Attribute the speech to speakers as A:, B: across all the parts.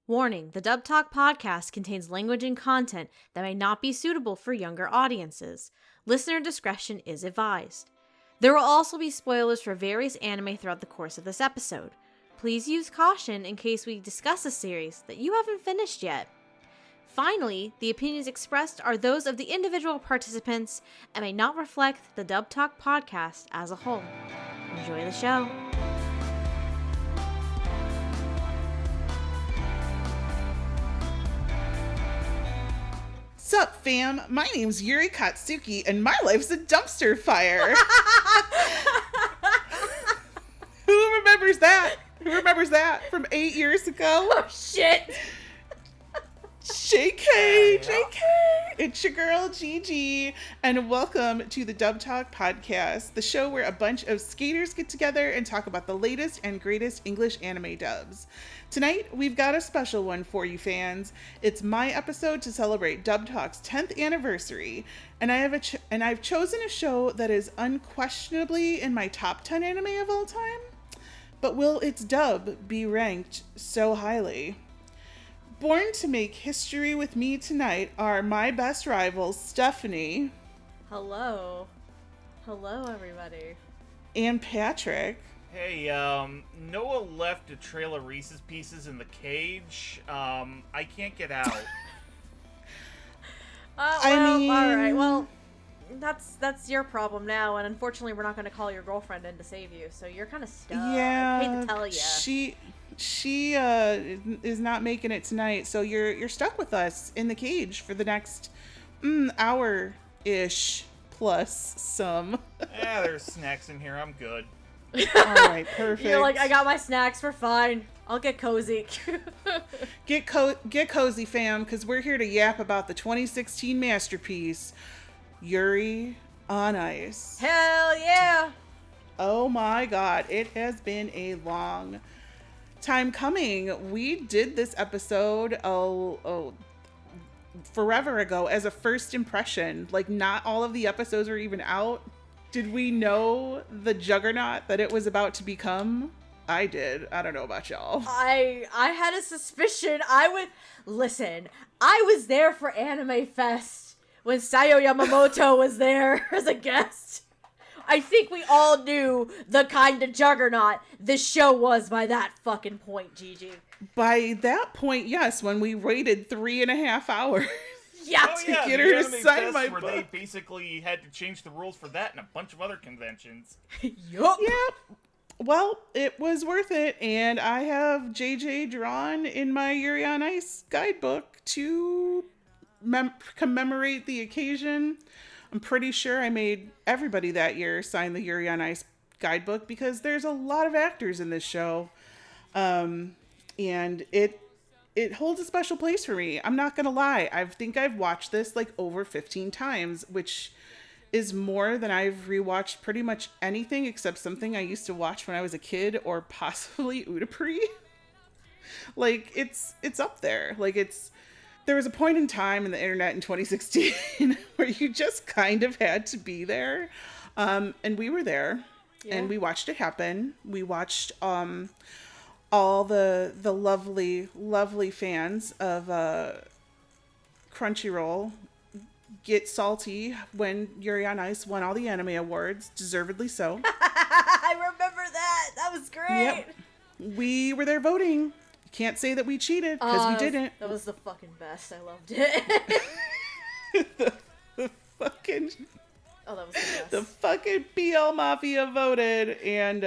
A: Warning, the Dub Talk podcast contains language and content that may not be suitable for younger audiences. Listener discretion is advised. There will also be spoilers for various anime throughout the course of this episode. Please use caution in case we discuss a series that you haven't finished yet. Finally, the opinions expressed are those of the individual participants and may not reflect the Dub Talk podcast as a whole. Enjoy the show.
B: Sup, fam? My name's Yuri Katsuki, and my life's a dumpster fire. Who remembers that? Who remembers that from 8 years ago?
A: Oh, shit!
B: JK! It's your girl, Gigi, and welcome to the Dub Talk podcast, the show where a bunch of skaters get together and talk about the latest and greatest English anime dubs. Tonight, we've got a special one for you fans. It's my episode to celebrate Dub Talk's 10th anniversary, and I've chosen a show that is unquestionably in my top 10 anime of all time. But will its dub be ranked so highly? Born to make history with me tonight are my best rivals, Stephanie.
A: Hello. Hello, everybody.
B: And Patrick.
C: Hey, Noah left a trail of Reese's Pieces in the cage. I can't get out.
A: Alright, well, that's your problem now, and unfortunately we're not going to call your girlfriend in to save you, so you're kind of stuck.
B: Yeah,
A: I hate to tell you.
B: She is not making it tonight, so you're stuck with us in the cage for the next hour-ish plus some.
C: Yeah, there's snacks in here. I'm good.
B: Alright, perfect.
A: You're like, I got my snacks, we're fine. I'll get cozy.
B: Get cozy, fam, because we're here to yap about the 2016 masterpiece, Yuri on Ice.
A: Hell yeah!
B: Oh my god, it has been a long time coming. We did this episode forever ago as a first impression. Like, not all of the episodes were even out. Did we know the juggernaut that it was about to become? I did. I don't know about y'all.
A: I had a suspicion. I was there for Anime Fest when Sayo Yamamoto was there as a guest. I think we all knew the kind of juggernaut this show was by that fucking point, Gigi.
B: By that point, yes, when we waited 3.5 hours.
A: Yeah,
B: get her to sign my book.
C: Where they basically had to change the rules for that and a bunch of other conventions.
A: Yup.
B: Yeah. Well, it was worth it, and I have JJ drawn in my Yuri on Ice guidebook to commemorate the occasion. I'm pretty sure I made everybody that year sign the Yuri on Ice guidebook because there's a lot of actors in this show, and it holds a special place for me. I'm not gonna lie. I think I've watched this like over 15 times, which is more than I've rewatched pretty much anything except something I used to watch when I was a kid or possibly Udapri. Like, it's up there. Like, there was a point in time in the internet in 2016 where you just kind of had to be there. And we were there, and we watched it happen. We watched all the lovely, lovely fans of Crunchyroll get salty when Yuri on Ice won all the anime awards, deservedly so.
A: I remember that. That was great.
B: Yep. We were there voting. Can't say that we cheated, because we didn't.
A: That was the fucking best. I loved it.
B: the fucking...
A: Oh, that was the best.
B: The fucking BL Mafia voted, and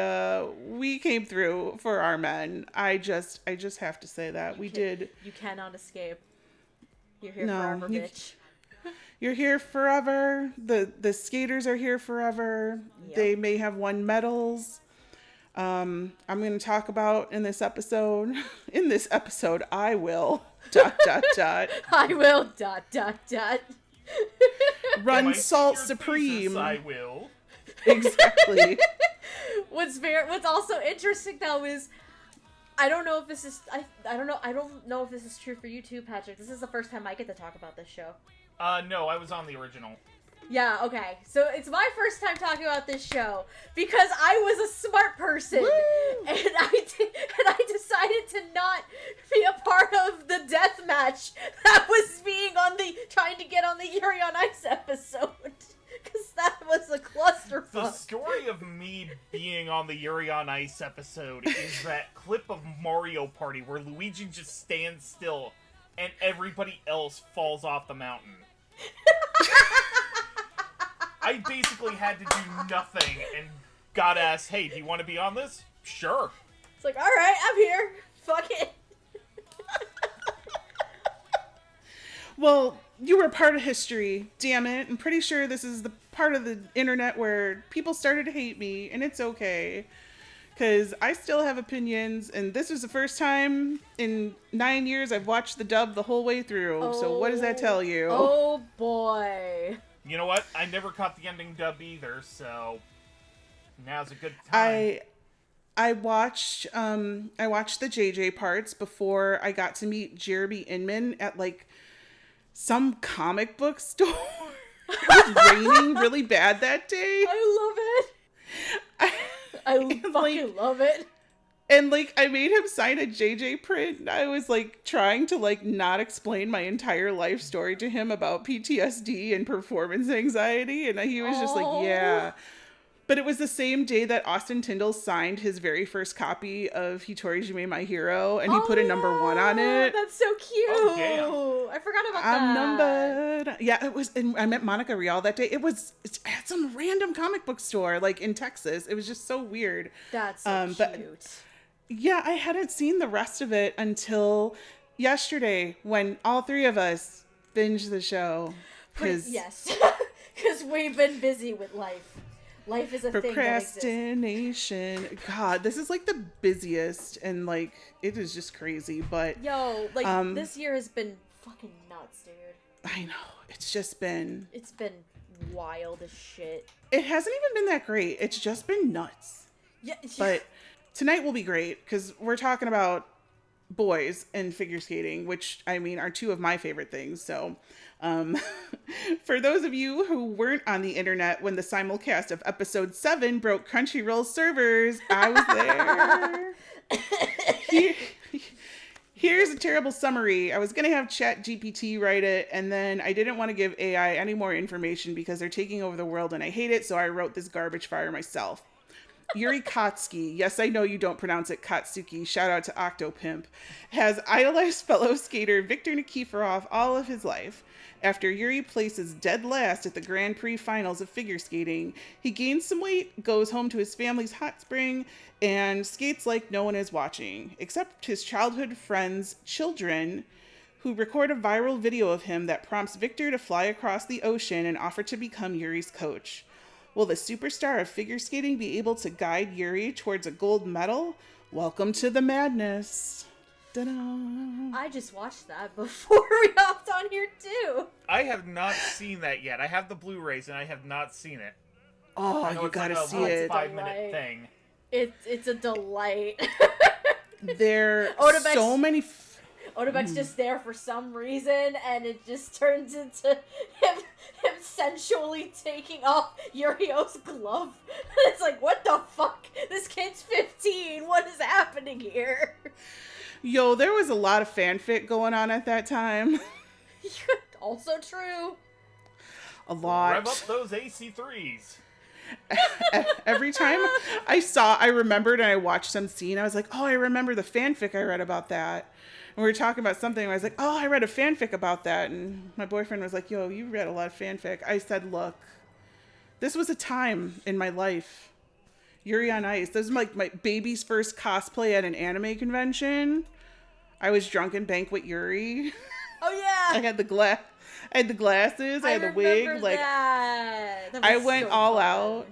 B: we came through for our men. I just have to say that. We did.
A: You cannot escape. You're here forever, bitch.
B: You're here forever. The skaters are here forever. Yep. They may have won medals. I'm going to talk about in this episode, I will, ...
A: I will, ...
B: Run Salt Supreme.
C: I will.
B: Exactly.
A: What's also interesting though is I don't know if this is I don't know if this is true for you too, Patrick. This is the first time I get to talk about this show.
C: No, I was on the original.
A: Yeah, okay. So it's my first time talking about this show because I was a smart person. Woo! And I decided to not be a part of match that was trying to get on the Yuri on Ice episode. Because that was a clusterfuck.
C: The story of me being on the Yuri on Ice episode is that clip of Mario Party where Luigi just stands still and everybody else falls off the mountain. I basically had to do nothing and got asked, hey, do you want to be on this? Sure.
A: It's like, alright, I'm here. Fuck it.
B: Well, you were part of history, damn it. I'm pretty sure this is the part of the internet where people started to hate me, and it's okay. Because I still have opinions, and this was the first time in 9 years I've watched the dub the whole way through. So what does that tell you?
A: Oh, boy.
C: You know what? I never caught the ending dub either, so now's a good time.
B: I watched the JJ parts before I got to meet Jeremy Inman at like some comic book store. It was raining really bad that day.
A: I love it. I fucking love it.
B: And like I made him sign a JJ print. And I was like trying to like not explain my entire life story to him about PTSD and performance anxiety, and he was just like, yeah. But it was the same day that Austin Tyndall signed his very first copy of Hitoriji My Hero, and he put a number 1 on it.
A: That's so cute.
C: Oh, damn.
A: I forgot about
B: I'm
A: that.
B: numbered. Yeah, it was. And I met Monica Rial that day. It was at some random comic book store, like in Texas. It was just so weird.
A: That's so cute.
B: But yeah, I hadn't seen the rest of it until yesterday when all 3 of us binged the show.
A: Yes, because we've been busy with life. Life is a thing that exists.
B: Procrastination. God, this is like the busiest, and like it is just crazy. But
A: yo, like this year has been fucking nuts, dude.
B: I know it's been
A: wild as shit.
B: It hasn't even been that great. It's just been nuts.
A: Yeah,
B: but tonight will be great because we're talking about boys and figure skating, which I mean are 2 of my favorite things. So. For those of you who weren't on the internet when the simulcast of episode 7 broke Crunchyroll servers, I was there. Here's a terrible summary. I was going to have ChatGPT write it, and then I didn't want to give AI any more information because they're taking over the world and I hate it, so I wrote this garbage fire myself. Yuri Katsuki, yes, I know you don't pronounce it Katsuki, shout out to Octopimp, has idolized fellow skater Viktor Nikiforov all of his life. After Yuri places dead last at the Grand Prix finals of figure skating, he gains some weight, goes home to his family's hot spring, and skates like no one is watching, except his childhood friends' children, who record a viral video of him that prompts Viktor to fly across the ocean and offer to become Yuri's coach. Will the superstar of figure skating be able to guide Yuri towards a gold medal? Welcome to the madness. Ta-da.
A: I just watched that before we hopped on here too.
C: I have not seen that yet. I have the Blu-rays and I have not seen it.
B: Oh, you gotta see it.
C: 5-minute thing.
A: It's a delight.
B: There are so many.
A: Odebek's just there for some reason, and it just turns into him sensually taking off Yurio's glove. It's like, what the fuck? This kid's 15. What is happening here?
B: Yo, there was a lot of fanfic going on at that time.
A: Also true.
B: A lot.
C: Rev up those AC3s.
B: Every time I remembered and I watched some scene, I was like, oh, I remember the fanfic I read about that. And we were talking about something, and I was like, oh, I read a fanfic about that. And my boyfriend was like, yo, you read a lot of fanfic. I said, look, this was a time in my life. Yuri on Ice. This was like my baby's first cosplay at an anime convention. I was drunk in Banquet Yuri.
A: Oh yeah.
B: I had the glasses. I had the wig. Like I went all out.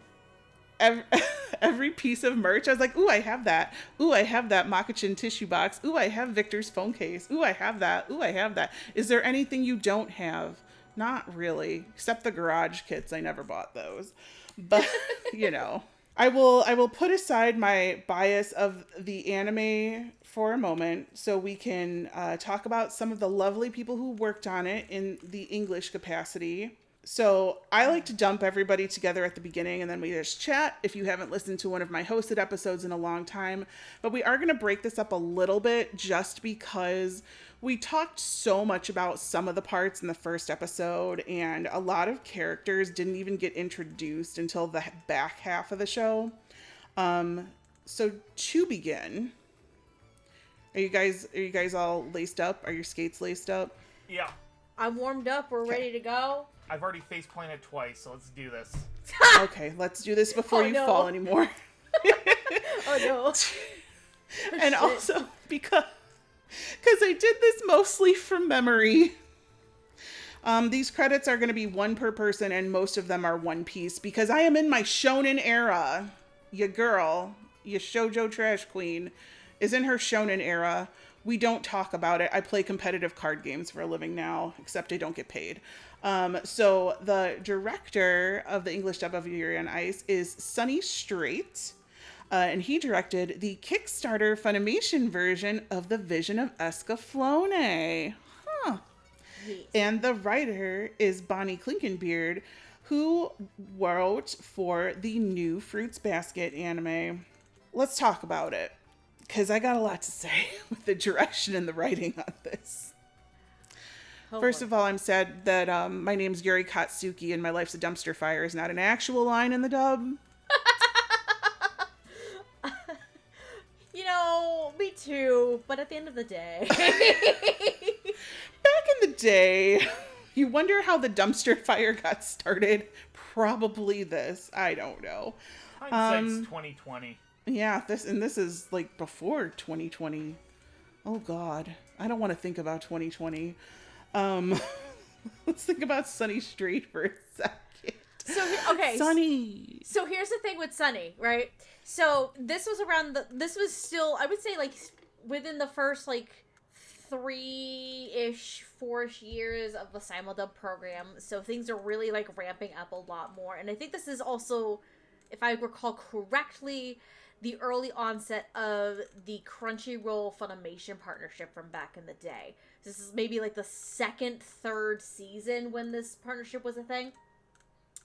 B: Every piece of merch, I was like, ooh, I have that. Ooh, I have that Makachin tissue box. Ooh, I have Victor's phone case. Ooh, I have that. Ooh, I have that. Is there anything you don't have? Not really, except the garage kits. I never bought those. But, you know, I will put aside my bias of the anime for a moment so we can talk about some of the lovely people who worked on it in the English capacity. So I like to dump everybody together at the beginning and then we just chat if you haven't listened to one of my hosted episodes in a long time. But we are going to break this up a little bit just because we talked so much about some of the parts in the first episode and a lot of characters didn't even get introduced until the back half of the show. So to begin, are you guys all laced up? Are your skates laced up?
C: Yeah.
A: I'm warmed up. We're ready to go.
C: I've already face planted twice, so let's do this.
B: Okay, let's do this before you
A: no.
B: fall anymore.
A: Oh no.
B: And also because I did this mostly from memory. These credits are going to be one per person and most of them are One Piece because I am in my shonen era. Your girl, your shoujo trash queen, is in her shonen era. We don't talk about it. I play competitive card games for a living now, except I don't get paid. So the director of the English dub of Yuri on Ice is Sonny Strait, and he directed the Kickstarter Funimation version of The Vision of Escaflowne. Huh.
A: Yes.
B: And the writer is Bonnie Klinkenbeard, who wrote for the new Fruits Basket anime. Let's talk about it, because I got a lot to say with the direction and the writing on this. First of all, I'm sad that my name's Yuri Katsuki and my life's a dumpster fire is not an actual line in the dub.
A: You know, me too, but at the end of the day.
B: Back in the day, you wonder how the dumpster fire got started? Probably this. I don't know.
C: Hindsight's 2020.
B: Yeah, this is like before 2020. Oh God, I don't want to think about 2020. Let's think about Sonny Strait for a second.
A: So, okay.
B: Sonny.
A: So here's the thing with Sonny, right? So this was still, I would say, like, within the first, like, 3-ish, 4-ish years of the Simuldub program. So things are really, like, ramping up a lot more. And I think this is also, if I recall correctly, the early onset of the Crunchyroll Funimation partnership from back in the day. This is maybe like the second, third season when this partnership was a thing.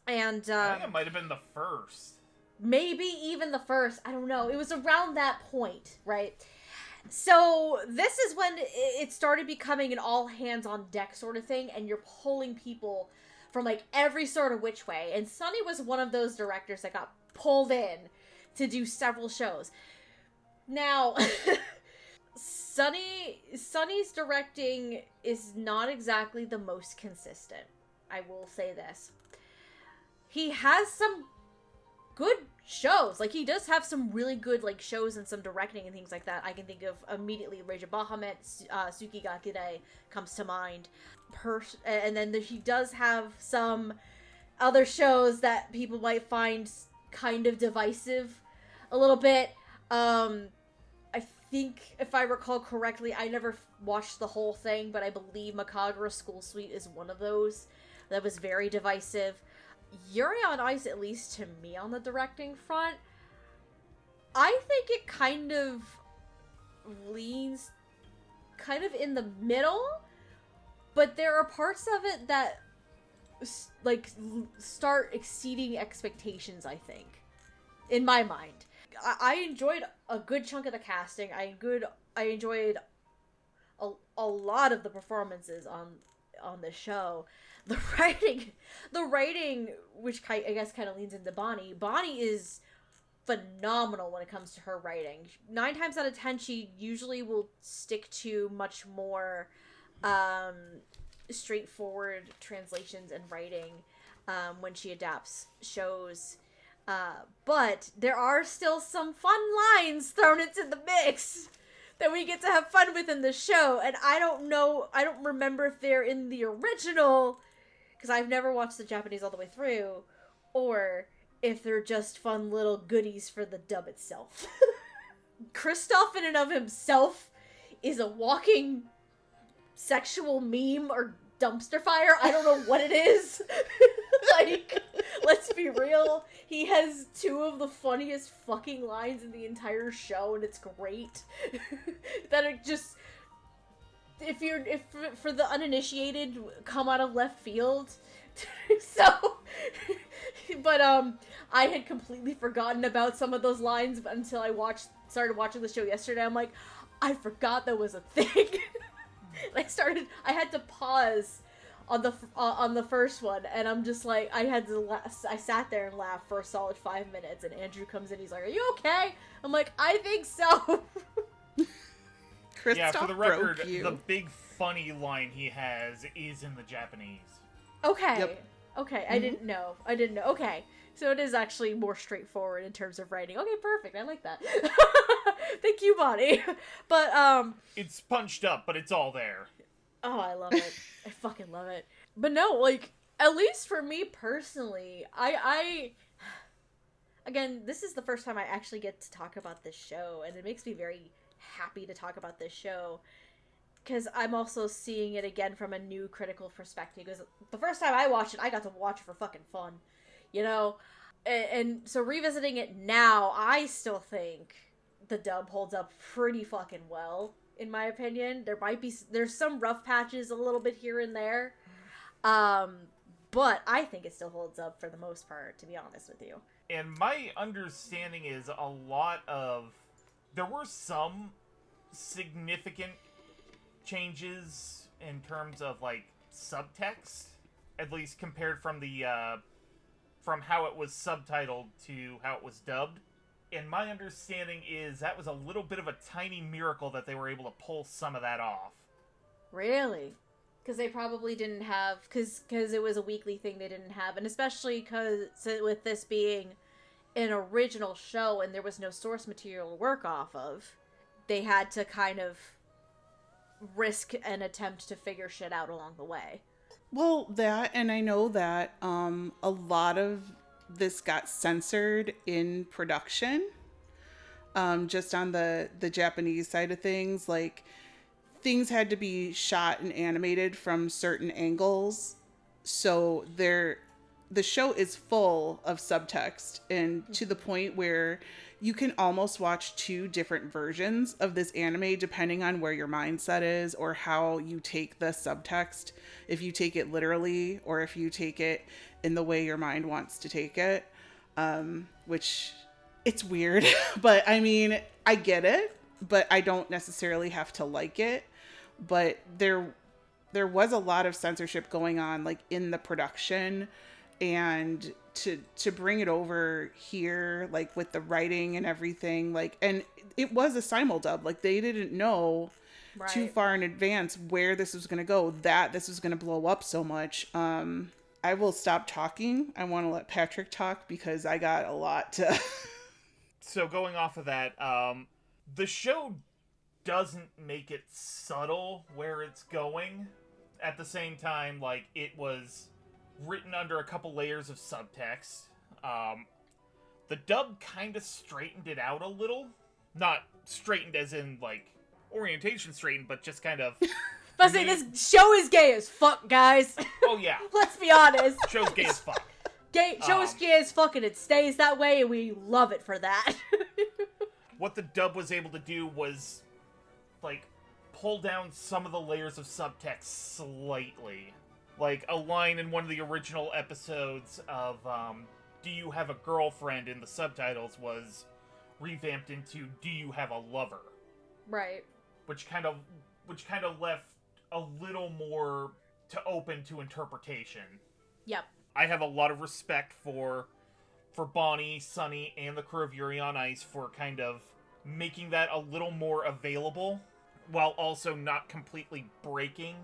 A: And
C: I think it might have been the first.
A: Maybe even the first. I don't know. It was around that point, right? So this is when it started becoming an all hands on deck sort of thing, and you're pulling people from like every sort of which way. And Sonny was one of those directors that got pulled in to do several shows. Now, Sonny's directing is not exactly the most consistent. I will say this. He has some good shows. Like, he does have some really good, like, shows and some directing and things like that. I can think of immediately Reija Bahamut, Tsuki ga Kirei comes to mind. And then he does have some other shows that people might find kind of divisive a little bit. I think, if I recall correctly, I never watched the whole thing, but I believe Makagura School Suite is one of those that was very divisive. Yuri on Ice, at least to me on the directing front, I think it kind of leans kind of in the middle, but there are parts of it that like start exceeding expectations, I think, in my mind. I enjoyed a good chunk of the casting. I enjoyed a lot of the performances on the show. The writing, which I guess kind of leans into Bonnie. Bonnie is phenomenal when it comes to her writing. 9 times out of 10, she usually will stick to much more straightforward translations and writing when she adapts shows. But there are still some fun lines thrown into the mix that we get to have fun with in the show. And I don't remember if they're in the original, because I've never watched the Japanese all the way through, or if they're just fun little goodies for the dub itself. Kristoff in and of himself is a walking sexual meme or dumpster fire. I don't know what it is. Like, let's be real. He has 2 of the funniest fucking lines in the entire show, and it's great. That it just... if for the uninitiated, come out of left field. So, but I had completely forgotten about some of those lines until I started watching the show yesterday. I'm like, I forgot that was a thing. I had to pause on the first one, and I'm just like, I sat there and laughed for a solid 5 minutes, and Andrew comes in, he's like, "Are you okay?" I'm like, "I think so."
C: Yeah, for the record, the big funny line he has is in the Japanese.
A: Okay.
B: Yep.
A: Okay,
B: Mm-hmm.
A: I didn't know. Okay. So it is actually more straightforward in terms of writing. Okay, perfect. I like that. Thank you, Bonnie. But,
C: It's punched up, but it's all there.
A: oh, I love it. I fucking love it. But no, like, at least for me personally, again, this is the first time I actually get to talk about this show, and it makes me very happy to talk about this show, because I'm also seeing it again from a new critical perspective, because the first time I watched it, I got to watch it for fucking fun, you know? And so revisiting it now, I still think the dub holds up pretty fucking well, in my opinion. There's some rough patches a little bit here and there, but I think it still holds up for the most part, to be honest with you.
C: And my understanding is there were some significant changes in terms of, like, subtext, at least compared from from how it was subtitled to how it was dubbed. And my understanding is that was a little bit of a tiny miracle that they were able to pull some of that off.
A: Really? Because they probably didn't have, because it was a weekly thing they didn't have, and especially because with this being an original show and there was no source material to work off of, they had to kind of risk an attempt to figure shit out along the way.
B: Well, that, and I know that a lot of this got censored in production, just on the Japanese side of things. Like, things had to be shot and animated from certain angles, so the show is full of subtext, and to the point where you can almost watch two different versions of this anime depending on where your mindset is or how you take the subtext. If you take it literally or if you take it in the way your mind wants to take it, which it's weird, but I mean, I get it, but I don't necessarily have to like it. But there was a lot of censorship going on, like, in the production, and to bring it over here, like, with the writing and everything, like, and it was a simuldub. Like, they didn't know too far in advance where this was going to go, that this was going to blow up so much. I will stop talking. I want to let Patrick talk because I got a lot to...
C: So going off of that, the show doesn't make it subtle where it's going. At the same time, like, it was written under a couple layers of subtext. The dub kind of straightened it out a little. Not straightened as in, like, orientation straightened, but just kind of...
A: But say this show is gay as fuck, guys.
C: Oh, yeah.
A: Let's be honest.
C: Show's gay as fuck.
A: Show is gay as fuck, and it stays that way, and we love it for that.
C: What the dub was able to do was, like, pull down some of the layers of subtext slightly. Like, a line in one of the original episodes of, Do You Have a Girlfriend in the subtitles was revamped into Do You Have a Lover?
A: Right.
C: Which kind of left a little more to open to interpretation.
A: Yep.
C: I have a lot of respect for Bonnie, Sunny, and the crew of Yuri on Ice for kind of making that a little more available, while also not completely breaking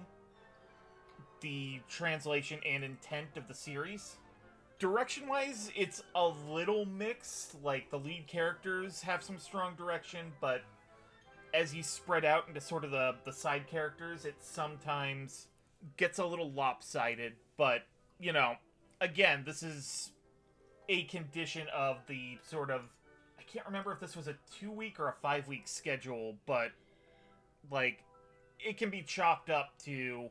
C: the translation and intent of the series. Direction-wise, it's a little mixed. Like, the lead characters have some strong direction, but as you spread out into sort of the side characters, it sometimes gets a little lopsided. But, you know, again, this is a condition of the sort of... I can't remember if this was a 2-week or a 5-week schedule, but, like, it can be chalked up to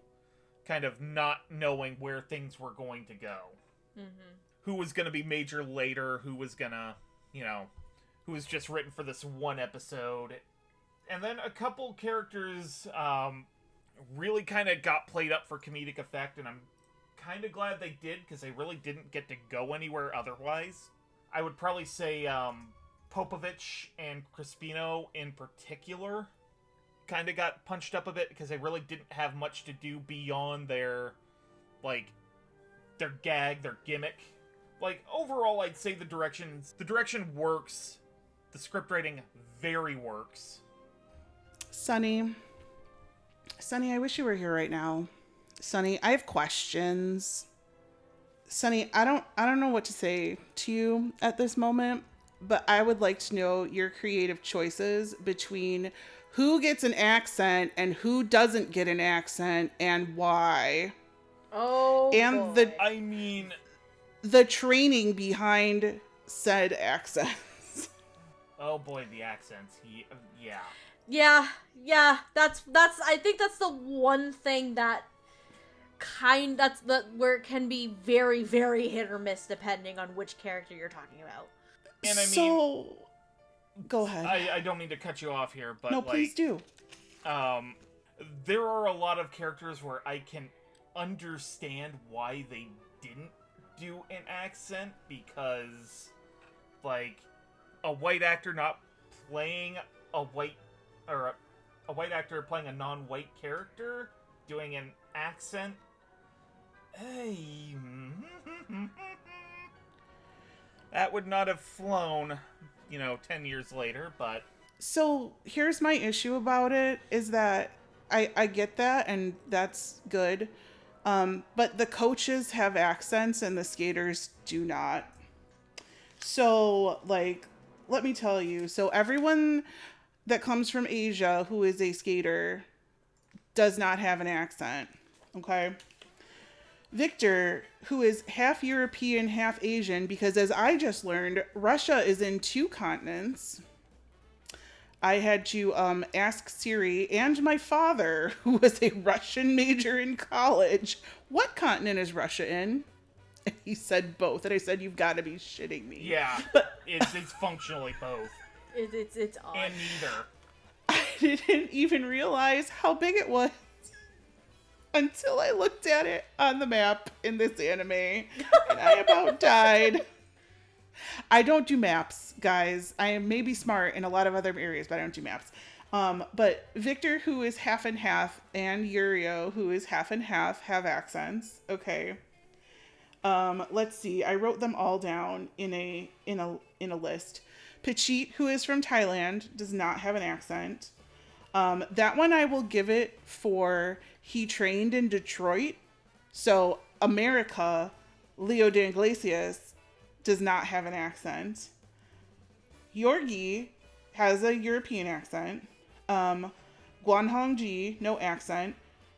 C: kind of not knowing where things were going to go.
A: Mm-hmm.
C: Who was going to be major later, who was going to, you know, who was just written for this one episode. And then a couple characters really kind of got played up for comedic effect, and I'm kind of glad they did, because they really didn't get to go anywhere otherwise. I would probably say Popovich and Crispino in particular kind of got punched up a bit, because they really didn't have much to do beyond their gag, their gimmick. Like, overall, I'd say the direction works. The script writing very works.
B: Sunny, I wish you were here right now. Sunny, I have questions. Sunny, I don't know what to say to you at this moment, but I would like to know your creative choices between who gets an accent and who doesn't get an accent, and why.
A: Oh,
B: and
A: boy.
B: the training behind said accents.
C: Oh boy, the accents. Yeah.
A: Yeah, that's I think that's the one thing that where it can be very, very hit or miss depending on which character you're talking about.
C: And I mean,
B: so go ahead.
C: I don't mean to cut you off here, but
B: no, please do.
C: There are a lot of characters where I can understand why they didn't do an accent, because like a white actor not playing a white, or a white actor playing a non-white character doing an accent, that would not have flown, 10 years later. But
B: so here's my issue about it, is that I get that, and that's good. But the coaches have accents and the skaters do not. So, like, let me tell you. So everyone that comes from Asia who is a skater does not have an accent. Okay? Victor, who is half European, half Asian, because as I just learned, Russia is in 2 continents. I had to ask Siri and my father, who was a Russian major in college, what continent is Russia in? And he said both. And I said, you've got to be shitting me.
C: Yeah, it's functionally both.
A: It's odd.
C: And neither.
B: I didn't even realize how big it was until I looked at it on the map in this anime, and I about died. I don't do maps, guys. I am maybe smart in a lot of other areas, but I don't do maps. But Victor, who is half and half, and Yurio, who is half and half, have accents. Okay. Let's see. I wrote them all down in a list. Pachit, who is from Thailand, does not have an accent. That one I will give it for he trained in Detroit. So America, Leo de Iglesias, does not have an accent. Yorgi has a European accent. Guan Hongji, no accent.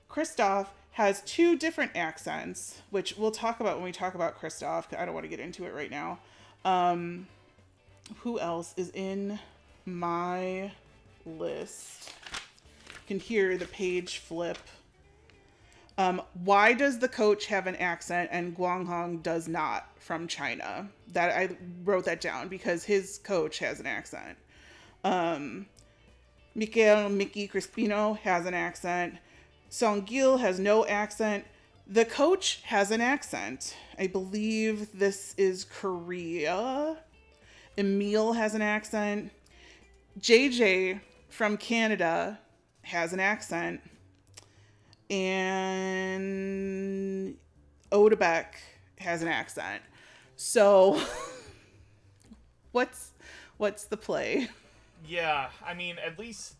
B: Kristoff has 2 different accents, which we'll talk about when we talk about Kristoff. I don't want to get into it right now. Who else is in my list? You can hear the page flip. Why does the coach have an accent and Guanghong does not, from China? That I wrote that down because his coach has an accent. Mickey Crispino has an accent. Songil has no accent. The coach has an accent. I believe this is Korea. Emil has an accent. JJ from Canada has an accent. And Odebek has an accent. So what's the play?
C: Yeah, I mean, at least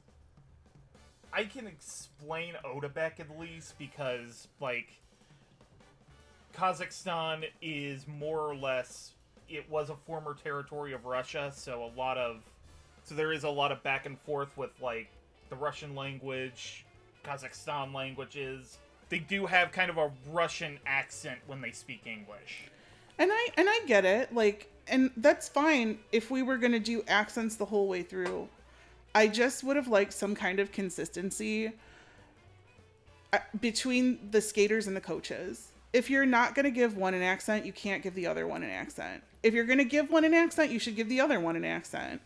C: I can explain Odebek at least, because like Kazakhstan is more or less, it was a former territory of Russia, so there is a lot of back and forth with like the Russian language, Kazakhstan languages. They do have kind of a Russian accent when they speak English.
B: And I get it, like, and that's fine if we were going to do accents the whole way through. I just would have liked some kind of consistency between the skaters and the coaches. If you're not going to give one an accent, you can't give the other one an accent. If you're going to give one an accent, you should give the other one an accent.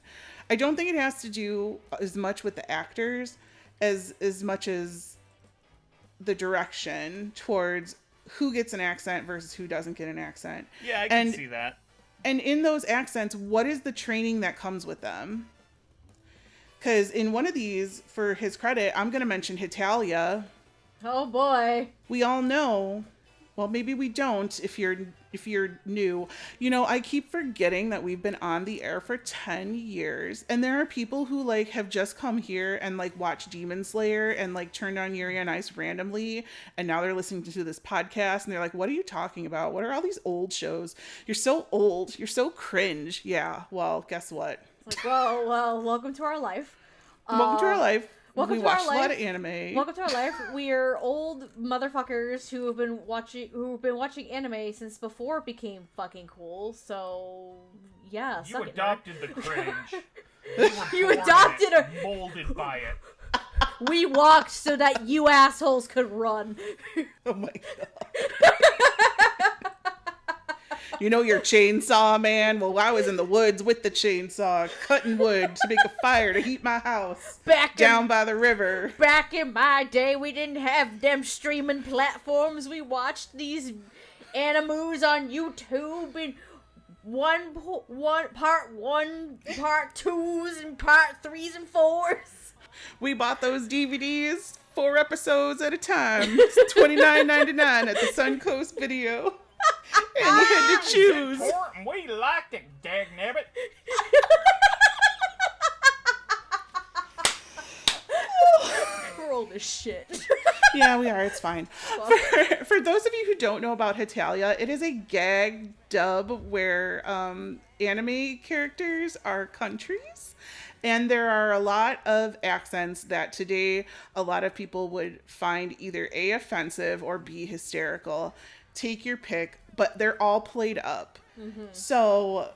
B: I don't think it has to do as much with the actors as much as the direction towards who gets an accent versus who doesn't get an accent.
C: Yeah, I can see that.
B: And in those accents, what is the training that comes with them? Because in one of these, for his credit, I'm going to mention Hitalia.
A: Oh boy.
B: We all know, well, maybe we don't if you're new. You know, I keep forgetting that we've been on the air for 10 years. And there are people who, like, have just come here and, like, watched Demon Slayer and, like, turned on Yuri on Ice randomly. And now they're listening to this podcast and they're like, what are you talking about? What are all these old shows? You're so old. You're so cringe. Yeah, well, guess what?
A: Like, well, welcome to our life.
B: Welcome to our life.
A: Welcome
B: we
A: to our
B: watched
A: life.
B: a lot of anime.
A: Welcome to our life. We are old motherfuckers who have been watching anime since before it became fucking cool. So yeah,
C: You adopted the cringe.
A: You adopted
C: it, molded by it.
A: We walked so that you assholes could run.
B: Oh my god. You know your chainsaw, man? Well, I was in the woods with the chainsaw, cutting wood to make a fire to heat my house down by the river.
A: Back in my day, we didn't have them streaming platforms. We watched these animes on YouTube and part 1, part 2s, and part 3s and 4s.
B: We bought those DVDs 4 episodes at a time. It's $29.99 at the Suncoast Video. And you had to choose.
C: We liked it, dagnabbit.
A: We're old as shit.
B: Yeah, we are. It's fine. For those of you who don't know about Hitalia, it is a gag dub where anime characters are countries. And there are a lot of accents that today a lot of people would find either A, offensive, or B, hysterical. Take your pick, but they're all played up. Mm-hmm. So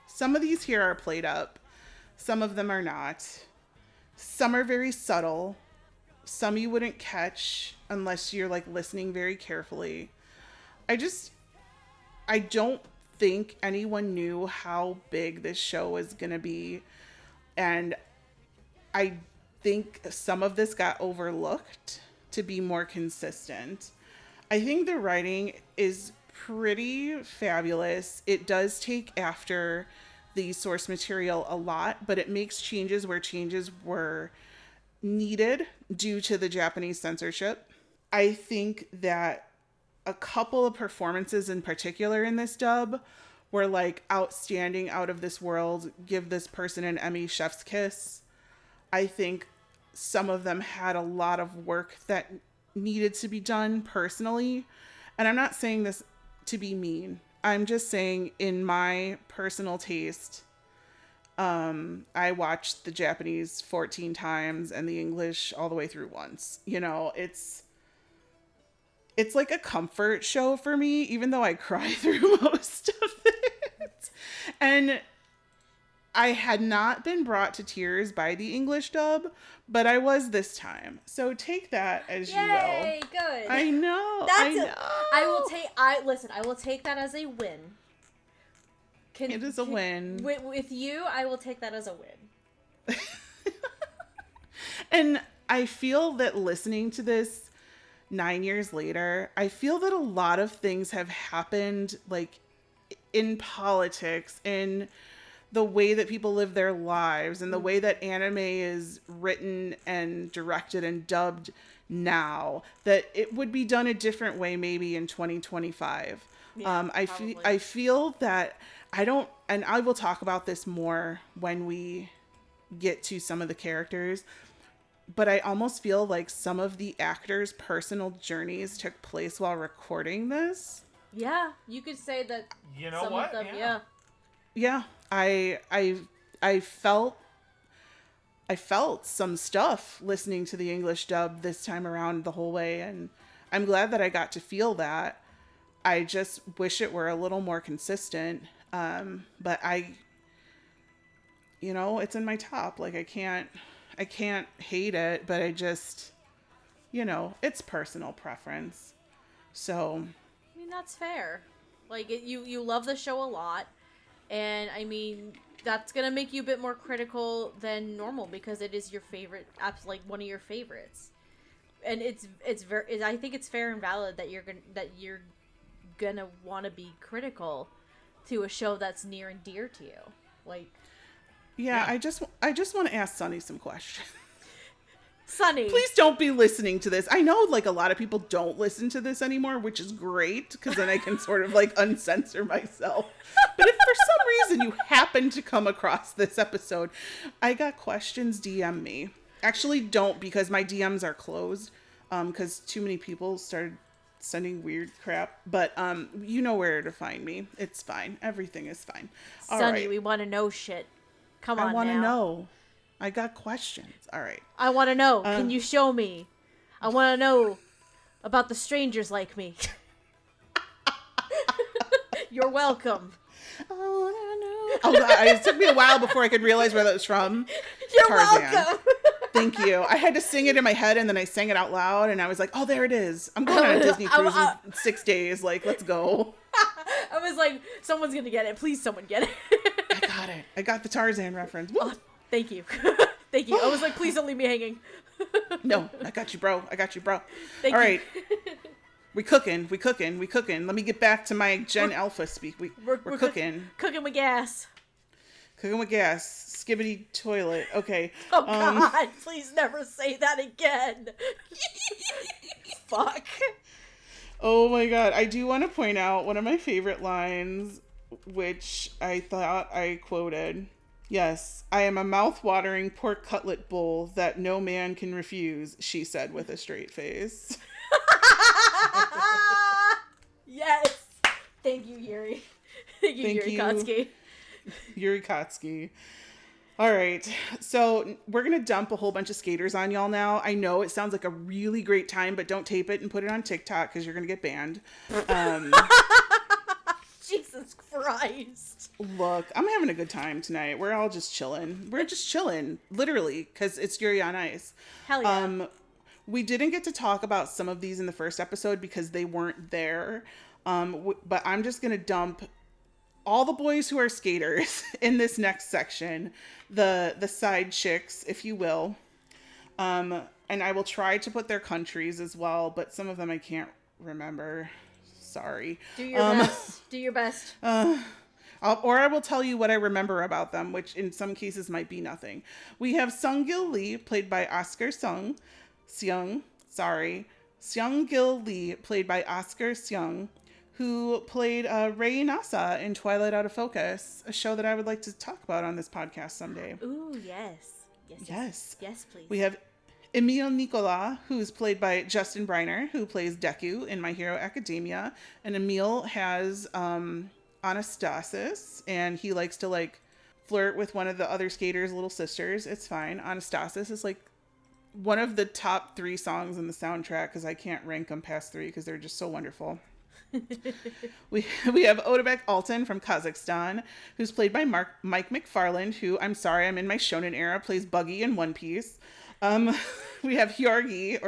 B: some of these here are played up. Some of them are not. Some are very subtle. Some you wouldn't catch unless you're like listening very carefully. I don't think anyone knew how big this show was going to be. And I think some of this got overlooked to be more consistent. I think the writing is pretty fabulous. It does take after the source material a lot, but it makes changes where changes were needed due to the Japanese censorship. I think that a couple of performances in particular in this dub were like outstanding, out of this world, give this person an Emmy chef's kiss. I think some of them had a lot of work that needed to be done personally. And I'm not saying this to be mean. I'm just saying in my personal taste, I watched the Japanese 14 times and the English all the way through once. You know, it's like a comfort show for me, even though I cry through most of it. And I had not been brought to tears by the English dub, but I was this time. So take that as you will.
A: Yay, good.
B: I know. I
A: will take that as a win.
B: It is a win.
A: With you, I will take that as a win.
B: And I feel that listening to this 9 years later, I feel that a lot of things have happened, like in politics, in the way that people live their lives, and the way that anime is written and directed and dubbed now, that it would be done a different way maybe in 2025. Yeah, I feel that and I will talk about this more when we get to some of the characters, but I almost feel like some of the actors' personal journeys took place while recording this.
A: Yeah, you could say that.
C: You know
A: some
C: what?
A: Of them,
B: yeah. I felt some stuff listening to the English dub this time around the whole way, and I'm glad that I got to feel that. I just wish it were a little more consistent. But it's in my top. Like I can't hate it, but I just, it's personal preference. So,
A: I mean, that's fair. Like you love the show a lot. And I mean, that's gonna make you a bit more critical than normal because it is your favorite, like one of your favorites. And it's very, I think it's fair and valid that you're gonna want to be critical to a show that's near and dear to you. Like,
B: yeah. I just want to ask Sunny some questions.
A: Sunny,
B: please don't be listening to this. I know like a lot of people don't listen to this anymore, which is great because then I can sort of like uncensor myself. But if for some reason you happen to come across this episode, I got questions, DM me. Actually don't, because my DMs are closed because too many people started sending weird crap. But you know where to find me. It's fine. Everything is fine. All
A: Sunny,
B: right.
A: we want to know shit. Come on,
B: I want to
A: now.
B: know. I got questions. All right.
A: I want to know. Can you show me? I want to know about the strangers like me. You're welcome.
B: I want to know. Oh, it took me a while before I could realize where that was from.
A: You're
B: Tarzan.
A: welcome.
B: Thank you. I had to sing it in my head, and then I sang it out loud, and I was like, oh, there it is. I'm going on a Disney cruise in 6 days. Like, let's go.
A: I was like, someone's going to get it. Please, someone get it.
B: I got it. I got the Tarzan reference.
A: Oh, thank you. Thank you. I was like, please don't leave me hanging.
B: No, I got you, bro. I got you, bro.
A: Thank
B: All
A: you.
B: right. We cooking. Let me get back to my Gen Alpha speak. We're cooking.
A: Cooking with gas.
B: Cooking with gas. Skibbity toilet. Okay.
A: Oh, God. Please never say that again. Fuck.
B: Oh, my God. I do want to point out one of my favorite lines, which I thought I quoted. Yes, I am a mouth-watering pork cutlet bowl that no man can refuse, she said with a straight face.
A: Yes. Thank you, Yuri. Thank you, Yuri Kotsky.
B: Yuri Kotsky. All right, so we're going to dump a whole bunch of skaters on y'all now. I know it sounds like a really great time, but don't tape it and put it on TikTok because you're going to get banned.
A: Jesus Christ.
B: Look, I'm having a good time tonight. We're all just chilling. We're just chilling, literally, because it's Yuri on Ice.
A: Hell yeah.
B: We didn't get to talk about some of these in the first episode because they weren't there. But I'm just going to dump all the boys who are skaters in this next section, the side chicks, if you will. And I will try to put their countries as well, but some of them I can't remember. Sorry.
A: Do your best. Do your best.
B: Or I will tell you what I remember about them, which in some cases might be nothing. We have Seung-gil Lee, played by Oscar Seung. Seung-gil Lee, played by Oscar Seung, who played Rei Nasa in Twilight Out of Focus, a show that I would like to talk about on this podcast someday.
A: Ooh, yes. Yes, please.
B: We have Emile Nicolas, who's played by Justin Briner, who plays Deku in My Hero Academia. And Emile has Anastasis, and he likes to like flirt with one of the other skaters' little sisters. It's fine. Anastasis is like one of the top 3 songs in the soundtrack because I can't rank them past 3 because they're just so wonderful. we have Odebek Altan from Kazakhstan, who's played by Mike McFarland, who, I'm sorry, I'm in my shonen era, plays Buggy in One Piece. We have Georgi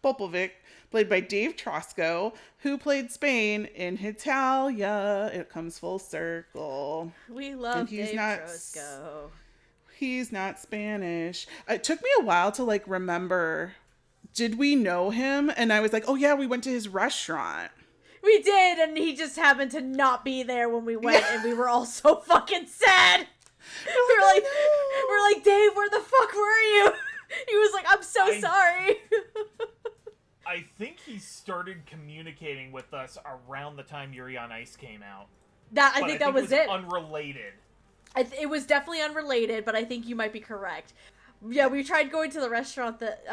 B: Popovic, played by Dave Trosco, who played Spain in Italia. It comes full circle.
A: We love Dave Trosco.
B: He's not Spanish. It took me a while to like remember, did we know him? And I was like, oh yeah, we went to his restaurant.
A: We did, and he just happened to not be there when we went, and we were all so fucking sad. We're like, Dave, where the fuck were you? He was like, I'm so sorry.
C: I think he started communicating with us around the time Yuri on Ice came out.
A: I think that was it.
C: Unrelated.
A: It was definitely unrelated, but I think you might be correct. Yeah, we tried going to the restaurant that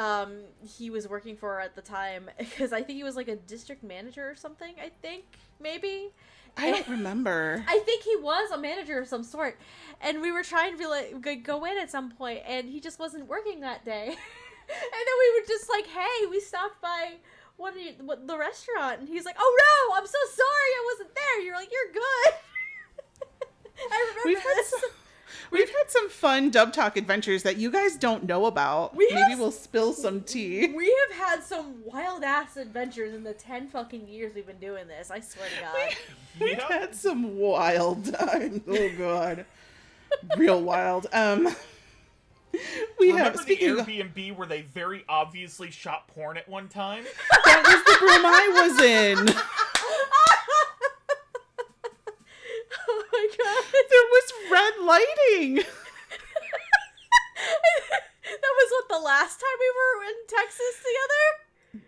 A: he was working for at the time, because I think he was like a district manager or something, I think, maybe.
B: I don't remember.
A: I think he was a manager of some sort, and we were trying to be like, go in at some point, and he just wasn't working that day. And then we were just like, hey, we stopped by the restaurant, and he's like, oh no, I'm so sorry, I wasn't there. You're like, you're good. I remember this.
B: We've had some fun Dub Talk adventures that you guys don't know about. Maybe we'll spill some tea.
A: We have had some wild ass adventures in the 10 fucking years we've been doing this. I swear to God.
B: We've had some wild times. Oh God, real wild. We
C: Remember
B: have speaking
C: the
B: of,
C: Airbnb where they very obviously shot porn at one time?
B: that was the room I was in.
A: Oh my God.
B: There was red lighting.
A: That was what, the last time we were in Texas together?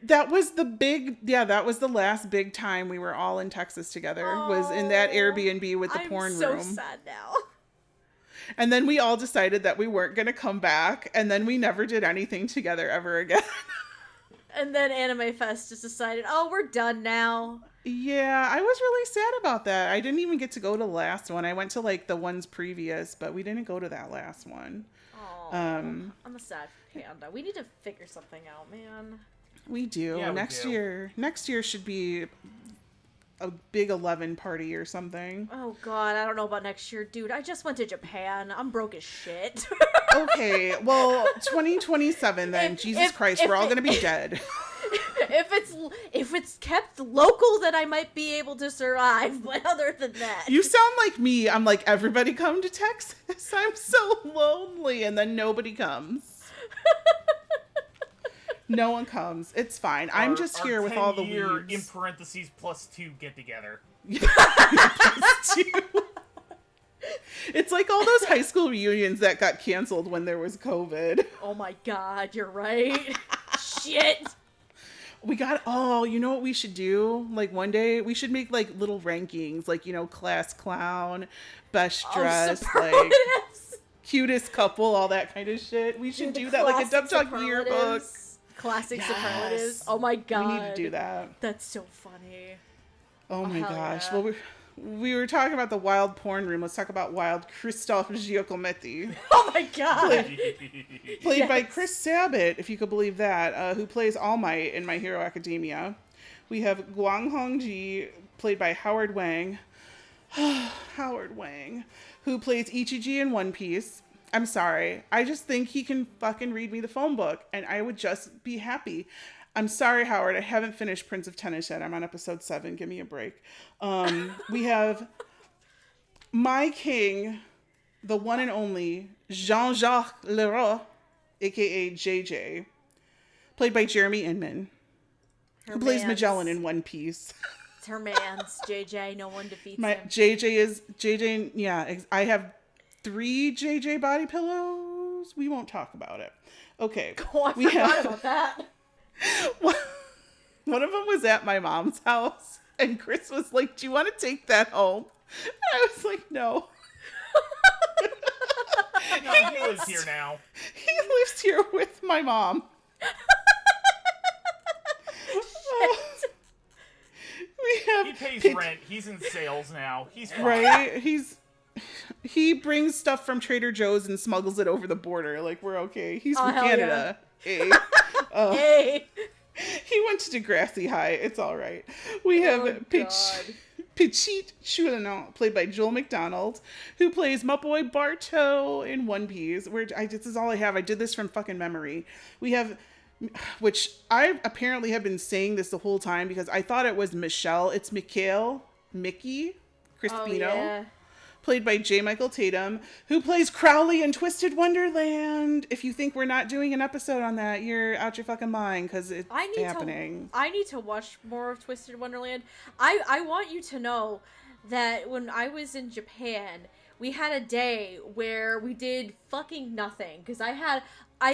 B: That was that was the last big time we were all in Texas together, was in that Airbnb with the porn room.
A: I'm so sad now.
B: And then we all decided that we weren't going to come back, and then we never did anything together ever again.
A: And then Anime Fest just decided, oh, we're done now.
B: Yeah, I was really sad about that. I didn't even get to go to the last one. I went to like the ones previous, but we didn't go to that last one.
A: Oh, I'm a sad panda. We need to figure something out, man.
B: We do.
C: Yeah,
B: next
C: we do.
B: Next year should be a big 11 party or something.
A: Oh God, I don't know about next year, dude. I just went to Japan. I'm broke as shit.
B: Okay, well, 2027 then. Jesus Christ, we're all gonna be dead.
A: If it's kept local, then I might be able to survive. But other than that,
B: You sound like me. I'm like, everybody come to Texas. I'm so lonely, and then nobody comes. No one comes. It's fine. I'm just here with all the weeds.
C: In parentheses +2 get together.
B: It's like all those high school reunions that got canceled when there was COVID.
A: oh my God, you're right. Shit.
B: We got, you know what we should do? Like one day we should make like little rankings, like, you know, class clown, best dress, like
A: Superlatives.
B: cutest couple, all that kind of shit. We should do that like a Dub Talk yearbook.
A: Classic
B: Yes.
A: superlatives. Oh my God.
B: We need to do that.
A: That's so funny.
B: Oh my
A: hell
B: gosh.
A: yeah.
B: Well, we were talking about the wild porn room. Let's talk about wild Christophe Giacometti.
A: Oh my God.
B: Played by
A: Yes.
B: Chris Sabat, if you could believe that, who plays All Might in My Hero Academia. We have Guang Hongji, played by Howard Wang. Howard Wang, who plays Ichiji in One Piece. I'm sorry. I just think he can fucking read me the phone book, and I would just be happy. I'm sorry, Howard. I haven't finished Prince of Tennis yet. I'm on episode 7. Give me a break. We have my king, the one and only Jean-Jacques Leroy, a.k.a. JJ, played by Jeremy Inman, who plays Magellan in One Piece.
A: It's her man's JJ. No one defeats
B: My
A: him.
B: JJ, yeah, I have 3 JJ body pillows. We won't talk about it. Okay.
A: Oh, I forgot about that.
B: One of them was at my mom's house, and Chris was like, do you want to take that home? And I was like, no.
C: No, he lives here now.
B: He lives here with my mom. We have
C: He pays rent. He's in sales now. He's fine.
B: right. He brings stuff from Trader Joe's and smuggles it over the border. Like, we're okay. He's from
A: hell
B: Canada. Hey.
A: Hey.
B: He went to Degrassi High. It's all right. We have Petit Choulinon, played by Joel McDonald, who plays my boy Barto in One Piece. This is all I have. I did this from fucking memory. We have, which I apparently have been saying this the whole time because I thought it was Michelle. It's Mickey Crispino.
A: Yeah.
B: Played by J. Michael Tatum, who plays Crowley in Twisted Wonderland. If you think we're not doing an episode on that, you're out your fucking mind, because it's happening.
A: I need to watch more of Twisted Wonderland. I want you to know that when I was in Japan, we had a day where we did fucking nothing, because I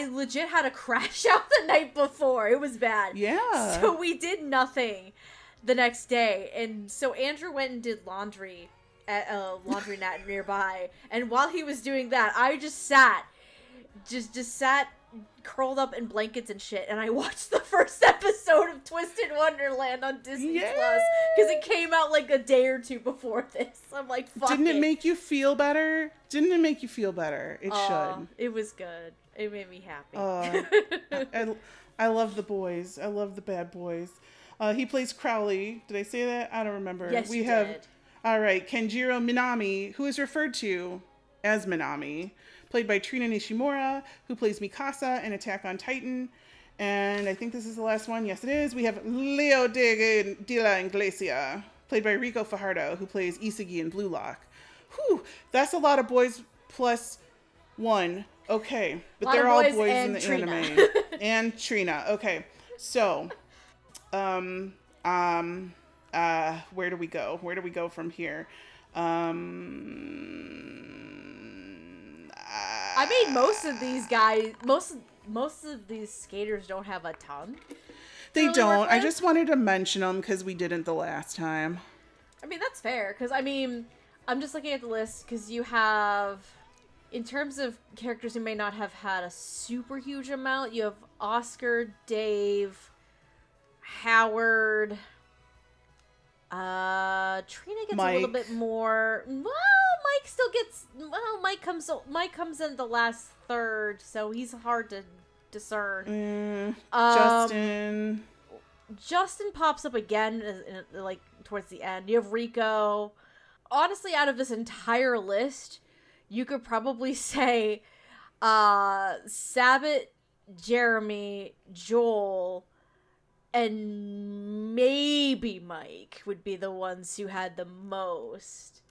A: legit had a crash out the night before. It was bad.
B: Yeah.
A: So we did nothing the next day, and so Andrew went and did laundry at a laundromat nearby, and while he was doing that, I just sat curled up in blankets and shit, and I watched the first episode of Twisted Wonderland on Disney Plus, because it came out like a day or two before this. I'm like, fuck.
B: Didn't it make you feel better? It should.
A: It was good. It made me happy.
B: I love the boys. I love the bad boys. He plays Crowley. Did I say that? I don't remember.
A: Yes,
B: we
A: you
B: have
A: did.
B: All right, Kenjiro Minami, who is referred to as Minami, played by Trina Nishimura, who plays Mikasa in Attack on Titan. And I think this is the last one. Yes, it is. We have Leo de la Iglesia, played by Rico Fajardo, who plays Isagi in Blue Lock. Whew, that's a lot of boys plus one. Okay, but they're all boys in the
A: Trina.
B: anime. And Trina. Okay, so, where do we go? Where do we go from here?
A: I mean, most of these guys, most of these skaters don't have a tongue.
B: They
A: really
B: don't. I just wanted to mention them because we didn't the last time.
A: I mean, that's fair, because, I mean, I'm just looking at the list, because you have, in terms of characters who may not have had a super huge amount, you have Oscar, Dave, Howard, Trina gets
B: Mike.
A: a little bit more, well, Mike still gets, well, Mike comes in the last third, so he's hard to discern. Justin pops up again, like, towards the end. You have Rico. Honestly, out of this entire list, you could probably say Sabat, Jeremy, Joel, and maybe Mike would be the ones who had the most.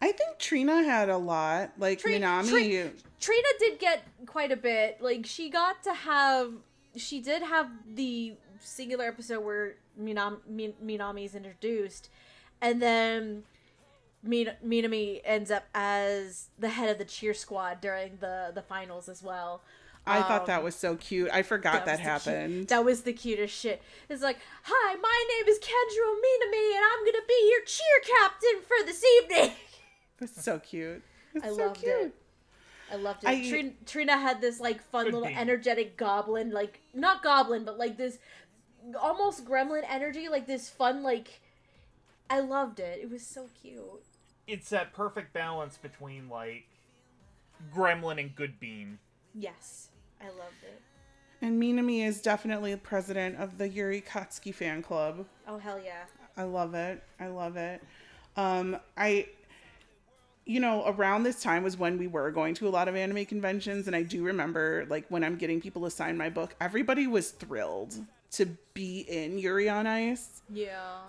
B: I think Trina had a lot. Like, Minami.
A: Trina did get quite a bit. Like, she did have the singular episode where Minami is introduced, and then Minami ends up as the head of the cheer squad during the finals as well.
B: I thought that was so cute. I forgot that happened.
A: That was the cutest shit. It's like, hi, my name is Kendra Minami, and I'm gonna be your cheer captain for this evening.
B: It's so cute.
A: I loved it. Trina had this, like, fun little energetic goblin, like, not goblin, but, like, this almost gremlin energy, like, this fun, like, I loved it. It was so cute.
C: It's that perfect balance between, like, gremlin and good bean.
A: Yes, I loved it.
B: And Minami is definitely the president of the Yuri Katsuki fan club.
A: Oh, hell yeah.
B: I love it. Around this time was when we were going to a lot of anime conventions, and I do remember, like, when I'm getting people to sign my book, everybody was thrilled to be in Yuri on Ice.
A: Yeah.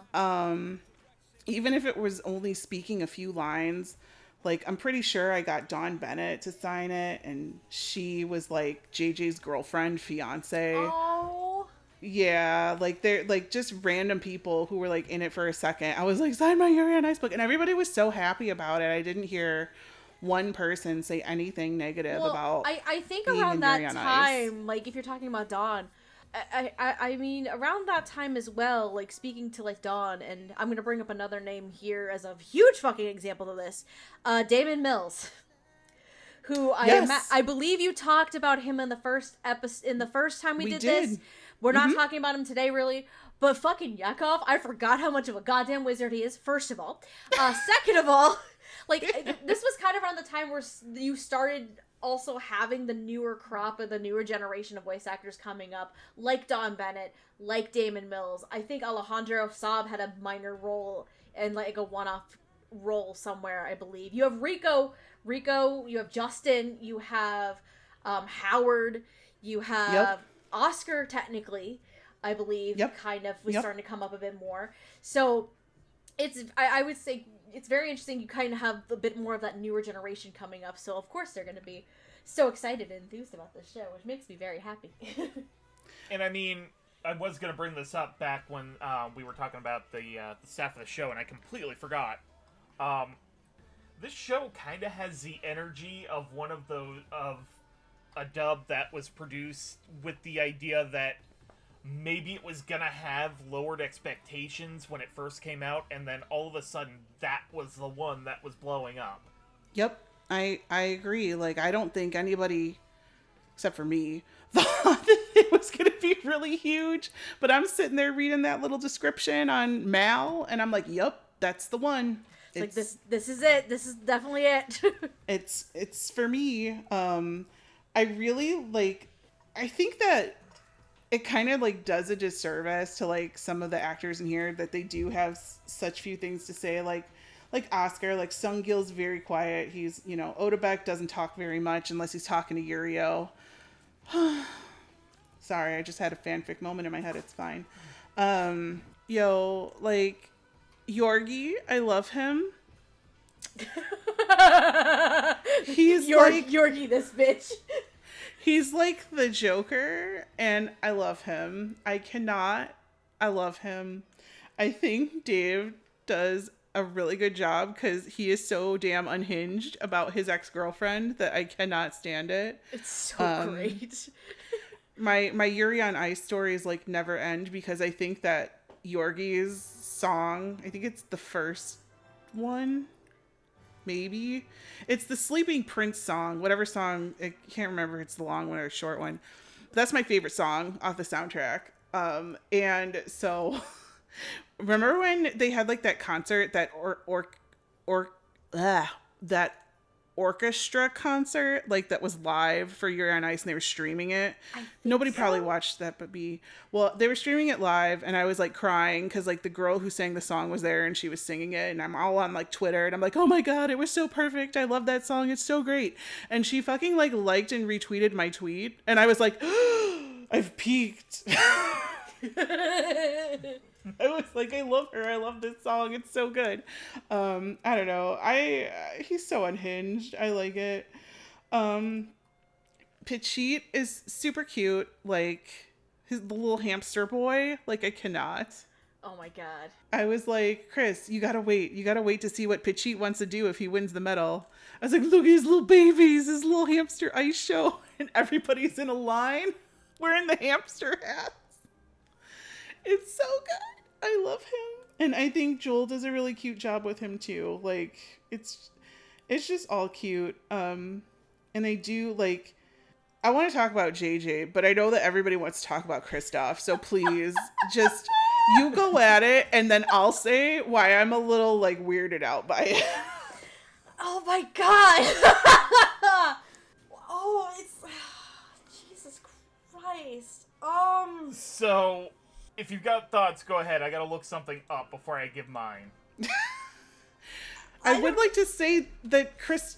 B: Even if it was only speaking a few lines, like, I'm pretty sure I got Dawn Bennett to sign it, and she was, like, JJ's girlfriend, fiance.
A: Oh.
B: Yeah, like, they're, like, just random people who were, like, in it for a second. I was like, sign my Yuri on Ice book, and everybody was so happy about it. I didn't hear one person say anything negative about
A: I think
B: being
A: around
B: in
A: that
B: Yuri on Ice.
A: time, like, if you're talking about Dawn, I mean, around that time as well, like, speaking to, like, Dawn, and I'm gonna bring up another name here as a huge fucking example of this, Damon Mills, who I believe you talked about him in the first episode, in the first time we did this. We're not talking about him today, really, but fucking Yakov, I forgot how much of a goddamn wizard he is, first of all. Second of all, like, this was kind of around the time where you started also having the newer crop of the newer generation of voice actors coming up, like Dawn Bennett, like Damon Mills. I think Alejandro Saab had a minor role and, like, a one-off role somewhere, I believe. You have Rico, you have Justin, you have Howard, you have Oscar, technically, I believe, kind of was starting to come up a bit more. So it's, I would say, it's very interesting. You kind of have a bit more of that newer generation coming up. So, of course, they're going to be so excited and enthused about this show, which makes me very happy.
C: And, I mean, I was going to bring this up back when we were talking about the staff of the show, and I completely forgot. This show kind of has the energy of one of those, of a dub that was produced with the idea that maybe it was gonna have lowered expectations when it first came out, and then all of a sudden that was the one that was blowing up.
B: Yep, I agree. Like, I don't think anybody, except for me, thought that it was gonna be really huge. But I'm sitting there reading that little description on Mal, and I'm like, yep, that's the one.
A: It's like, this is it. This is definitely it.
B: It's for me. I really, like, I think that it kind of, like, does a disservice to, like, some of the actors in here that they do have such few things to say. Like like Oscar, like Sungil's very quiet. He's, Odebek doesn't talk very much unless he's talking to Yurio. Sorry, I just had a fanfic moment in my head. It's fine. Like Yorgi, I love him. He's
A: Yorgi, this bitch.
B: He's like the Joker, and I love him. I love him. I think Dave does a really good job because he is so damn unhinged about his ex-girlfriend that I cannot stand it.
A: It's so great.
B: My Yuri on Ice stories like never end because I think that Yorgi's song, I think it's the first one, maybe. It's the Sleeping Prince song, whatever song, I can't remember if it's the long one or short one. That's my favorite song off the soundtrack. And so remember when they had like that concert, that that orchestra concert, like that was live for Yuri on Ice and they were streaming it. Nobody probably watched that but me. Well, they were streaming it live and I was like crying because like the girl who sang the song was there and she was singing it, and I'm all on like Twitter and I'm like, oh my god, it was so perfect, I love that song, it's so great. And she fucking like liked and retweeted my tweet and I was like, I've peaked. I was like, I love her. I love this song. It's so good. I don't know. He's so unhinged. I like it. Pichit is super cute. Like the little hamster boy. Like I cannot.
A: Oh my god.
B: I was like, Chris, you gotta wait. You gotta wait to see what Pichit wants to do if he wins the medal. I was like, look at his little babies, his little hamster ice show, and everybody's in a line wearing the hamster hats. It's so good. I love him. And I think Joel does a really cute job with him too. Like it's just all cute. And I do like, I want to talk about JJ, but I know that everybody wants to talk about Kristoff. So please just, you go at it and then I'll say why I'm a little like weirded out by it.
A: Oh my god. Oh, it's Jesus Christ.
C: So if you've got thoughts, go ahead. I gotta look something up before I give mine.
B: I would like to say that Chris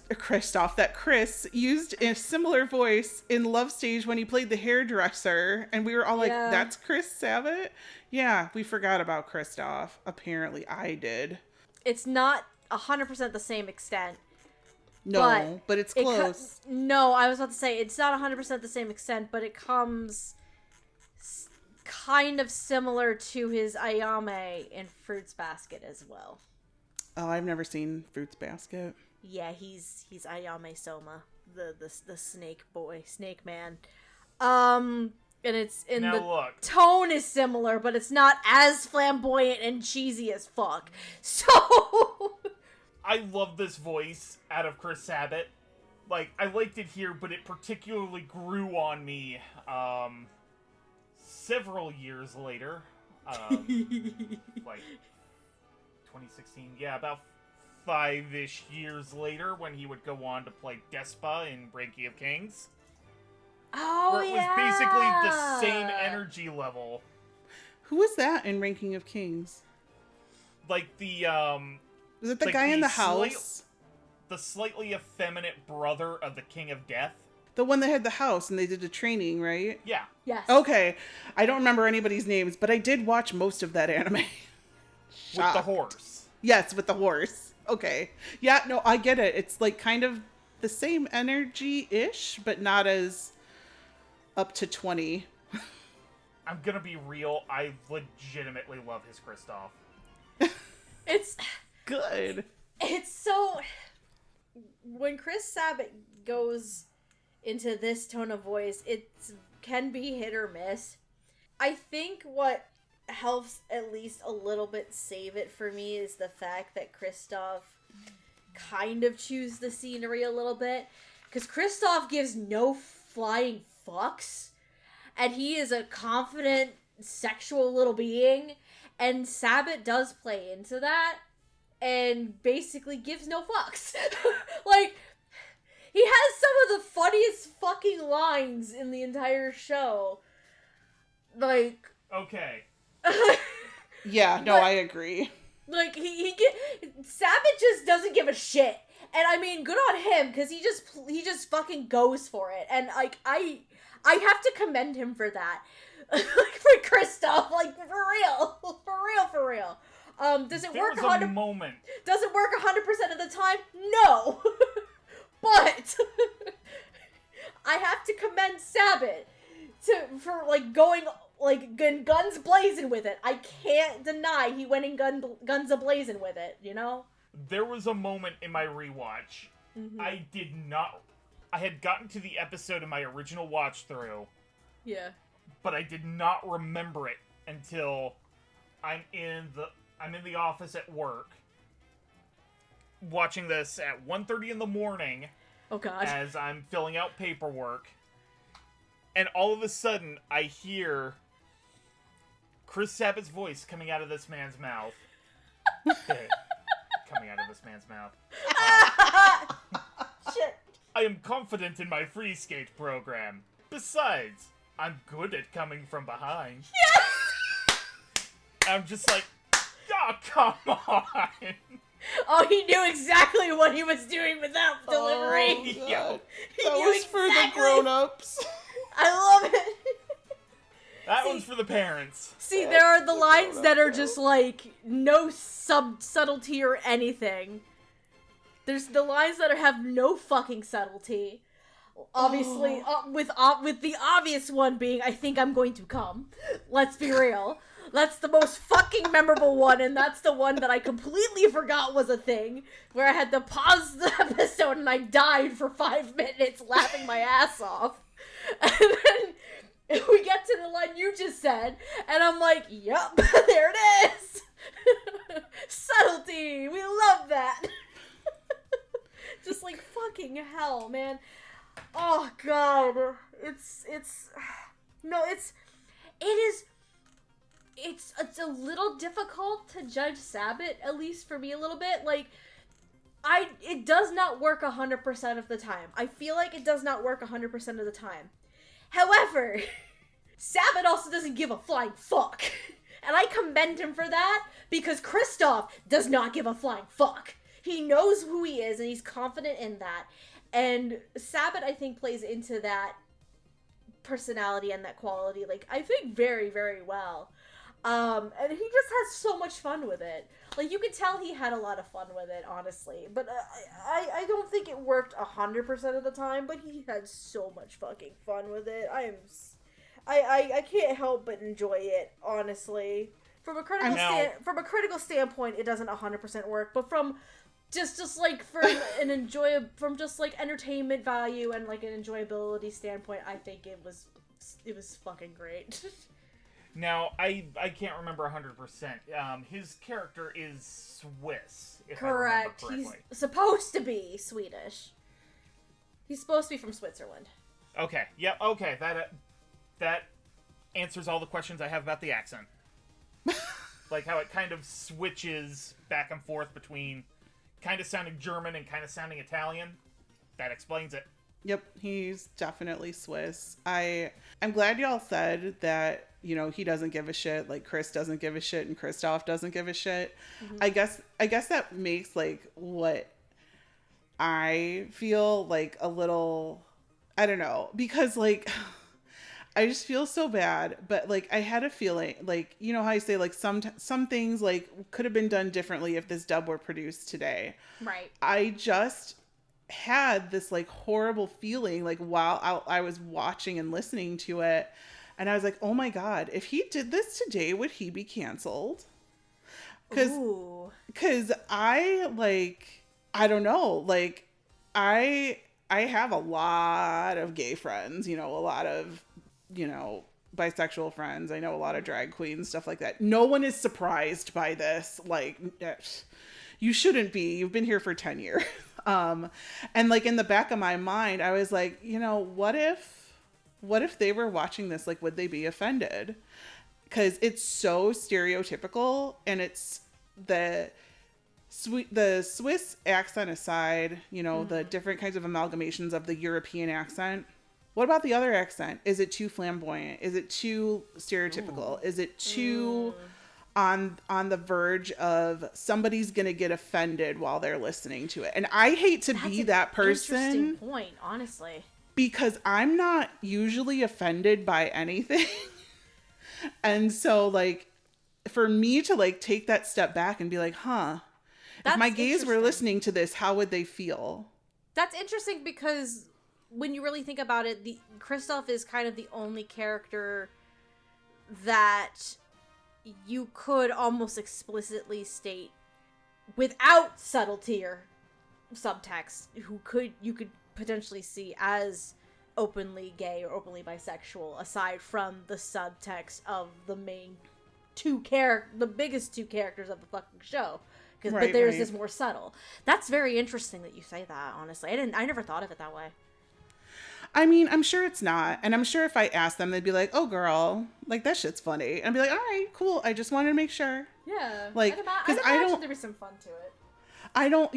B: used a similar voice in Love Stage when he played the hairdresser, and we were all like, that's Chris Sabat? Yeah, we forgot about Kristoff. Apparently I did.
A: It's not 100% the same extent.
B: No, but it's close.
A: No, I was about to say, it's not 100% the same extent, but it comes kind of similar to his Ayame in Fruits Basket as well.
B: Oh, I've never seen Fruits Basket.
A: Yeah, he's Ayame Soma, the snake boy, snake man. And it's in
C: now
A: the
C: look.
A: Tone is similar, but it's not as flamboyant and cheesy as fuck. So
C: I love this voice out of Chris Sabat. Like, I liked it here, but it particularly grew on me several years later. Like 2016, yeah, about 5-ish years later, when he would go on to play Despa in Ranking of Kings.
A: Oh,
C: where it was basically the same energy level.
B: Who was that in Ranking of Kings?
C: Like the
B: was it the guy in the house?
C: The slightly effeminate brother of the King of Death.
B: The one that had the house and they did the training, right?
C: Yeah.
A: Yes.
B: Okay. I don't remember anybody's names, but I did watch most of that anime.
C: With the horse.
B: Yes, with the horse. Okay. Yeah, no, I get it. It's like kind of the same energy-ish, but not as up to 20.
C: I'm gonna be real. I legitimately love his Kristoff.
A: It's
B: good.
A: It's so... When Chris Sabat goes into this tone of voice, it can be hit or miss. I think what helps at least a little bit save it for me is the fact that Kristoff kind of chews the scenery a little bit. Because Kristoff gives no flying fucks. And he is a confident, sexual little being. And Sabat does play into that. And basically gives no fucks. Like, he has some of the funniest fucking lines in the entire show. Like...
C: Okay.
B: Yeah, no, I agree.
A: Like, Sabbath just doesn't give a shit. And I mean, good on him, because he just fucking goes for it. And, like, I have to commend him for that. Like, for Kristoff, like, for real. For real. Does it work 100%? Does it work 100% of the time? No. But I have to commend Sabbath for like going like guns blazing with it. I can't deny he went in guns a blazing with it, you know?
C: There was a moment in my rewatch. Mm-hmm. I had gotten to the episode in my original watch through.
A: Yeah.
C: But I did not remember it until I'm in the office at work watching this at 1:30 in the morning.
A: Oh god.
C: As I'm filling out paperwork. And all of a sudden I hear Chris Sabbath's voice coming out of this man's mouth. Coming out of this man's mouth.
A: Shit.
C: I am confident in my free skate program. Besides, I'm good at coming from behind.
A: Yes!
C: I'm just like, oh, come on.
A: Oh, he knew exactly what he was doing with that delivery.
B: Oh, God. That was for the grown-ups.
A: I love it.
C: That one's for the parents.
A: See, there are the lines that are just like no subtlety or anything. There's the lines that have no fucking subtlety. Obviously, with the obvious one being, I think I'm going to come. Let's be real. That's the most fucking memorable one, and that's the one that I completely forgot was a thing, where I had to pause the episode and I died for 5 minutes laughing my ass off. And then we get to the line you just said, and I'm like, yep, there it is! Subtlety! We love that! Just like fucking hell, man. Oh god. It's a little difficult to judge Sabbath, at least for me a little bit. Like, it does not work 100% of the time. I feel like it does not work 100% of the time. However, Sabbath also doesn't give a flying fuck. And I commend him for that, because Kristoff does not give a flying fuck. He knows who he is, and he's confident in that. And Sabbath, I think, plays into that personality and that quality, like, I think very, very well. And he just has so much fun with it. Like, you could tell he had a lot of fun with it, honestly. But I don't think it worked 100% of the time, but he had so much fucking fun with it. I can't help but enjoy it, honestly. From a critical standpoint, it doesn't 100% work, but from just like from just like entertainment value and like an enjoyability standpoint, I think it was fucking great.
C: Now, I can't remember 100%. His character is Swiss, if
A: correct.
C: I remember correctly.
A: He's supposed to be Swedish. He's supposed to be from Switzerland.
C: Okay. Yep. Yeah, okay. That answers all the questions I have about the accent. Like how it kind of switches back and forth between kind of sounding German and kind of sounding Italian. That explains it.
B: Yep, he's definitely Swiss. I'm glad y'all said that, you know, he doesn't give a shit, like Chris doesn't give a shit and Kristoff doesn't give a shit. Mm-hmm. I guess that makes like what I feel like a little, I don't know, because like I just feel so bad, but like I had a feeling, like, you know how I say like some things like could have been done differently if this dub were produced today.
A: Right.
B: I just had this like horrible feeling like while I was watching and listening to it, and I was like, oh my god, if he did this today, would he be canceled? Because I don't know, like I have a lot of gay friends, you know, a lot of, you know, bisexual friends. I know a lot of drag queens, stuff like that. No one is surprised by this. Like, you shouldn't be. You've been here for 10 years. And like in the back of my mind, I was like, you know, what if they were watching this? Like, would they be offended? Because it's so stereotypical, and it's the Swiss accent aside, you know, the different kinds of amalgamations of the European accent. What about the other accent? Is it too flamboyant? Is it too stereotypical? Is it too on the verge of somebody's gonna get offended while they're listening to it. And I hate to be that person.
A: Interesting point, honestly.
B: Because I'm not usually offended by anything. And so, like, for me to, like, take that step back and be like, if my gays were listening to this, how would they feel?
A: That's interesting because when you really think about it, Kristoff is kind of the only character that you could almost explicitly state without subtlety or subtext you could potentially see as openly gay or openly bisexual, aside from the subtext of the main the biggest two characters of the fucking show. But there's this more subtle. That's very interesting that you say that, honestly. I never thought of it that way.
B: I mean, I'm sure it's not. And I'm sure if I asked them, they'd be like, oh, girl, like, that shit's funny. And I'd be like, all right, cool. I just wanted to make sure.
A: Yeah.
B: Like,
A: because I don't, there was some fun to it.
B: I don't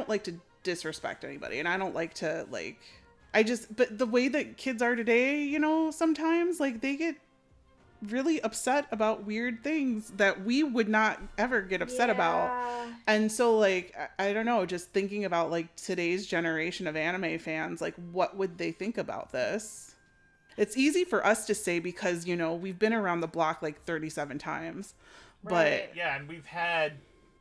B: like to disrespect anybody. And I don't like to, like, but the way that kids are today, you know, sometimes, like, they get really upset about weird things that we would not ever get upset about. And so, like, I don't know, just thinking about, like, today's generation of anime fans, like, what would they think about this? It's easy for us to say because, you know, we've been around the block like 37 times. But
C: yeah, and we've had,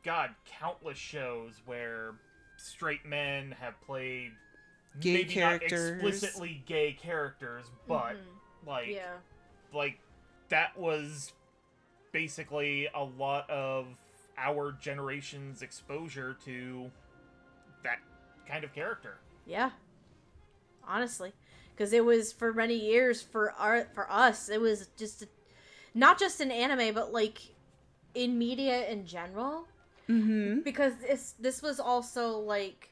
C: countless shows where straight men have played
B: gay
C: maybe
B: characters.
C: Not explicitly gay characters, but like that was basically a lot of our generation's exposure to that kind of character.
A: Yeah, honestly, because it was for many years for us, it was just not just in anime, but like in media in general.
B: Mm-hmm.
A: Because this was also like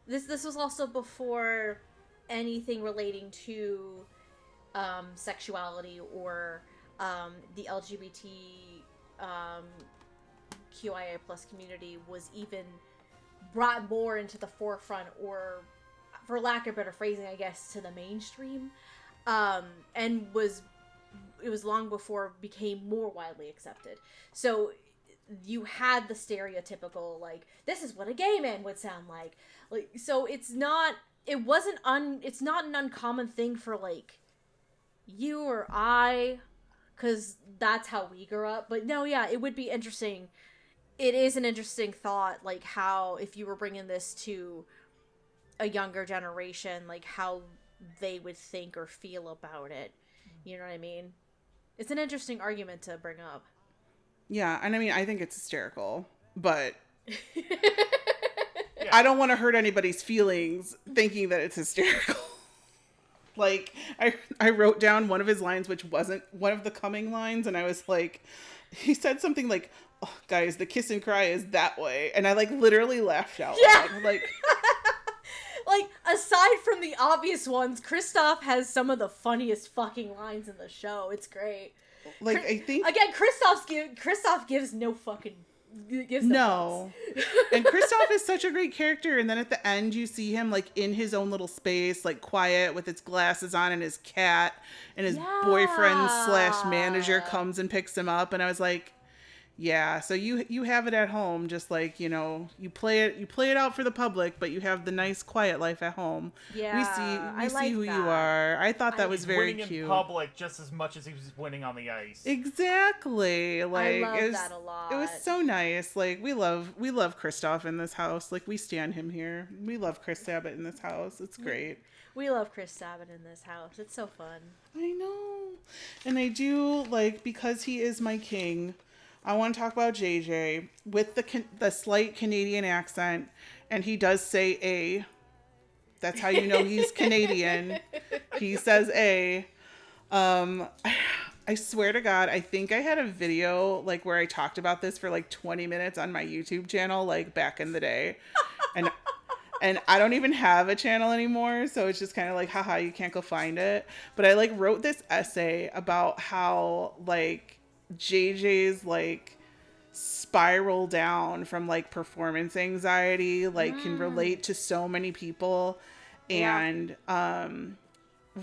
A: this was also before anything relating to sexuality or the LGBT QIA plus community was even brought more into the forefront, or for lack of better phrasing, I guess, to the mainstream, and it was long before it became more widely accepted. So you had the stereotypical, like, this is what a gay man would sound like so it's not an uncommon thing for, like, you or I, because that's how we grew up. But no, yeah, it would be interesting. It is an interesting thought, like, how, if you were bringing this to a younger generation, like, how they would think or feel about it. You know what I mean? It's an interesting argument to bring up.
B: Yeah, and I mean, I think it's hysterical, but I don't want to hurt anybody's feelings thinking that it's hysterical. Like, I wrote down one of his lines, which wasn't one of the coming lines, and I was like, he said something like, oh, guys, the kiss and cry is that way. And I, like, literally laughed out loud. Like,
A: like, aside from the obvious ones, Kristoff has some of the funniest fucking lines in the show. It's great.
B: Like, I think...
A: Again, Kristoff gives no fucking...
B: No. And Kristoff is such a great character, and then at the end you see him, like, in his own little space, like, quiet with his glasses on and his cat, and his boyfriend / manager comes and picks him up, and I was like, yeah, so you have it at home, just like, you know, you play it out for the public, but you have the nice quiet life at home.
A: Yeah,
B: we see who you are. I thought that was very cute.
C: Winning in public just as much as he was winning on the ice.
B: Exactly. Like,
A: I love that a lot.
B: It was so nice. Like, we love Kristoff in this house. Like, we stand him here. We love Chris Sabat in this house. It's great.
A: We love Chris Sabat in this house. It's so fun.
B: I know. And I do, like, because he is my king, I want to talk about JJ with the slight Canadian accent, and he does say A. That's how you know he's Canadian. He says A. I swear to God, I think I had a video, like, where I talked about this for like 20 minutes on my YouTube channel, like, back in the day. And I don't even have a channel anymore, so it's just kind of like, haha, you can't go find it. But I, like, wrote this essay about how, like, JJ's, like, spiral down from, like, performance anxiety, like, can relate to so many people. And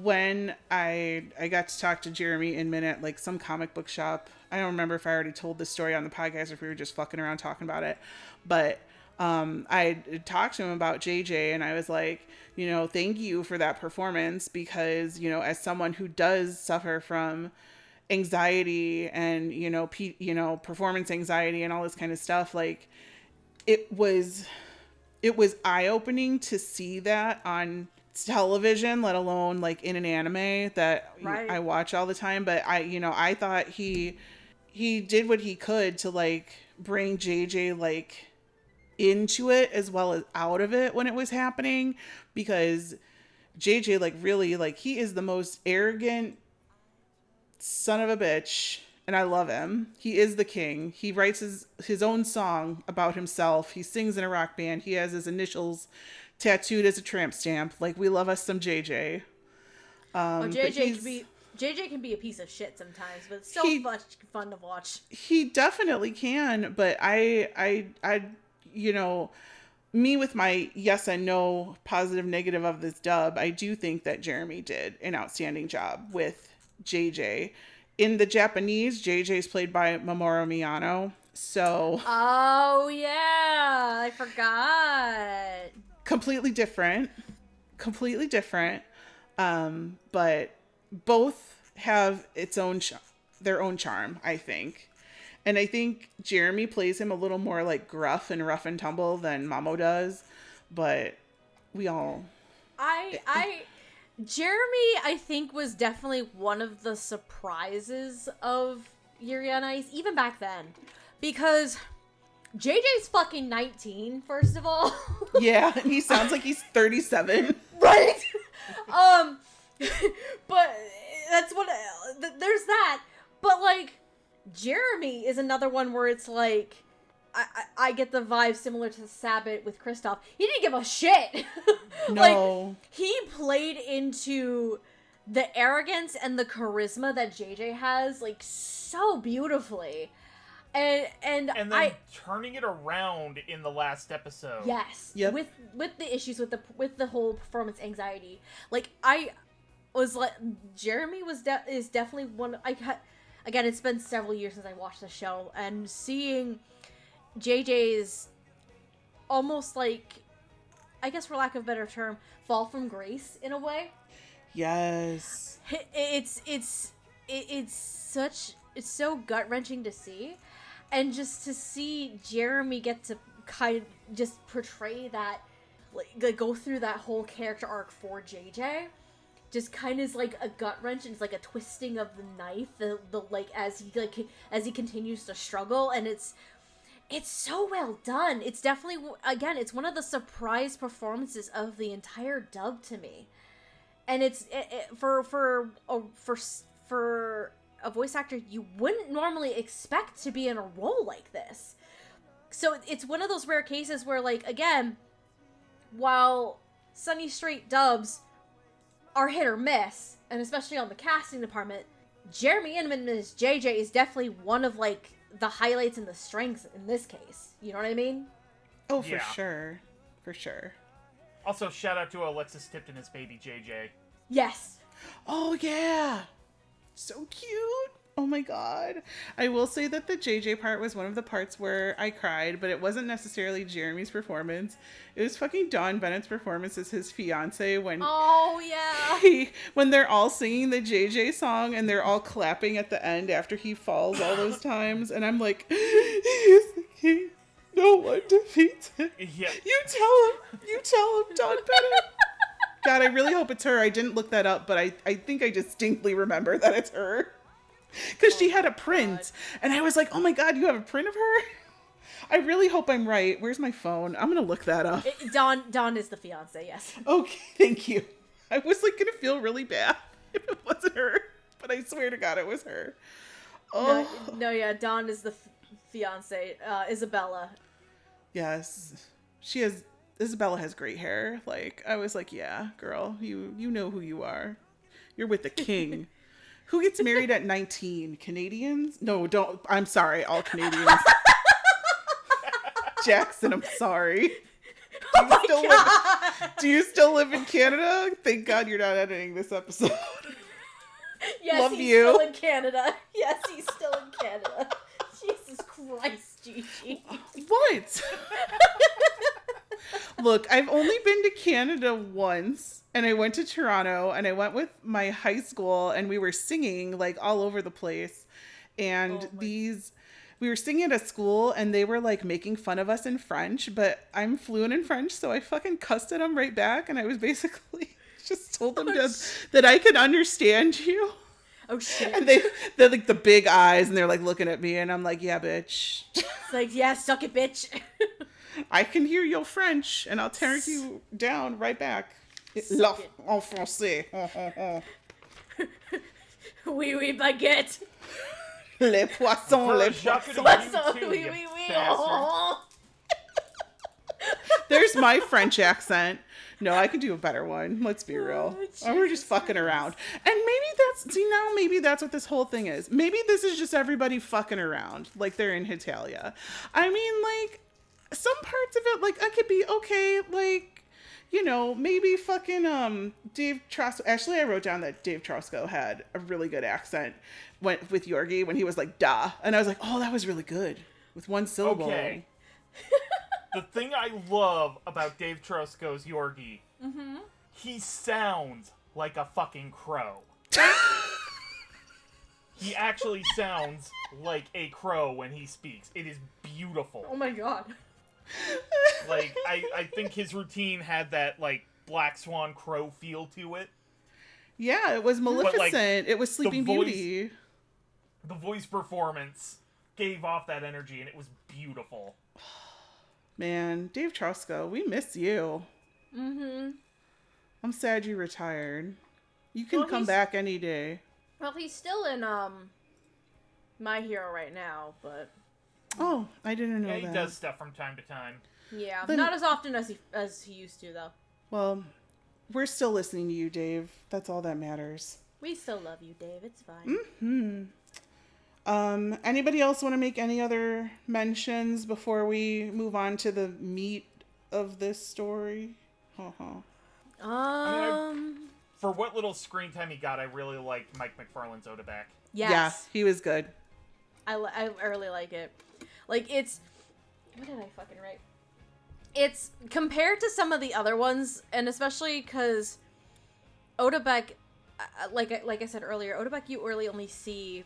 B: when I got to talk to Jeremy in Minute, like some comic book shop. I don't remember if I already told this story on the podcast or if we were just fucking around talking about it. But I talked to him about JJ, and I was like, you know, thank you for that performance, because, you know, as someone who does suffer from anxiety and, you know, performance anxiety and all this kind of stuff, like it was eye-opening to see that on television, let alone like in an anime that
A: Right.
B: I watch all the time. But I thought he did what he could to like bring JJ like into it as well as out of it when it was happening, because JJ like really, like, he is the most arrogant son of a bitch, and I love him. He is the king. He writes his own song about himself. He sings in a rock band. He has his initials tattooed as a tramp stamp. Like, we love us some JJ.
A: JJ can be a piece of shit sometimes, but it's so much fun to watch.
B: He definitely can, but I you know, me with my yes and no, positive, negative of this dub, I do think that Jeremy did an outstanding job with JJ. In the Japanese, JJ is played by Mamoru Miyano. So.
A: Oh yeah, I forgot. Completely
B: different. But both have their own charm, I think. And I think Jeremy plays him a little more like gruff and rough and tumble than Mamo does. But we all.
A: Jeremy, I think, was definitely one of the surprises of Yuri on Ice, even back then. Because JJ's fucking 19, first of all.
B: Yeah, and he sounds like he's 37.
A: Right? But that's what... There's that. But, like, Jeremy is another one where it's like... I get the vibe similar to Sabbath with Kristoff. He didn't give a shit.
B: No.
A: Like, he played into the arrogance and the charisma that JJ has, like, so beautifully. And then
C: turning it around in the last episode.
A: Yes.
B: Yep.
A: With the issues with the whole performance anxiety. Like, I was like, Jeremy is definitely one. Again, it's been several years since I watched the show, and seeing JJ's almost like, I guess for lack of a better term, fall from grace in a way.
B: Yes.
A: It's so gut-wrenching to see, and just to see Jeremy get to kind of just portray that, like go through that whole character arc for JJ, just kind of is like a gut wrench, and it's like a twisting of the knife, the like as he continues to struggle, and it's so well done. It's definitely, again, it's one of the surprise performances of the entire dub to me. And it's for a voice actor you wouldn't normally expect to be in a role like this. So it's one of those rare cases where, like, again, while Sunny Straight dubs are hit or miss, and especially on the casting department, Jeremy Inman as JJ is definitely one of, like, the highlights and the strengths in this case. You know what I mean?
B: Oh, for sure. For sure.
C: Also, shout out to Alexis Tipton as baby JJ.
A: Yes.
B: Oh, yeah. So cute. Oh, my God. I will say that the JJ part was one of the parts where I cried, but it wasn't necessarily Jeremy's performance. It was fucking Dawn Bennett's performance as his fiance when...
A: Oh, yeah.
B: When they're all singing the JJ song and they're all clapping at the end after he falls all those times. And I'm like, he is the king. No one defeats him.
C: Yeah.
B: You tell him, Dawn Bennett. God, I really hope it's her. I didn't look that up, but I think I distinctly remember that it's her. Because she had a print. God. And I was like, oh my God, you have a print of her? I really hope I'm right. Where's my phone? I'm going to look that up.
A: Dawn is the fiance, yes.
B: Okay, thank you. I was like going to feel really bad if it wasn't her. But I swear to God it was her. Oh.
A: No, yeah, Dawn is the fiance. Isabella.
B: Yes. Isabella has great hair. Like, I was like, yeah, girl, you know who you are. You're with the king. Who gets married at 19? Canadians? No, don't. I'm sorry, all Canadians. Jackson, I'm sorry. Do you still live in Canada? Thank God you're not editing this episode.
A: Yes,
B: Love
A: he's
B: you.
A: still in Canada. Yes, he's still in Canada. Jesus Christ, Gigi.
B: What? Look, I've only been to Canada once, and I went to Toronto, and I went with my high school, and we were singing like all over the place. And we were singing at a school, and they were like making fun of us in French, but I'm fluent in French, so I fucking cussed at them right back, and I was basically just told them that I could understand you.
A: Oh shit.
B: And they're like the big eyes, and they're like looking at me, and I'm like, yeah, bitch.
A: It's like, yeah, suck it, bitch.
B: I can hear your French, and I'll tear you down right back.
A: Suck it.
B: En français.
A: Oui, oui, baguette.
B: Les poissons, les poissons.
A: Oui, oui, oui. Oh.
B: There's my French accent. No, I can do a better one. Let's be real. Oh, we're just fucking around. And maybe that's what this whole thing is. Maybe this is just everybody fucking around, like they're in Hitalia. I mean, like, some parts of it, like, I could be okay, like, you know, maybe fucking Dave Trosco. Actually, I wrote down that Dave Trosco had a really good accent with Yorgi when he was like, "Da," and I was like, "Oh, that was really good with one syllable."
C: Okay. The thing I love about Dave Trosco's Yorgi, he sounds like a fucking crow. He actually sounds like a crow when he speaks. It is beautiful.
A: Oh my god.
C: Like, I think his routine had that, like, Black Swan crow feel to it.
B: Yeah, it was Maleficent.
C: Like,
B: it was Sleeping Beauty.
C: The voice performance gave off that energy, and it was beautiful.
B: Man, Dave Trosco, we miss you.
A: Mm-hmm.
B: I'm sad you retired. You can come back any day.
A: Well, he's still in My Hero right now, but
B: oh, I didn't know that.
C: Yeah, he does stuff from time to time.
A: Yeah, not as often as he used to, though.
B: Well, we're still listening to you, Dave. That's all that matters.
A: We still love you, Dave. It's fine.
B: Mm-hmm. Anybody else want to make any other mentions before we move on to the meat of this story?
C: For what little screen time he got, I really liked Mike McFarlane's Odaback.
A: Yes.
B: Yeah, he was good.
A: I really like it. Like, it's... What did I fucking write? It's compared to some of the other ones, and especially because Odabeck, like I said earlier, Odabeck you really only see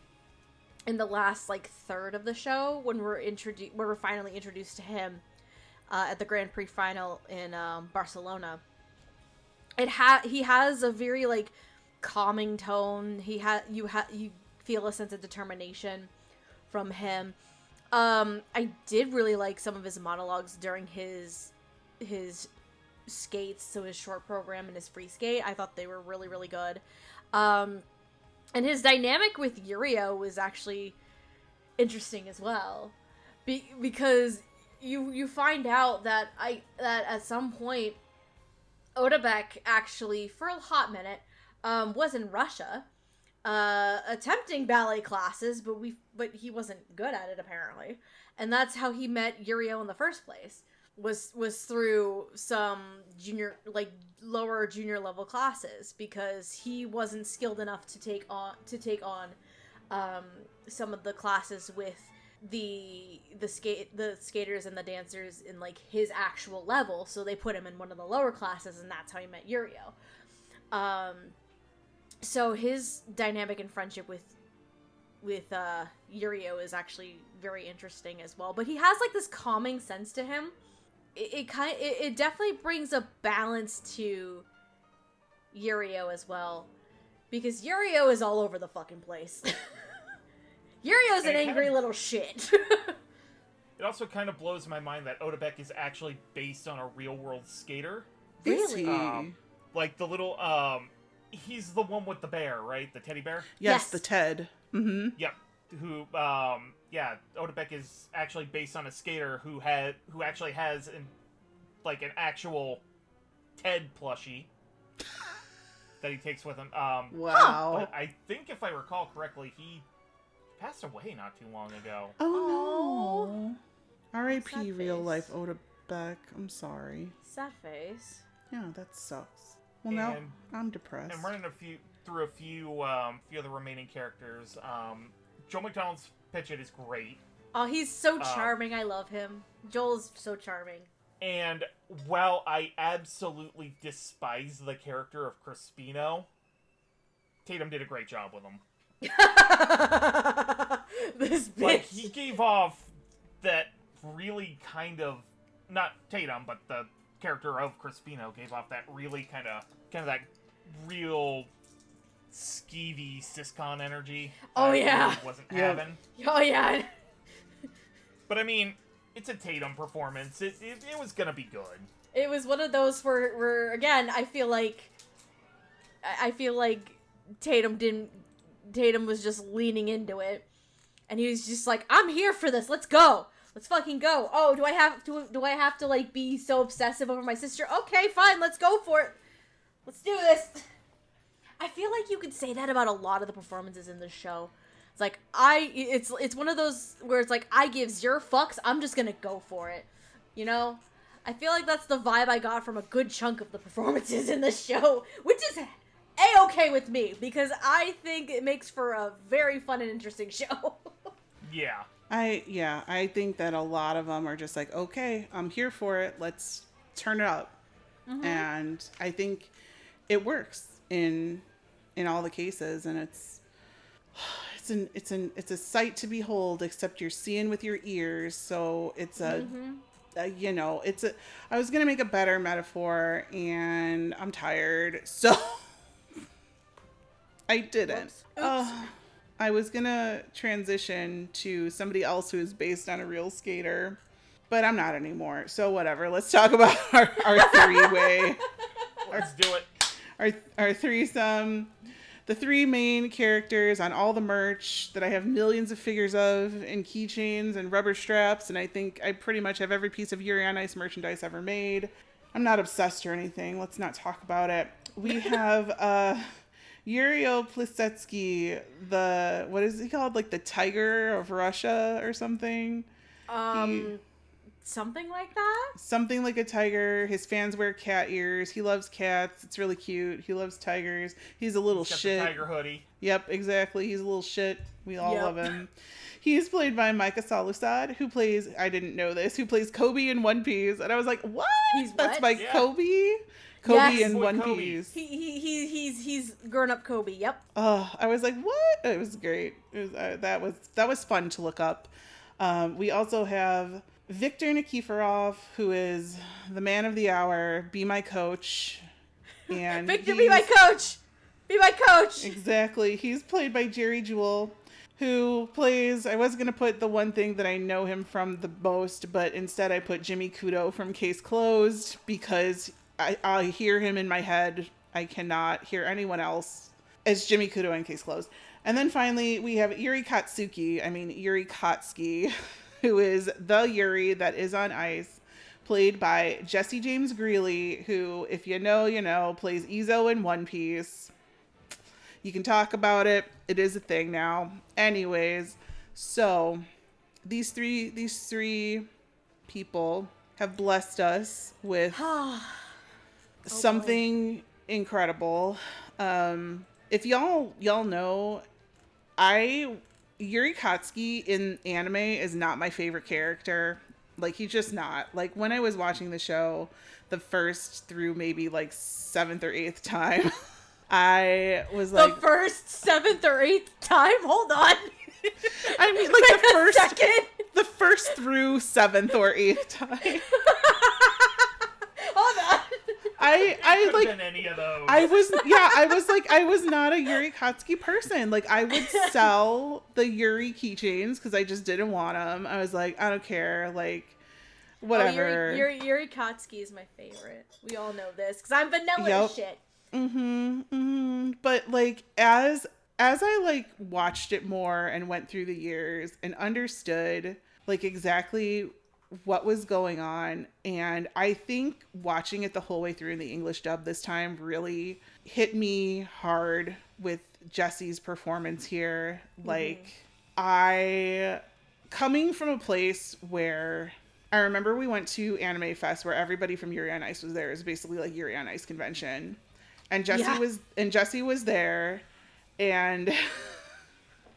A: in the last like third of the show when we're finally introduced to him at the Grand Prix final in Barcelona. He has a very like calming tone. You feel a sense of determination from him. I did really like some of his monologues during his skates, so his short program and his free skate. I thought they were really, really good. And his dynamic with Yurio was actually interesting as well, because you find out that at some point Odabeck actually for a hot minute was in Russia. Attempting ballet classes, but he wasn't good at it apparently, and that's how he met Yurio in the first place. Was through some lower junior level classes because he wasn't skilled enough to take on some of the classes with the skaters and the dancers in like his actual level. So they put him in one of the lower classes, and that's how he met Yurio. So his dynamic and friendship with Yurio is actually very interesting as well. But he has like this calming sense to him. It definitely brings a balance to Yurio as well, because Yurio is all over the fucking place. Yurio's an angry little shit.
C: It also kind of blows my mind that Odabeck is actually based on a real world skater.
B: Really?
C: Like the little he's the one with the bear, right? The teddy bear?
B: Yes, the Ted. Mm-hmm.
C: Yep. Who, Odabeck is actually based on a skater who actually has an actual Ted plushie that he takes with him.
B: Wow.
C: But I think if I recall correctly, he passed away not too long ago.
B: Oh no. R.I.P. real life Beck. I'm sorry.
A: Sad face.
B: Yeah, that sucks. Well, now I'm depressed.
C: And running through a few of the remaining characters. Joe McDonald's Pitchett is great.
A: Oh, he's so charming. I love him. Joel's so charming.
C: And while I absolutely despise the character of Crispino, Tatum did a great job with him.
A: This bitch.
C: Like, he gave off that really kind of, not Tatum, but the character of Crispino gave off that really kind of that real skeevy Siscon energy.
A: Oh, yeah.
C: Really wasn't having.
A: Oh, yeah.
C: But I mean, it's a Tatum performance. It was gonna be good.
A: It was one of those where again, I feel like Tatum was just leaning into it, and he was just like, I'm here for this. Let's go. Let's fucking go. Oh, do I have to like be so obsessive over my sister? Okay, fine. Let's go for it. Let's do this. I feel like you could say that about a lot of the performances in this show. It's like, it's one of those where it's like, I give zero fucks, I'm just gonna go for it. You know? I feel like that's the vibe I got from a good chunk of the performances in the show, which is A-okay with me, because I think it makes for a very fun and interesting show.
C: Yeah.
B: I think that a lot of them are just like, okay, I'm here for it, let's turn it up. Mm-hmm. And I think it works in all the cases, and it's a sight to behold, except you're seeing with your ears. So it's I was going to make a better metaphor, and I'm tired. So I didn't.
A: Oops.
B: I was going to transition to somebody else who's based on a real skater, but I'm not anymore. So whatever. Let's talk about our three-way.
C: Let's do it.
B: Our threesome. The three main characters on all the merch that I have millions of figures of, and keychains and rubber straps, and I think I pretty much have every piece of Yuri on Ice merchandise ever made. I'm not obsessed or anything. Let's not talk about it. We have Yurio Plisetsky, what is he called? Like the Tiger of Russia or something?
A: Something like that?
B: Something like a tiger. His fans wear cat ears. He loves cats. It's really cute. He loves tigers. He's a little shit.
C: The tiger hoodie.
B: Yep, exactly. He's a little shit. We all love him. He's played by Micah Salusad, who plays Kobe in One Piece. And I was like, what? That's my Kobe? Kobe in One Piece.
A: He's grown up Kobe. Yep.
B: I was like, what? It was great. It was that was fun to look up. We also have Viktor Nikiforov, who is the man of the hour, be my coach. And
A: Victor, be my coach! Be my coach!
B: Exactly. He's played by Jerry Jewell, who plays, I was going to put the one thing that I know him from the most, but instead I put Jimmy Kudo from Case Closed, because I hear him in my head. I cannot hear anyone else as Jimmy Kudo in Case Closed. And then finally, we have Yuri Kotsky, who is the Yuri that is on Ice, played by Jesse James Greeley, who, if you know, you know, plays Izo in One Piece. You can talk about it. It is a thing now. Anyways, so these three people have blessed us with something incredible. If y'all know, Yuri Kotsky in anime is not my favorite character. Like, he's just not. Like, when I was watching the show the first through maybe like 7th or 8th time, I was like,
A: the first 7th or 8th time? Hold on.
B: I mean, like the first through 7th or 8th time.
A: Hold on.
C: I like been any of those.
B: I was not a Yuri Kotsky person. Like, I would sell the Yuri keychains because I just didn't want them. I was like, I don't care, like, whatever.
A: Yuri Kotsky is my favorite. We all know this because I'm vanilla as shit.
B: But like, as I like watched it more and went through the years and understood like exactly what was going on, and I think watching it the whole way through in the English dub this time really hit me hard with Jesse's performance here. Like, I, coming from a place where I remember we went to Anime Fest where everybody from Yuri on Ice was there. It was basically like Yuri on Ice convention. And Jessie was there, and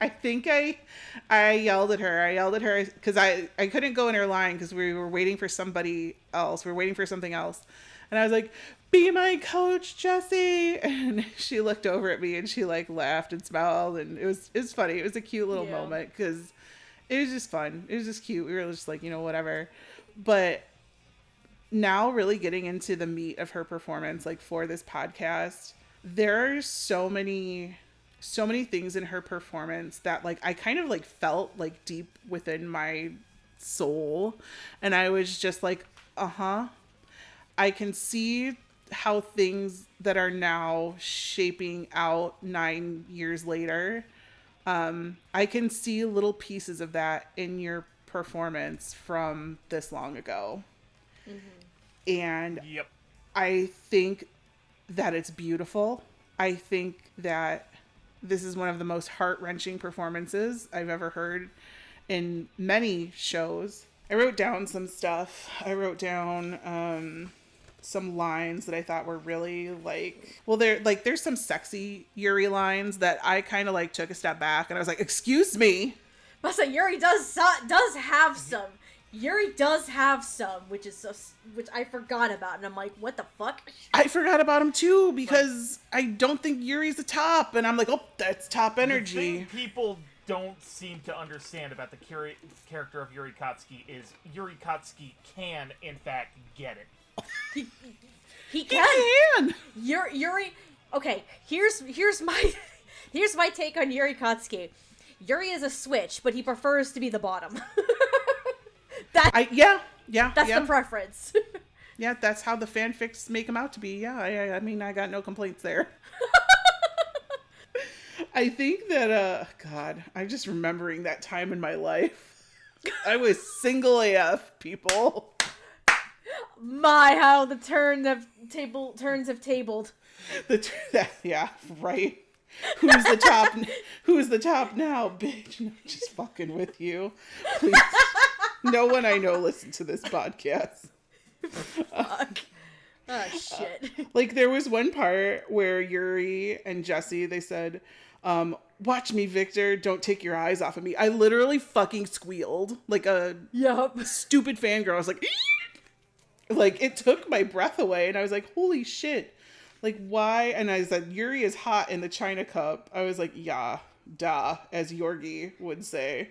B: I think I yelled at her because I couldn't go in her line because we were waiting for somebody else. We were waiting for something else. And I was like, "Be my coach, Jessie." And she looked over at me and she like laughed and smiled, and it was funny. It was a cute little moment because it was just fun. It was just cute. We were just like, whatever. But now really getting into the meat of her performance, like for this podcast, there are so many things in her performance that like I kind of like felt like deep within my soul. And I was just like, I can see how things that are now shaping out 9 years later. I can see little pieces of that in your performance from this long ago. Mm-hmm. And
C: yep.
B: I think that it's beautiful. I think that this is one of the most heart-wrenching performances I've ever heard in many shows. I wrote down some stuff. I wrote down some lines that I thought were really there's some sexy Yuri lines that I kind of like took a step back and I was like, excuse me.
A: But so Yuri does have some. Yuri does have some, which I forgot about, and I'm like, what the fuck?
B: I forgot about him too because I don't think Yuri's the top, and I'm like, oh, that's top energy.
C: The thing people don't seem to understand about the character of Yuri Katsuki is Yuri Katsuki can, in fact, get it.
A: He can.
B: He can.
A: Yuri. Okay, here's my take on Yuri Katsuki. Yuri is a switch, but he prefers to be the bottom. That's the preference.
B: Yeah, that's how the fanfics make him out to be. Yeah, I mean, I got no complaints there. I think that, God, I'm just remembering that time in my life. I was single AF, people.
C: My,
A: how the turns have tabled.
B: Yeah, right. Who's the top? Who's the top now, bitch? No, just fucking with you. Please. No one I know listens to this podcast.
A: Fuck. Oh, shit.
B: Like, there was one part where Yuri and Jessie, they said, watch me, Victor. Don't take your eyes off of me. I literally fucking squealed like a stupid fangirl. I was like, eek! Like, it took my breath away. And I was like, holy shit. Like, why? And I said, Yuri is hot in the China cup. I was like, yeah, duh, as Yorgi would say.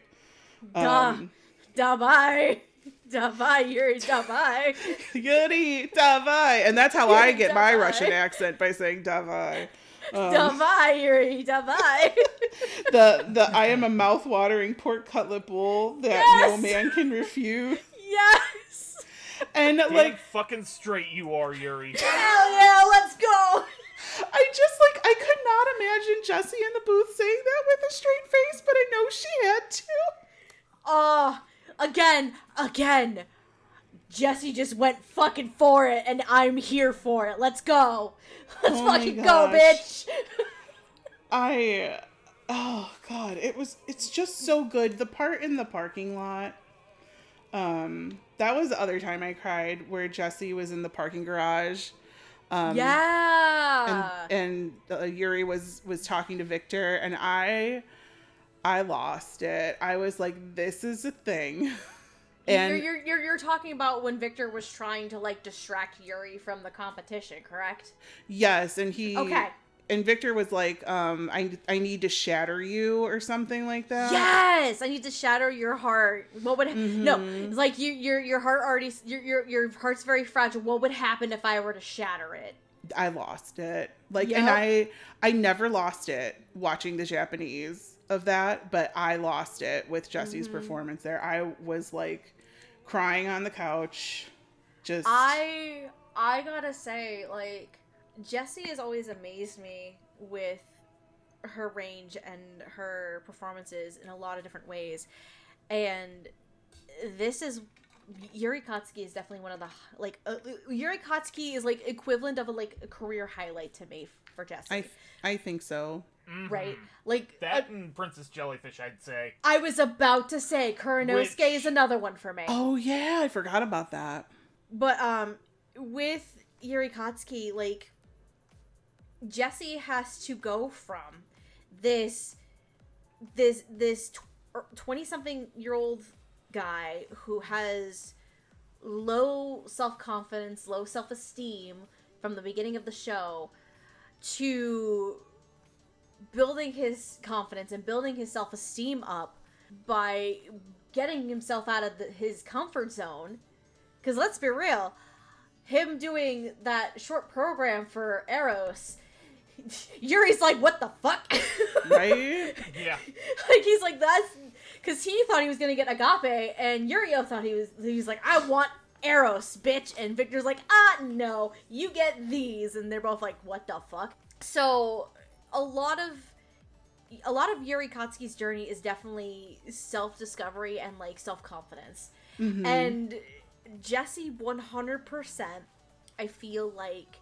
A: Davai, Yuri, davai.
B: Yuri, davai. And that's how I get my Russian accent, by saying davai.
A: Davai, Yuri, davai.
B: The I am a mouth-watering pork cutlet bowl that no man can refuse.
A: Yes.
B: And
C: damn
B: like
C: fucking straight you are, Yuri.
A: Hell yeah, let's go.
B: I could not imagine Jessie in the booth saying that with a straight face, but I know she had to.
A: Again, Jessie just went fucking for it, and I'm here for it. Let's go. Let's fucking go, bitch.
B: Oh God, it's just so good. The part in the parking lot, that was the other time I cried, where Jessie was in the parking garage. And Yuri was talking to Victor, and I lost it. I was like, this is a thing. And
A: you're talking about when Victor was trying to like distract Yuri from the competition, correct?
B: Yes, and
A: okay.
B: And Victor was like, I need to shatter you or something like that.
A: Yes, I need to shatter your heart. What would no? Like your heart already your heart's very fragile. What would happen if I were to shatter it?
B: I lost it. Like, and I never lost it watching the Japanese of that, but I lost it with Jessie's performance there. I was like crying on the couch. Just
A: I gotta say, like, Jessie has always amazed me with her range and her performances in a lot of different ways. And this is Yuri Katsuki is definitely one of the like Yuri Katsuki is like equivalent of a career highlight to me for Jessie.
B: I think so.
A: right? Like
C: that and Princess Jellyfish, I'd say.
A: I was about to say Kuranosuke is another one for me.
B: Oh yeah, I forgot about that.
A: But with Yuri Katsuki, like Jessie has to go from this 20-something-year-old guy who has low self-confidence, low self-esteem from the beginning of the show to building his confidence and building his self-esteem up by getting himself out of his comfort zone. Because let's be real, him doing that short program for Eros, Yuri's like, what the fuck?
B: Right?
C: Yeah.
A: Like, he's like, that's... Because he thought he was going to get Agape, and Yurio thought he was like, I want Eros, bitch. And Victor's like, no, you get these. And they're both like, what the fuck? So, a lot of Yuri Katsuki's journey is definitely self-discovery and, like, self-confidence.
B: Mm-hmm.
A: And Jessie 100%, I feel like,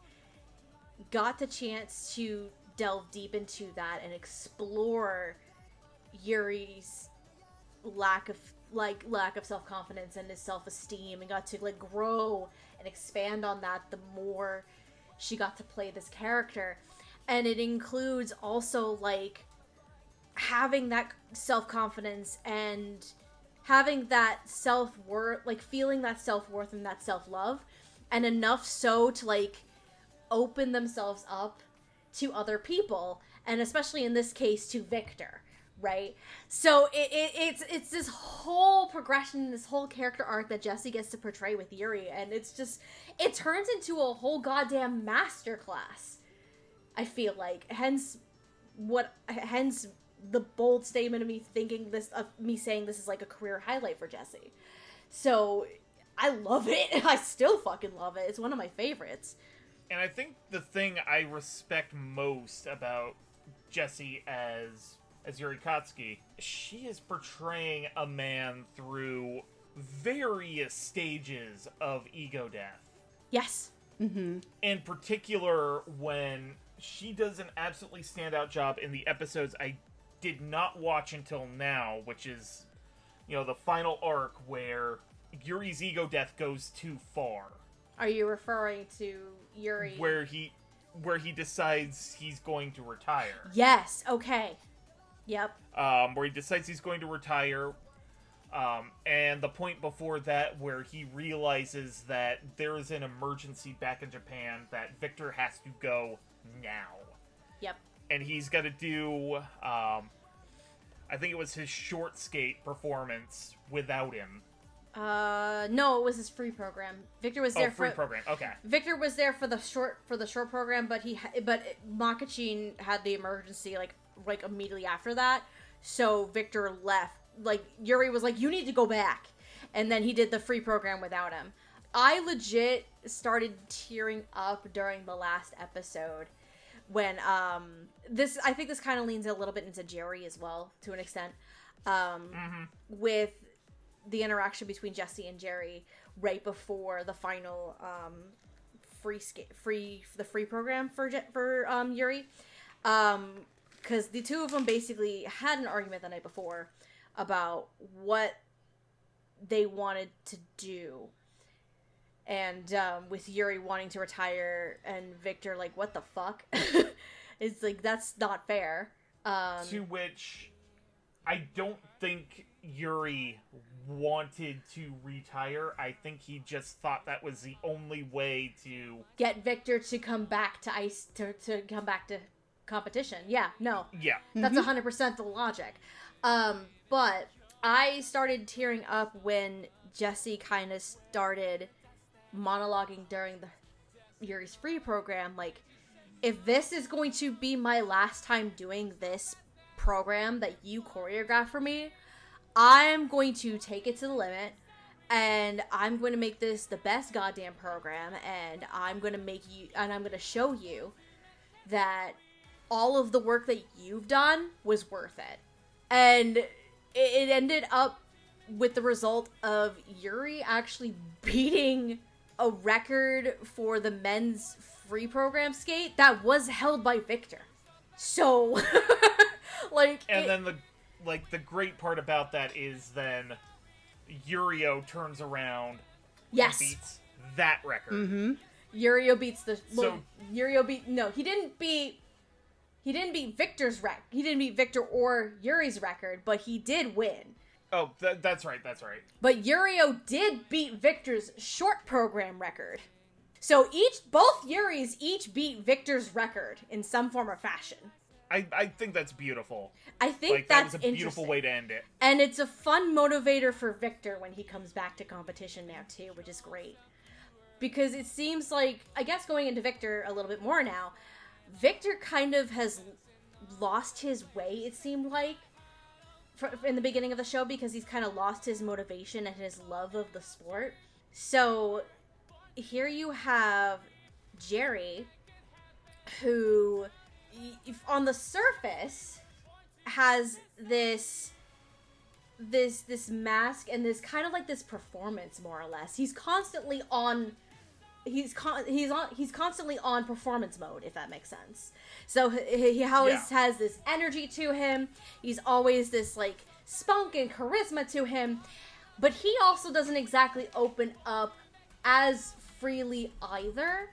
A: got the chance to delve deep into that and explore Yuri's lack of self-confidence and his self-esteem, and got to like grow and expand on that the more she got to play this character. And it includes also like having that self-confidence and having that self-worth, like feeling that self-worth and that self-love, and enough so to like open themselves up to other people, and especially in this case to Victor, right? So it's this whole progression, this whole character arc that Jessie gets to portray with Yuri, and it turns into a whole goddamn masterclass, I feel like. Hence the bold statement of me saying this is like a career highlight for Jessie. So I love it. I still fucking love it. It's one of my favorites.
C: And I think the thing I respect most about Jessie as Yuri Katsuki, she is portraying a man through various stages of ego death.
A: Yes.
B: Mm-hmm.
C: In particular, when she does an absolutely standout job in the episodes I did not watch until now, which is, the final arc where Yuri's ego death goes too far.
A: Are you referring to Yuri?
C: Where he decides he's going to retire.
A: Yes, okay. Yep.
C: Where he decides he's going to retire. And the point before that where he realizes that there is an emergency back in Japan that Victor has to go now.
A: Yep.
C: And he's got to do, I think it was his short skate performance without him.
A: No, it was his free program. Victor was there
C: free program. Okay.
A: Victor was there for the short program, but Makachin had the emergency like immediately after that. So Victor left. Like Yuri was like, "You need to go back," and then he did the free program without him. I legit started tearing up during the last episode when I think this kind of leans a little bit into Jerry as well to an extent, with the interaction between Jessie and Jerry right before the final free program for Yuri, because the two of them basically had an argument the night before about what they wanted to do, and with Yuri wanting to retire and Victor like, what the fuck? It's like, that's not fair.
C: To which I don't think Yuri wanted to retire. I think he just thought that was the only way to
A: get Victor to come back to ice, to come back to competition. Yeah, no.
C: Yeah.
A: That's 100% the logic. But I started tearing up when Jessie kind of started monologuing during the Yuri's free program, like, if this is going to be my last time doing this program that you choreograph for me, I'm going to take it to the limit, and I'm going to make this the best goddamn program, and I'm going to show you that all of the work that you've done was worth it. And it ended up with the result of Yuri actually beating a record for the men's free program skate that was held by Victor. So, like...
C: And then the great part about that is then Yurio turns around and beats that record.
B: Mm-hmm.
A: Yurio beats the...
C: So,
A: Yurio beat... No, he didn't beat Victor's record. He didn't beat Victor or Yuri's record, but he did win.
C: Oh, that's right.
A: But Yurio did beat Victor's short program record. So both Yuris each beat Victor's record in some form or fashion.
C: I think that's beautiful.
A: I think
C: like,
A: that's
C: that was a beautiful way to end it.
A: And it's a fun motivator for Victor when he comes back to competition now too, which is great. Because it seems like, I guess going into Victor a little bit more now, Victor kind of has lost his way, it seemed like, in the beginning of the show, because he's kind of lost his motivation and his love of the sport. So here you have Jerry, who on the surface has this mask and this kind of like this performance, more or less. He's constantly on constantly on performance mode, if that makes sense. So he always has this energy to him. He's always this like spunk and charisma to him, but he also doesn't exactly open up as freely either.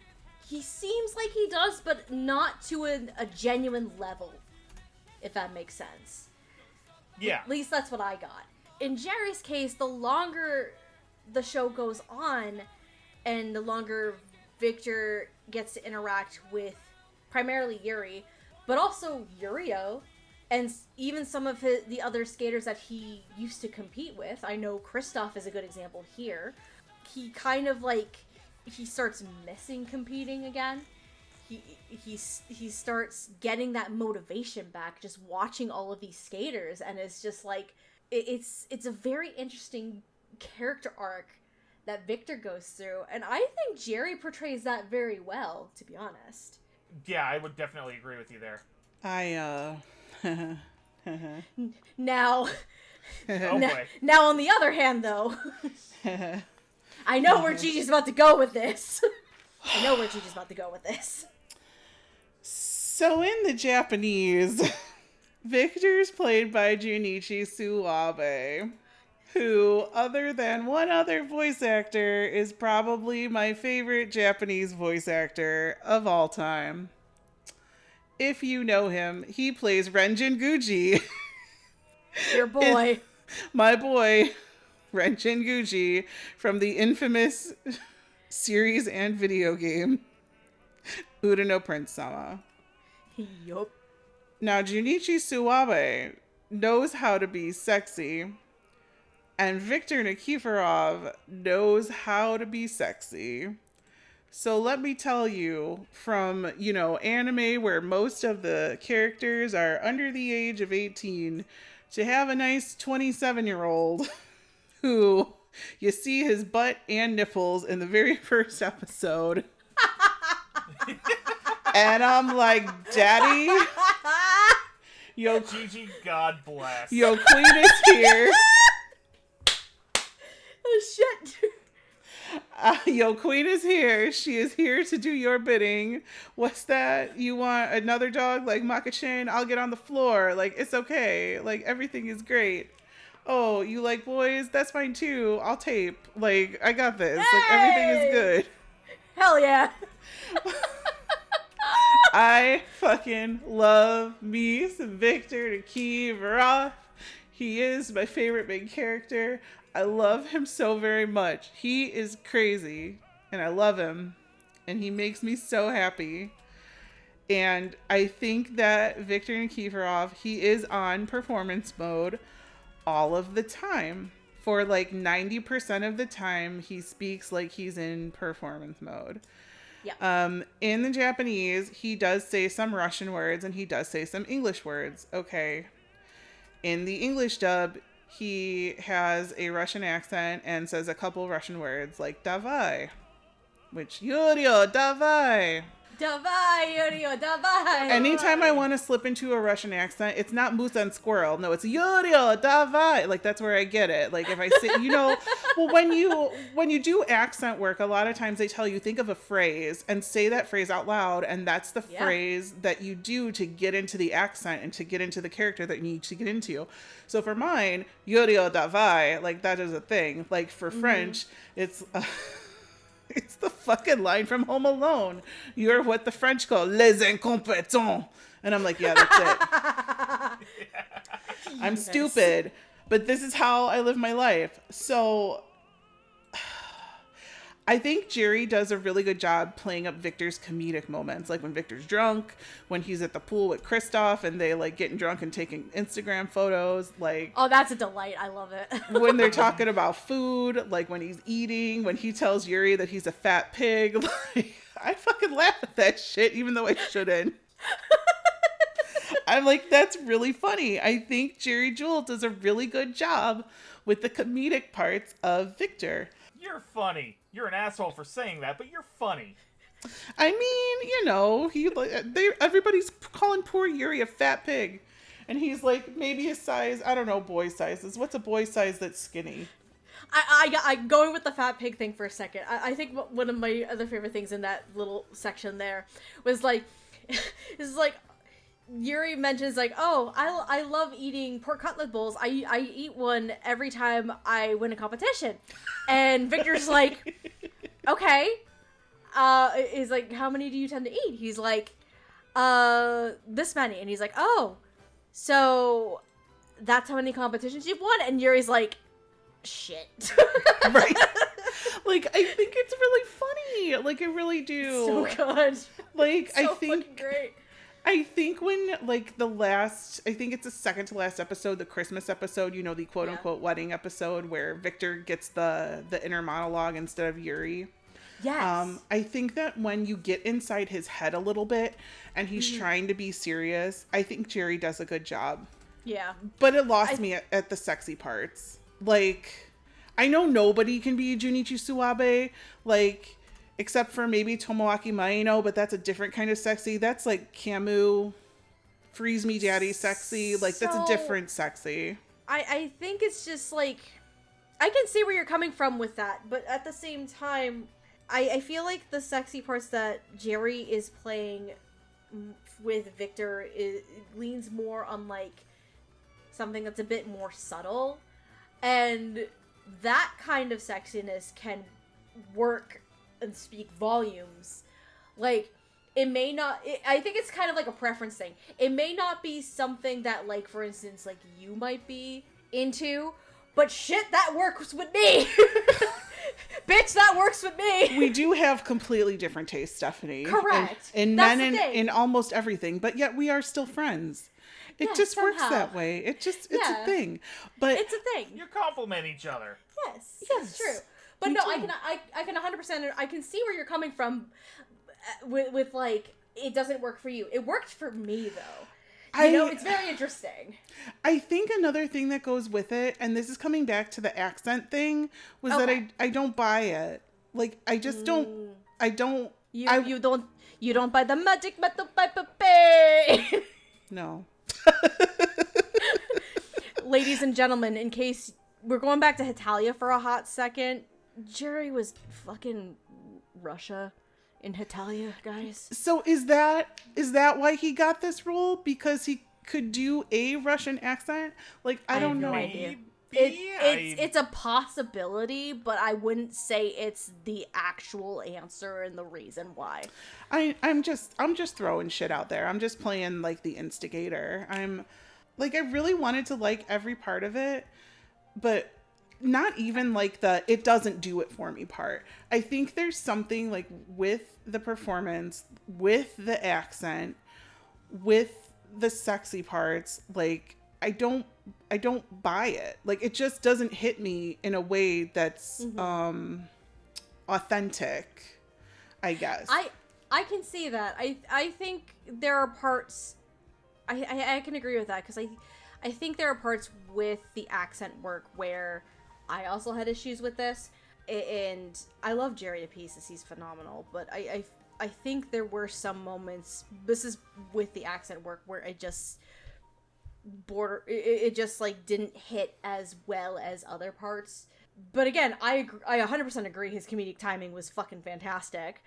A: He seems like he does, but not to a genuine level, if that makes sense.
C: Yeah.
A: At least that's what I got. In Jerry's case, the longer the show goes on, and the longer Victor gets to interact with primarily Yuri, but also Yurio, and even some of the other skaters that he used to compete with. I know Kristoff is a good example here. He kind of like, he starts missing competing again. He starts getting that motivation back just watching all of these skaters, and it's just like, it's a very interesting character arc that Victor goes through, and I think Jerry portrays that very well, to be honest.
C: Yeah, I would definitely agree with you there.
A: Now,
C: oh boy.
A: Now on the other hand, though, I know where Gigi's about to go with this.
B: So in the Japanese, Victor's played by Junichi Suwabe, who, other than one other voice actor, is probably my favorite Japanese voice actor of all time. If you know him, he plays Renjin Guji.
A: Your boy.
B: My boy, Renjin Guji, from the infamous series and video game, Uda no Prince-sama.
A: Yup.
B: Now, Junichi Suwabe knows how to be sexy, and Viktor Nikiforov knows how to be sexy. So let me tell you, from, anime where most of the characters are under the age of 18, to have a nice 27-year-old who you see his butt and nipples in the very first episode. And I'm like, Daddy, yo,
C: Gigi, God bless.
B: Yo, Queen is here.
A: Oh, shit.
B: Yo, Queen is here. She is here to do your bidding. What's that? You want another dog like Maka-chan? I'll get on the floor. Like, it's okay. Like, everything is great. Oh, you like boys? That's fine too. I'll tape. Like, I got this.
A: Hey!
B: Like, everything is good.
A: Hell yeah.
B: I fucking love me some Viktor Nikiforov. He is my favorite main character. I love him so very much. He is crazy, and I love him, and he makes me so happy. And I think that Viktor Nikiforov, he is on performance mode all of the time. For like 90% of the time, he speaks like he's in performance mode.
A: Yeah.
B: In the Japanese, he does say some Russian words, and he does say some English words. Okay. In the English dub, he has a Russian accent and says a couple Russian words like davai, which Yurio, davai.
A: Davai, Yuri, davai.
B: Anytime I want to slip into a Russian accent, it's not moose and squirrel. No, it's Yuri, davai. Like, that's where I get it. Like, if I say, well, when you do accent work, a lot of times they tell you, think of a phrase and say that phrase out loud. And that's the phrase that you do to get into the accent and to get into the character that you need to get into. So for mine, Yuri, davai, like, that is a thing. Like, for French, it's... It's the fucking line from Home Alone. You're what the French call les incompetents. And I'm like, yeah, that's it. I'm stupid, but this is how I live my life. So I think Jerry does a really good job playing up Victor's comedic moments. Like when Victor's drunk, when he's at the pool with Kristoff and they like getting drunk and taking Instagram photos. Like,
A: oh, that's a delight. I love it.
B: When they're talking about food, like when he's eating, when he tells Yuri that he's a fat pig. Like, I fucking laugh at that shit, even though I shouldn't. I'm like, that's really funny. I think Jerry Jewell does a really good job with the comedic parts of Victor.
C: You're funny. You're an asshole for saying that, but you're funny.
B: I mean, everybody's calling poor Yuri a fat pig. And he's like, maybe his size, I don't know, boy sizes. What's a boy size that's skinny?
A: I going with the fat pig thing for a second. I think one of my other favorite things in that little section there was like, this is like, Yuri mentions like, oh, I love eating pork cutlet bowls. I eat one every time I win a competition. And Victor's like, okay. He's like, how many do you tend to eat? He's like, this many. And he's like, oh, so that's how many competitions you've won? And Yuri's like, shit.
B: Right. Like, I think it's really funny. Like, I really do.
A: So good.
B: Like,
A: so
B: I think
A: fucking great.
B: I think when, like, I think it's the second to last episode, the Christmas episode, the quote-unquote wedding episode where Victor gets the inner monologue instead of Yuri.
A: Yes.
B: I think that when you get inside his head a little bit and he's trying to be serious, I think Jerry does a good job.
A: Yeah.
B: But it lost me at the sexy parts. Like, I know nobody can be Junichi Suabe, like... except for maybe Tomoaki Maeno, but that's a different kind of sexy. That's like Camus, Freeze Me Daddy sexy. Like, that's a different sexy.
A: I think it's just like, I can see where you're coming from with that, but at the same time, I feel like the sexy parts that Jerry is playing with Victor leans more on like something that's a bit more subtle, and that kind of sexiness can work and speak volumes. Like, it may not, I think it's kind of like a preference thing. It may not be something that, like, for instance, like, you might be into, but shit, that works with me. Bitch, that works with me.
B: We do have completely different tastes, Stephanie.
A: Correct.
B: In men and in almost everything, but yet we are still friends. It just somehow works that way. It's a thing. But
A: it's a thing.
C: You compliment each other.
A: Yes, it's true. But no, I can 100%, I can see where you're coming from with like, it doesn't work for you. It worked for me, though. It's very interesting.
B: I think another thing that goes with it, and this is coming back to the accent thing, was that I don't buy it. Like, I just don't, You
A: don't buy the magic metal pipe pay.
B: No.
A: Ladies and gentlemen, in case we're going back to Hitalia for a hot second, Jerry was fucking Russia in Hitalia, guys.
B: So is that why he got this role? Because he could do a Russian accent? Like, I don't know.
A: It's a possibility, but I wouldn't say it's the actual answer and the reason why.
B: I'm just throwing shit out there. I'm just playing like the instigator. I really wanted to like every part of it, but not even like the it doesn't do it for me part. I think there's something like with the performance, with the accent, with the sexy parts, like I don't buy it. Like, it just doesn't hit me in a way that's authentic, I guess.
A: I can see that. I think there are parts I can agree with that, because I think there are parts with the accent work where I also had issues with this, and I love Jerry to pieces. He's phenomenal, but I I think there were some moments, this is with the accent work, where it just it just like didn't hit as well as other parts. But again, I 100% agree his comedic timing was fucking fantastic.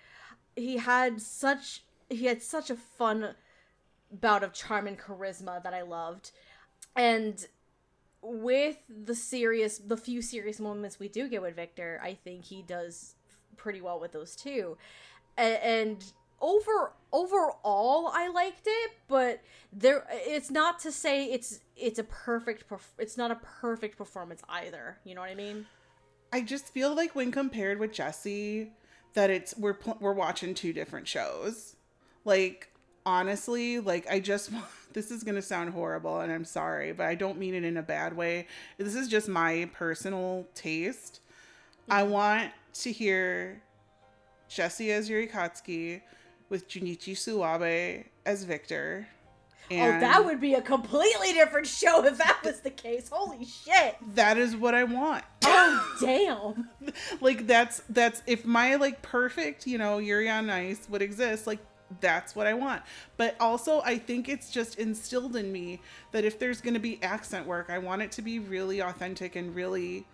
A: He had such a fun bout of charm and charisma that I loved. And with the few serious moments we do get with Victor, I think he does pretty well with those too. And overall, I liked it, but it's not to say it's not a perfect performance either. You know what I mean?
B: I just feel like when compared with Jesse, that we're watching two different shows. Like, honestly, like, this is gonna sound horrible, and I'm sorry, but I don't mean it in a bad way. This is just my personal taste. I want to hear Jesse as Yuri Katsuki with Junichi Suwabe as Victor. And
A: that would be a completely different show if that was the case. Holy shit.
B: That is what I want.
A: Oh, damn.
B: Like, that's if my, like, perfect, Yuri on Ice would exist, like, that's what I want. But also, I think it's just instilled in me that if there's going to be accent work, I want it to be really authentic and really,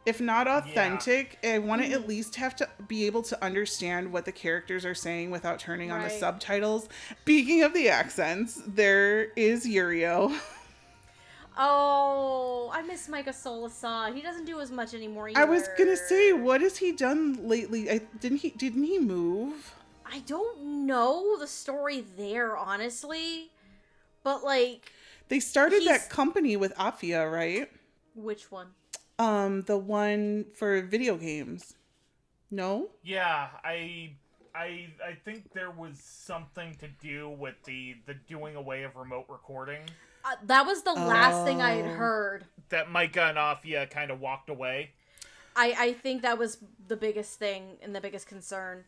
B: if not authentic, I want to at least have to be able to understand what the characters are saying without turning on the subtitles. Speaking of the accents, there is Yurio.
A: Oh, I miss Micah Solasa. He doesn't do as much anymore either.
B: I was going to say, what has he done lately? Didn't he move?
A: I don't know the story there, honestly. But, like,
B: they started that company with Afia, right?
A: Which one?
B: The one for video games. No?
C: Yeah, I think there was something to do with the doing away of remote recording.
A: That was the last thing I had heard.
C: That Micah and Afia kind of walked away.
A: I think that was the biggest thing and the biggest concern.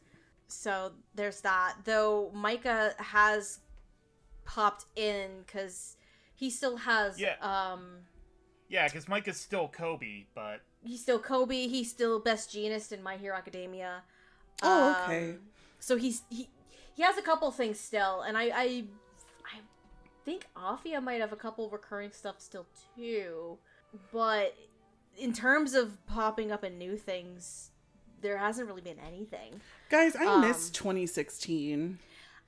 A: So there's that. Though Micah has popped in because he still has...
C: Yeah, because Micah's still Kobe, but...
A: He's still Kobe. He's still Best Jeanist in My Hero Academia.
B: Oh, okay.
A: So he has a couple things still, and I think Afia might have a couple recurring stuff still too. But in terms of popping up in new things, there hasn't really been anything.
B: Guys, I miss 2016.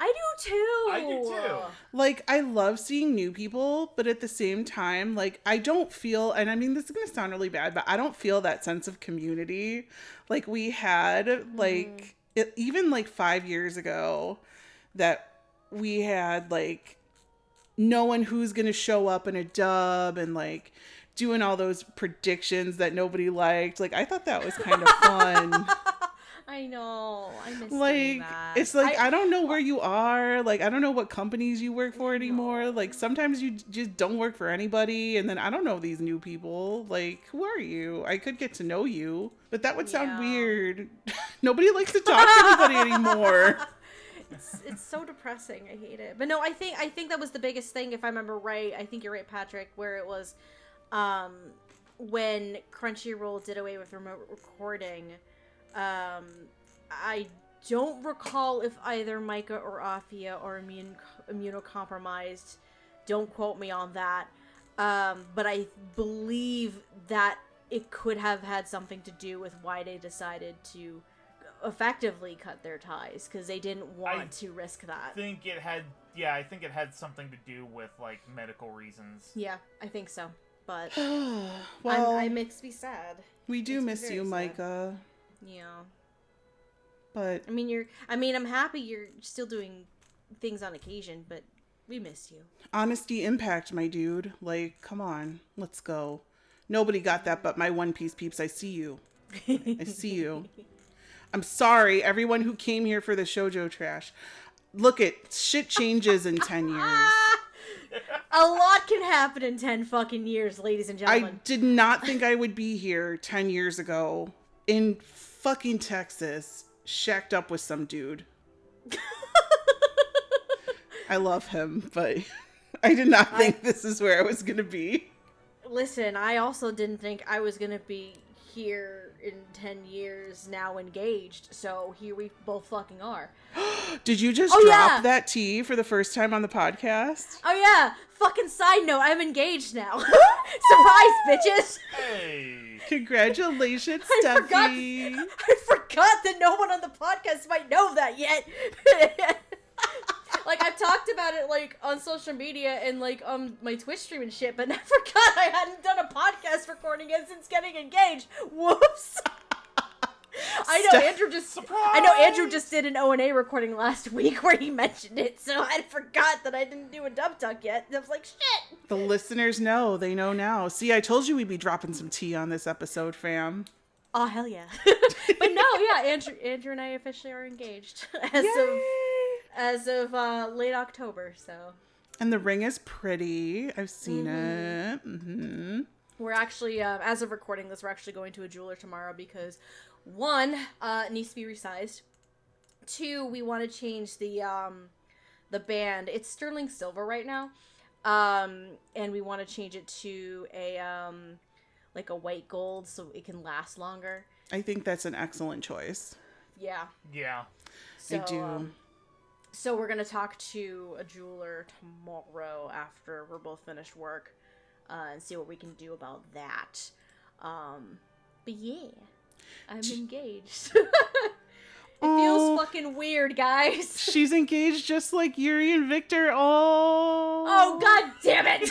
A: I do too.
B: Like, I love seeing new people, but at the same time, like, I don't feel, and I mean, this is going to sound really bad, but I don't feel that sense of community like we had, like, even like 5 years ago, that we had, like, knowing who's going to show up in a dub and, like, doing all those predictions that nobody liked. Like, I thought that was kind of fun.
A: I know. I miss
B: doing
A: that.
B: It's like, I don't know where you are. Like, I don't know what companies you work for anymore. Like, sometimes you just don't work for anybody. And then I don't know these new people. Like, who are you? I could get to know you. But that would sound weird. Nobody likes to talk to anybody anymore.
A: It's so depressing. I hate it. But no, I think that was the biggest thing, if I remember right. I think you're right, Patrick, where it was when Crunchyroll did away with remote recording. I don't recall if either Micah or Afia are immunocompromised. Don't quote me on that. But I believe that it could have had something to do with why they decided to effectively cut their ties, because they didn't want to risk that.
C: I think it had something to do with, like, medical reasons.
A: Yeah, I think so. But
B: well,
A: I makes me sad.
B: We do miss you, Micah.
A: Yeah.
B: But
A: I mean, I'm happy you're still doing things on occasion, but we miss you.
B: Honesty Impact, my dude. Like, come on, let's go. Nobody got that but my One Piece peeps. I see you. I see you. I'm sorry, everyone who came here for the shoujo trash. Look, shit changes in 10 years.
A: A lot can happen in 10 fucking years, ladies and gentlemen.
B: I did not think I would be here 10 years ago in fucking Texas, shacked up with some dude. I love him, but I did not think this is where I was going to be.
A: Listen, I also didn't think I was going to be here in 10 years now engaged, so here we both fucking are.
B: Did you just drop that tea for the first time on the podcast?
A: Oh yeah, fucking side note, I'm engaged now. Surprise, bitches!
C: Hey!
B: Congratulations, Steffi!
A: I forgot that no one on the podcast might know that yet. Like, I've talked about it, like, on social media and, like, my Twitch stream and shit, but I forgot I hadn't done a podcast recording yet since getting engaged. Whoops! I know Andrew just did an O&A recording last week where he mentioned it, so I forgot that I didn't do a dub tuck yet. I was like, shit!
B: The listeners know. They know now. See, I told you we'd be dropping some tea on this episode, fam.
A: Oh, hell yeah. But no, yeah, Andrew and I officially are engaged as of late October, so.
B: And the ring is pretty. I've seen it. Mm-hmm.
A: We're actually, as of recording this, we're actually going to a jeweler tomorrow because, one, it needs to be resized. Two, we want to change the band. It's sterling silver right now, and we want to change it to a like a white gold so it can last longer.
B: I think that's an excellent choice.
A: Yeah.
C: Yeah.
A: So,
B: I do.
A: So we're gonna talk to a jeweler tomorrow after we're both finished work, and see what we can do about that. But yeah, I'm engaged. It feels fucking weird, guys.
B: She's engaged just like Yuri and Victor.
A: Oh, god damn it!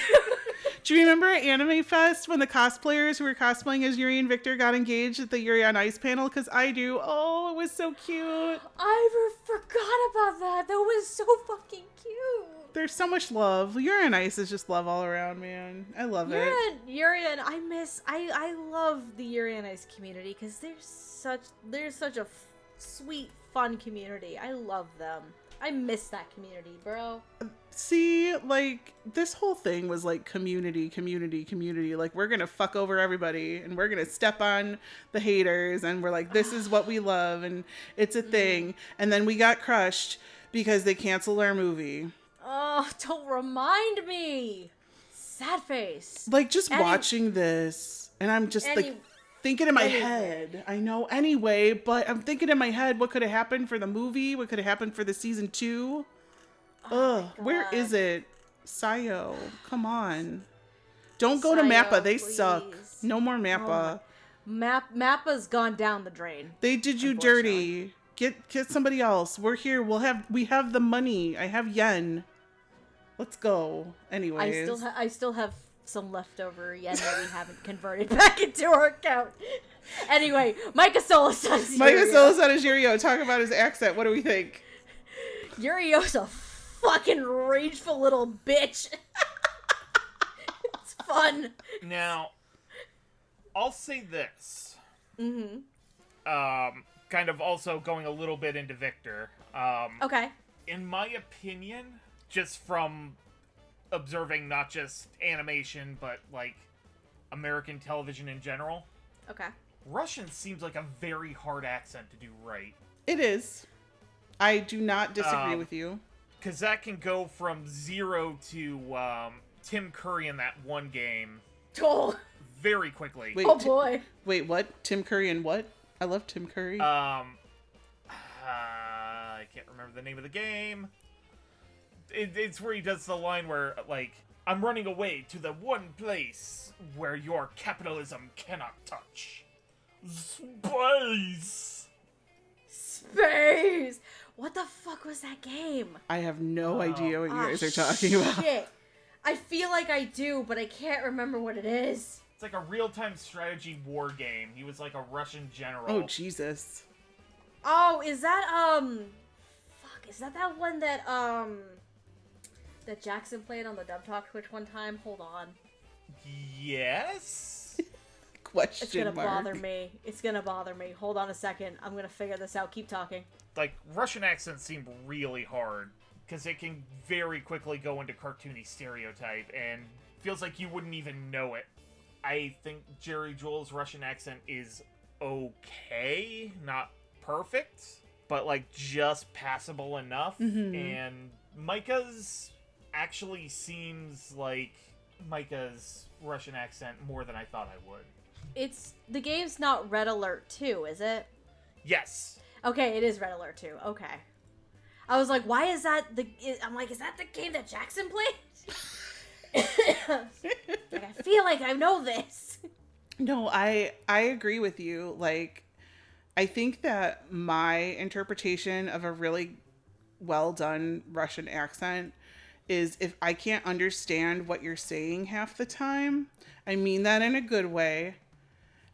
B: Do you remember at Anime Fest when the cosplayers who were cosplaying as Yuri and Victor got engaged at the Yuri on Ice panel? Because I do. Oh, it was so cute.
A: I forgot about that. That was so fucking cute.
B: There's so much love. Yuri on Ice is just love all around, man. I love it.
A: Yuri and I love the Yuri on Ice community because there's such a sweet, fun community. I love them. I miss that community, bro.
B: See, like, this whole thing was like community. Like, we're gonna fuck over everybody and we're gonna step on the haters and we're like, this is what we love and it's a thing. And then we got crushed because they canceled our movie.
A: Oh, don't remind me. Sad face.
B: Like, just watching this and I'm just like thinking in my head, I know anyway, but I'm thinking in my head, what could have happened for the movie? What could have happened for the season 2? Where is it? Sayo, come on. Don't go to MAPPA. They
A: please.
B: suck. No more MAPPA.
A: MAPPA's gone down the drain.
B: They did you dirty. Get somebody else. We're here. We have the money. I have yen. Let's go. Anyways.
A: I still have some leftover yen that we haven't converted back into our account. Anyway, Micah Solis-san is
B: Yurio. Talk about his accent. What do we think?
A: Yurio's a fucking rageful little bitch. It's fun.
C: Now, I'll say this.
A: Mm-hmm.
C: Kind of also going a little bit into Victor.
A: Okay.
C: In my opinion, just from observing not just animation, but, like, American television in general.
A: Okay.
C: Russian seems like a very hard accent to do right.
B: It is. I do not disagree with you.
C: Because that can go from 0 to Tim Curry in that one game very quickly.
B: Wait,
A: oh, boy.
B: Wait, what? Tim Curry and what? I love Tim Curry.
C: I can't remember the name of the game. It's where he does the line where, like, I'm running away to the one place where your capitalism cannot touch. Space!
A: What the fuck was that game?
B: I have no idea what you guys are talking about.
A: Shit. I feel like I do, but I can't remember what it is.
C: It's like a real-time strategy war game. He was like a Russian general.
B: Oh, Jesus.
A: Oh, is that, fuck, is that one that, that Jackson played on the Dub Talk Twitch one time? Hold on.
C: Yes?
A: It's gonna bother me. It's gonna bother me. Hold on a second. I'm gonna figure this out. Keep talking.
C: Like, Russian accents seem really hard, because it can very quickly go into cartoony stereotype, and feels like you wouldn't even know it. I think Jerry Joel's Russian accent is okay, not perfect, but, like, just passable enough, and Micah's actually seems like Micah's Russian accent more than I thought I would.
A: The game's not Red Alert 2, is it?
C: Yes.
A: Okay, it is Red Alert 2. Okay. I was like, why is that I'm like, is that the game that Jackson played? Like, I feel like I know this.
B: No, I agree with you. Like, I think that my interpretation of a really well done Russian accent is if I can't understand what you're saying half the time. I mean that in a good way.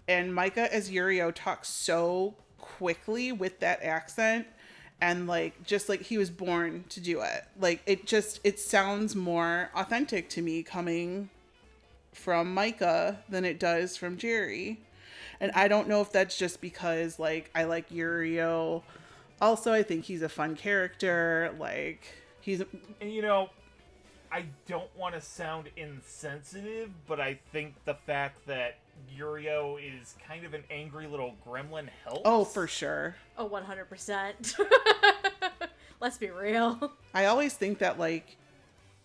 B: And Micah as Yurio talks so quickly with that accent, and like just like he was born to do it. Like it sounds more authentic to me coming from Micah than it does from Jerry. And I don't know if that's just because like I like Yurio. Also, I think he's a fun character. Like
C: And I don't want to sound insensitive, but I think the fact that Yurio is kind of an angry little gremlin helps.
B: Oh, for sure.
A: Oh, 100%. Let's be real.
B: I always think that, like,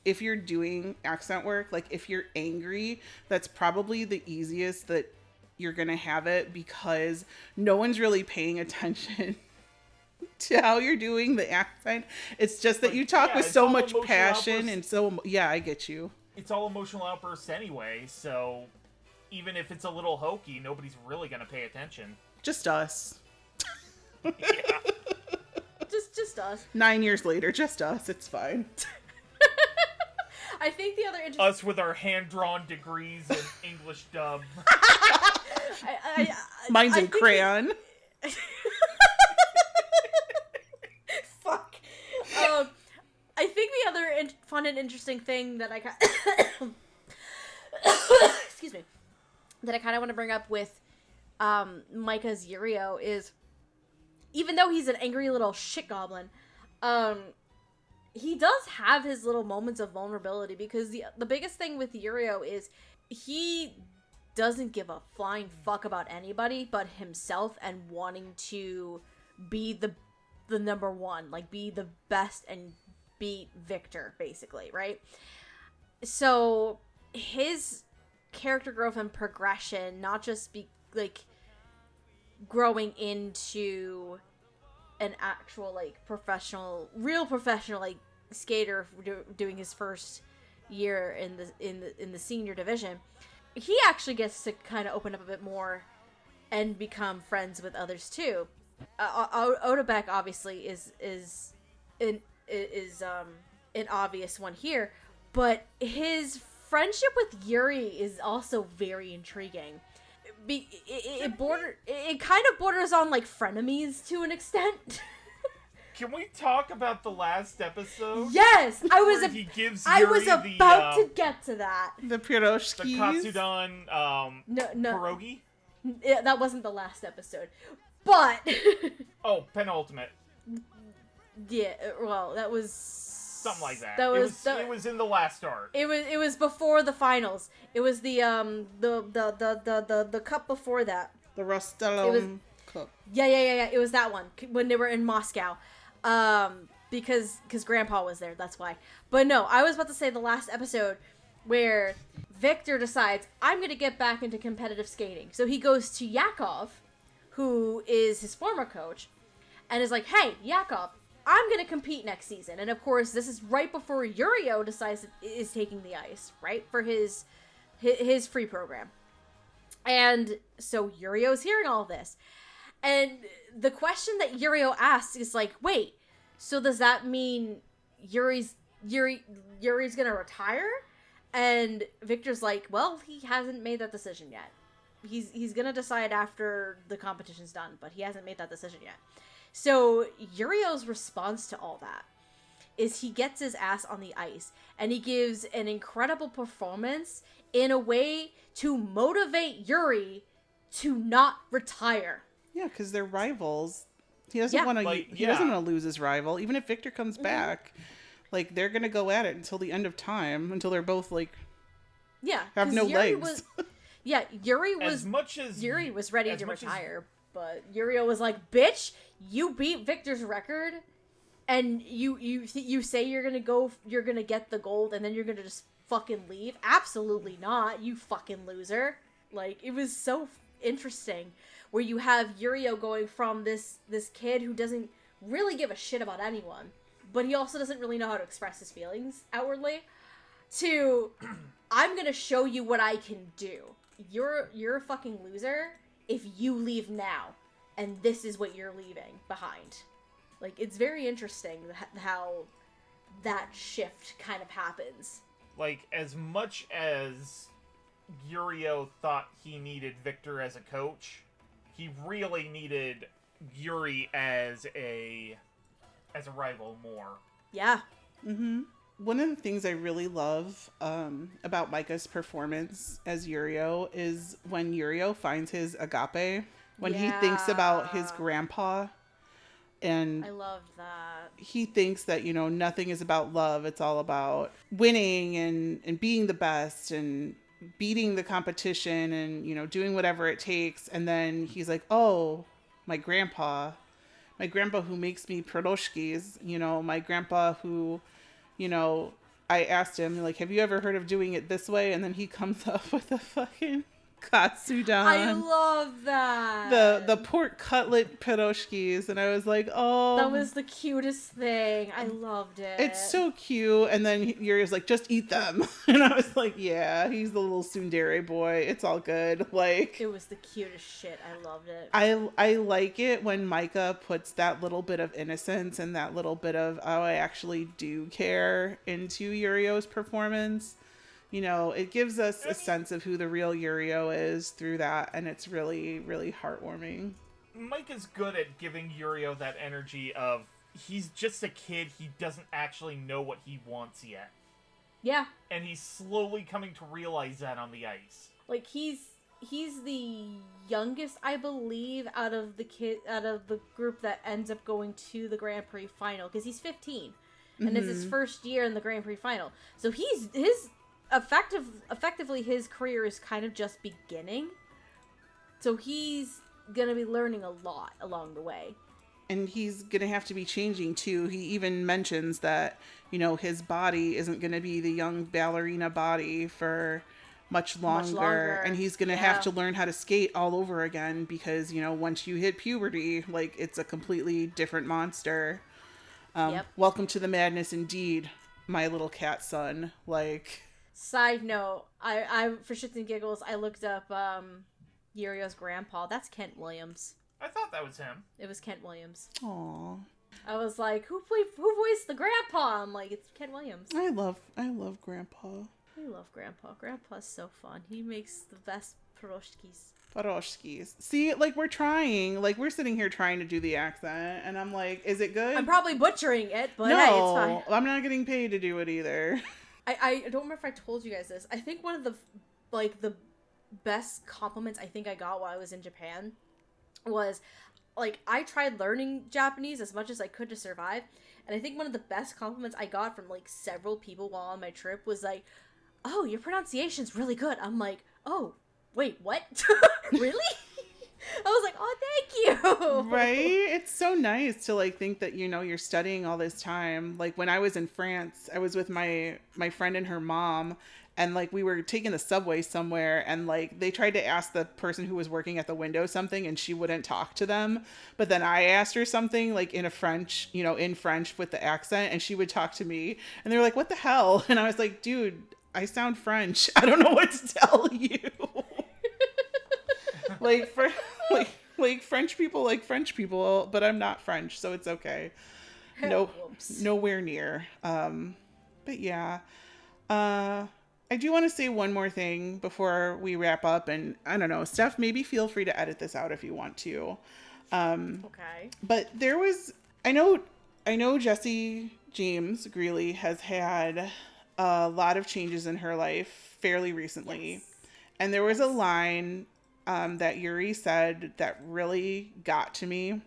B: if you're doing accent work, like, if you're angry, that's probably the easiest that you're going to have it, because no one's really paying attention to how you're doing the accent. It's just that you talk with so much passion and so, yeah, I get you.
C: It's all emotional outbursts anyway, so even if it's a little hokey, nobody's really going to pay attention.
B: Just us.
C: Yeah.
A: Just us.
B: 9 years later, just us. It's fine.
A: I think the other
C: Us with our hand-drawn degrees in English dub.
B: Mine's in crayon.
A: Fuck. I think the other fun and interesting thing that I excuse me, that I kind of want to bring up with Micah's Yurio is, even though he's an angry little shit goblin, he does have his little moments of vulnerability, because the biggest thing with Yurio is he doesn't give a flying fuck about anybody but himself, and wanting to be the number one, like be the best and beat Victor, basically, right? So his character growth and progression, not just be like growing into an actual like real professional like skater doing his first year in the senior division, he actually gets to kind of open up a bit more and become friends with others too. Odebek obviously is an obvious one here, but his friendship with Yuri is also very intriguing. It kind of borders on like frenemies to an extent.
C: Can we talk about the last episode?
A: Yes, I was about to get to that.
B: The piroshkis.
C: The Katsudan
A: no.
C: pierogi?
A: Yeah, that wasn't the last episode. But
C: oh, penultimate.
A: Yeah, well, that was
C: something like that. It was in the last arc.
A: It was before the finals. It was the cup before that.
B: The Rostello Cup.
A: Yeah. It was that one when they were in Moscow. Because Grandpa was there, that's why. But no, I was about to say the last episode where Victor decides, I'm going to get back into competitive skating. So he goes to Yakov, who is his former coach, and is like, hey, Yakov, I'm going to compete next season. And of course, this is right before Yurio decides is taking the ice, right? For his free program. And so Yurio's hearing all this. And the question that Yurio asks is like, wait, so does that mean Yuri's gonna retire? And Victor's like, well, he hasn't made that decision yet. He's gonna decide after the competition's done, but he hasn't made that decision yet. So Yurio's response to all that is he gets his ass on the ice, and he gives an incredible performance in a way to motivate Yuri to not retire.
B: Yeah, because they're rivals. He doesn't want to. He doesn't want to lose his rival, even if Victor comes back. Like, they're gonna go at it until the end of time, until they're both like, have no legs.
A: Yuri was ready to retire, but Yurio was like, "Bitch, you beat Victor's record, and you say you're gonna get the gold, and then you're gonna just fucking leave? Absolutely not, you fucking loser. Like, it was so interesting, where you have Yurio going from this kid who doesn't really give a shit about anyone, but he also doesn't really know how to express his feelings outwardly, to, I'm gonna show you what I can do. You're a fucking loser if you leave now, and this is what you're leaving behind. Like, it's very interesting how that shift kind of happens.
C: Like, as much as Yurio thought he needed Victor as a coach, he really needed Yuri as a rival more.
A: Yeah.
B: Mm-hmm. One of the things I really love about Micah's performance as Yurio is when Yurio finds his agape, when he thinks about his grandpa, and
A: I loved that.
B: he thinks that, you know, nothing is about love. It's all about winning and being the best and beating the competition and, you know, doing whatever it takes. And then he's like, oh, my grandpa who makes me pierogies, you know, my grandpa who, you know, I asked him, like, have you ever heard of doing it this way? And then he comes up with a fucking katsudon.
A: I love that.
B: The pork cutlet pierogies. And I was like, oh.
A: That was the cutest thing. I loved it.
B: It's so cute. And then Yuri's like, just eat them. And I was like, yeah, he's the little tsundere boy. It's all good. Like,
A: it was the cutest shit. I loved it.
B: I like it when Micah puts that little bit of innocence and that little bit of, oh, I actually do care into Yurio's performance. You know, it gives us a sense of who the real Yurio is through that, and it's really, really heartwarming.
C: Mike is good at giving Yurio that energy of, he's just a kid, he doesn't actually know what he wants yet.
A: Yeah.
C: And he's slowly coming to realize that on the ice.
A: Like, he's the youngest, I believe, out of the group that ends up going to the Grand Prix final, because he's 15. And it's his first year in the Grand Prix final. So effectively his career is kind of just beginning, so he's gonna be learning a lot along the way,
B: and he's gonna have to be changing too. He even mentions that, you know, his body isn't gonna be the young ballerina body for much longer. And he's gonna have to learn how to skate all over again, because, you know, once you hit puberty, like, it's a completely different monster. Welcome to the madness indeed, my little cat son. Like,
A: side note, I for shits and giggles, I looked up Yurio's grandpa. That's Kent Williams.
C: I thought that was him.
A: It was Kent Williams.
B: Aww.
A: I was like, who voiced the grandpa? I'm like, it's Kent Williams.
B: I love grandpa.
A: I love grandpa. Grandpa's so fun. He makes the best pierogies.
B: Pierogies. See, like, we're trying. Like, we're sitting here trying to do the accent, and I'm like, is it good?
A: I'm probably butchering it, but
B: no,
A: hey, it's fine.
B: I'm not getting paid to do it either.
A: I don't remember if I told you guys this. I think one of the best compliments I think I got while I was in Japan was, like, I tried learning Japanese as much as I could to survive, and I think one of the best compliments I got from, like, several people while on my trip was like, oh, your pronunciation's really good. I'm like, oh, wait, what? Really? I was like, oh, thank you.
B: Right? It's so nice to, like, think that, you know, you're studying all this time. Like, when I was in France, I was with my friend and her mom, and, like, we were taking the subway somewhere, and, like, they tried to ask the person who was working at the window something, and she wouldn't talk to them. But then I asked her something, like, in French with the accent, and she would talk to me. And they were like, what the hell? And I was like, dude, I sound French. I don't know what to tell you. Like French people like French people, but I'm not French, so it's okay. No, nowhere near. But yeah, I do want to say one more thing before we wrap up, and I don't know, Steph, maybe feel free to edit this out if you want to.
A: Okay.
B: But there was, I know Jessie James Greeley has had a lot of changes in her life fairly recently,
A: yes.
B: And there was a line that Yuri said that really got to me,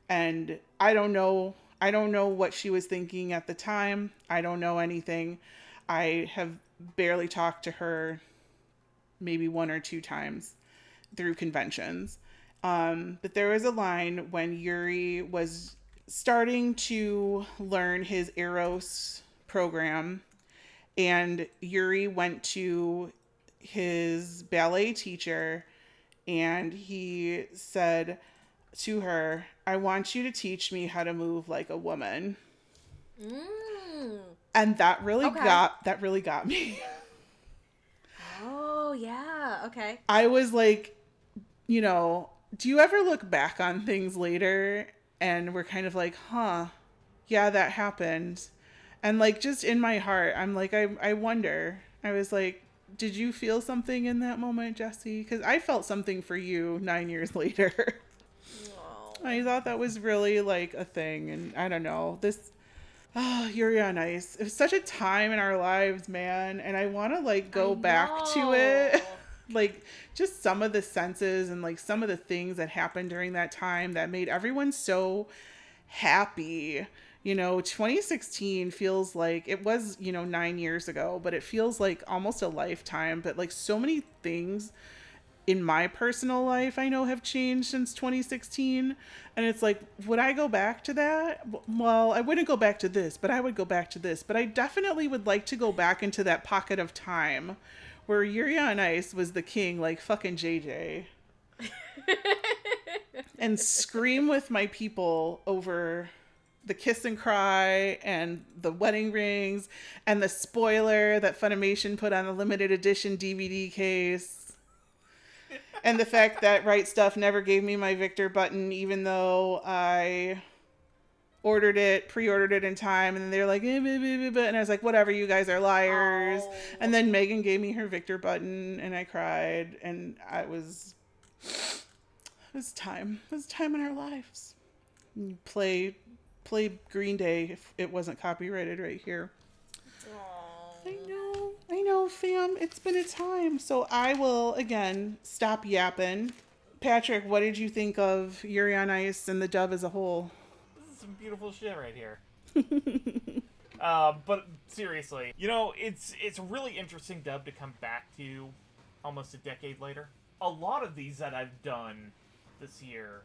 B: and I don't know what she was thinking at the time. I don't know anything. I have barely talked to her maybe 1 or 2 times through conventions. But there was a line when Yuri was starting to learn his Eros program, And Yuri went to his ballet teacher and he said to her, I want you to teach me how to move like a woman. And that really got me.
A: Oh, yeah. Okay.
B: I was like, you know, do you ever look back on things later and we're kind of like, huh, yeah, that happened. And like, just in my heart, I'm like, I wonder. I was like, did you feel something in that moment, Jesse? Because I felt something for you 9 years later.
A: Oh.
B: I thought that was really like a thing. And I don't know, Yuri on Ice. It was such a time in our lives, man. And I want to like go back to it. Like just some of the senses and like some of the things that happened during that time that made everyone so happy. You know, 2016 feels like it was, 9 years ago, but it feels like almost a lifetime. But like so many things in my personal life I know have changed since 2016. And it's like, would I go back to that? Well, I wouldn't go back to this, but I would go back to this. But I definitely would like to go back into that pocket of time where Yuri on Ice was the king, like fucking JJ. And scream with my people over the kiss and cry and the wedding rings and the spoiler that Funimation put on the limited edition DVD case. And the fact that Right Stuff never gave me my Victor button, even though I pre-ordered it in time, and then they're like, and I was like, whatever, you guys are liars. Oh. And then Megan gave me her Victor button, and I cried, and it was time. It was time in our lives. Play Green Day if it wasn't copyrighted right here. Aww. I know, fam. It's been a time. So I will, again, stop yapping. Patrick, what did you think of Yuri on Ice and the dub as a whole?
C: This is some beautiful shit right here. But seriously, it's a really interesting dub to come back to almost a decade later. A lot of these that I've done this year,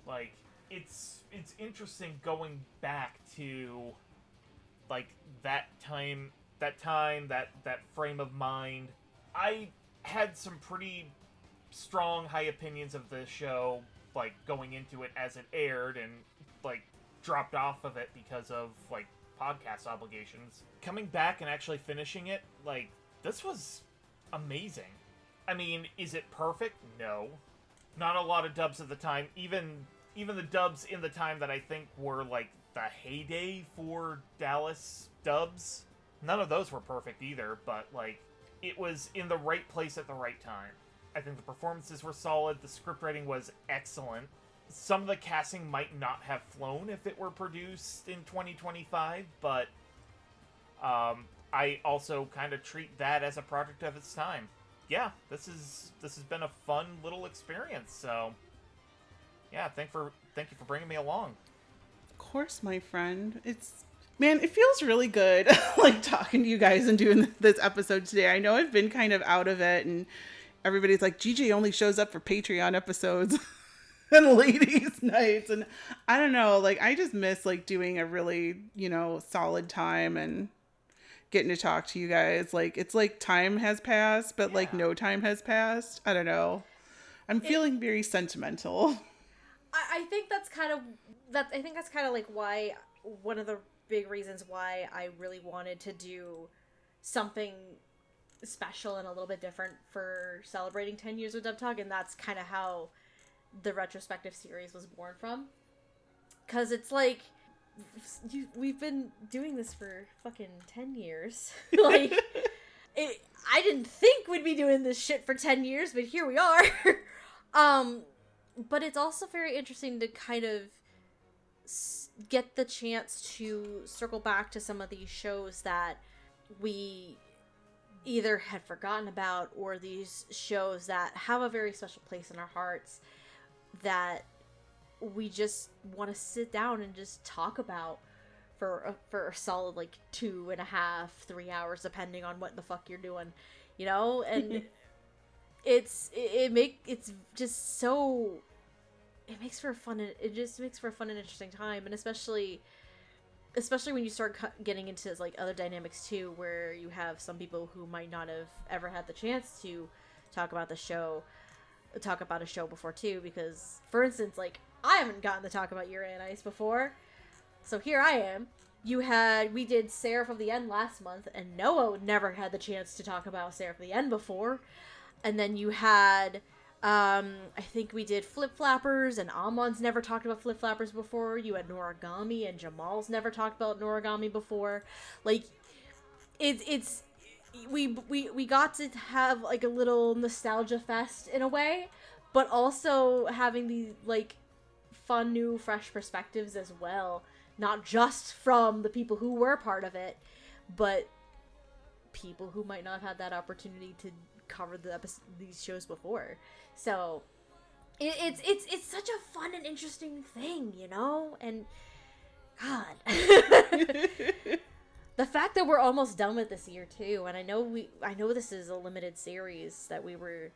C: like, it's interesting going back to, like, that frame of mind. I had some pretty strong, high opinions of the show, like, going into it as it aired, and, like, dropped off of it because of, like, podcast obligations. Coming back and actually finishing it, like, this was amazing. I mean, is it perfect? No. Not a lot of dubs at the time. Even the dubs in the time that I think were, like, the heyday for Dallas dubs, none of those were perfect either, but, like, it was in the right place at the right time. I think the performances were solid, the script writing was excellent. Some of the casting might not have flown if it were produced in 2025, but I also kind of treat that as a product of its time. Yeah, this has been a fun little experience, so yeah, thank you for bringing me along.
B: Of course, my friend. Man, it feels really good, like, talking to you guys and doing this episode today. I know I've been kind of out of it, and everybody's like, Gigi only shows up for Patreon episodes and ladies' nights, and I don't know, like, I just miss, like, doing a really, solid time and getting to talk to you guys. Like, it's like time has passed, but, like, no time has passed. I don't know. I'm feeling very sentimental.
A: I think that's kind of like why, one of the big reasons why I really wanted to do something special and a little bit different for celebrating 10 years of Dub Talk, and that's kind of how the Retrospective series was born from. Because it's like, we've been doing this for fucking 10 years. Like, I didn't think we'd be doing this shit for 10 years, but here we are. But it's also very interesting to kind of get the chance to circle back to some of these shows that we either had forgotten about, or these shows that have a very special place in our hearts that we just want to sit down and just talk about for a solid, like, 2.5, 3 hours, depending on what the fuck you're doing, and it just makes for a fun and interesting time, and especially especially when you start getting into like other dynamics too, where you have some people who might not have ever had the chance to talk about a show before too, because for instance, like I haven't gotten to talk about Yuri on Ice before, so here I am. We did Seraph of the End last month, and Noah never had the chance to talk about Seraph of the End before. And then you had, I think we did Flip Flappers, and Amon's never talked about Flip Flappers before. You had Noragami, and Jamal's never talked about Noragami before. Like, we got to have, like, a little nostalgia fest in a way, but also having these, like, fun, new, fresh perspectives as well. Not just from the people who were part of it, but people who might not have had that opportunity to cover these shows before. So it's such a fun and interesting thing, you know? And God. The fact that we're almost done with this year too, and I know this is a limited series that we're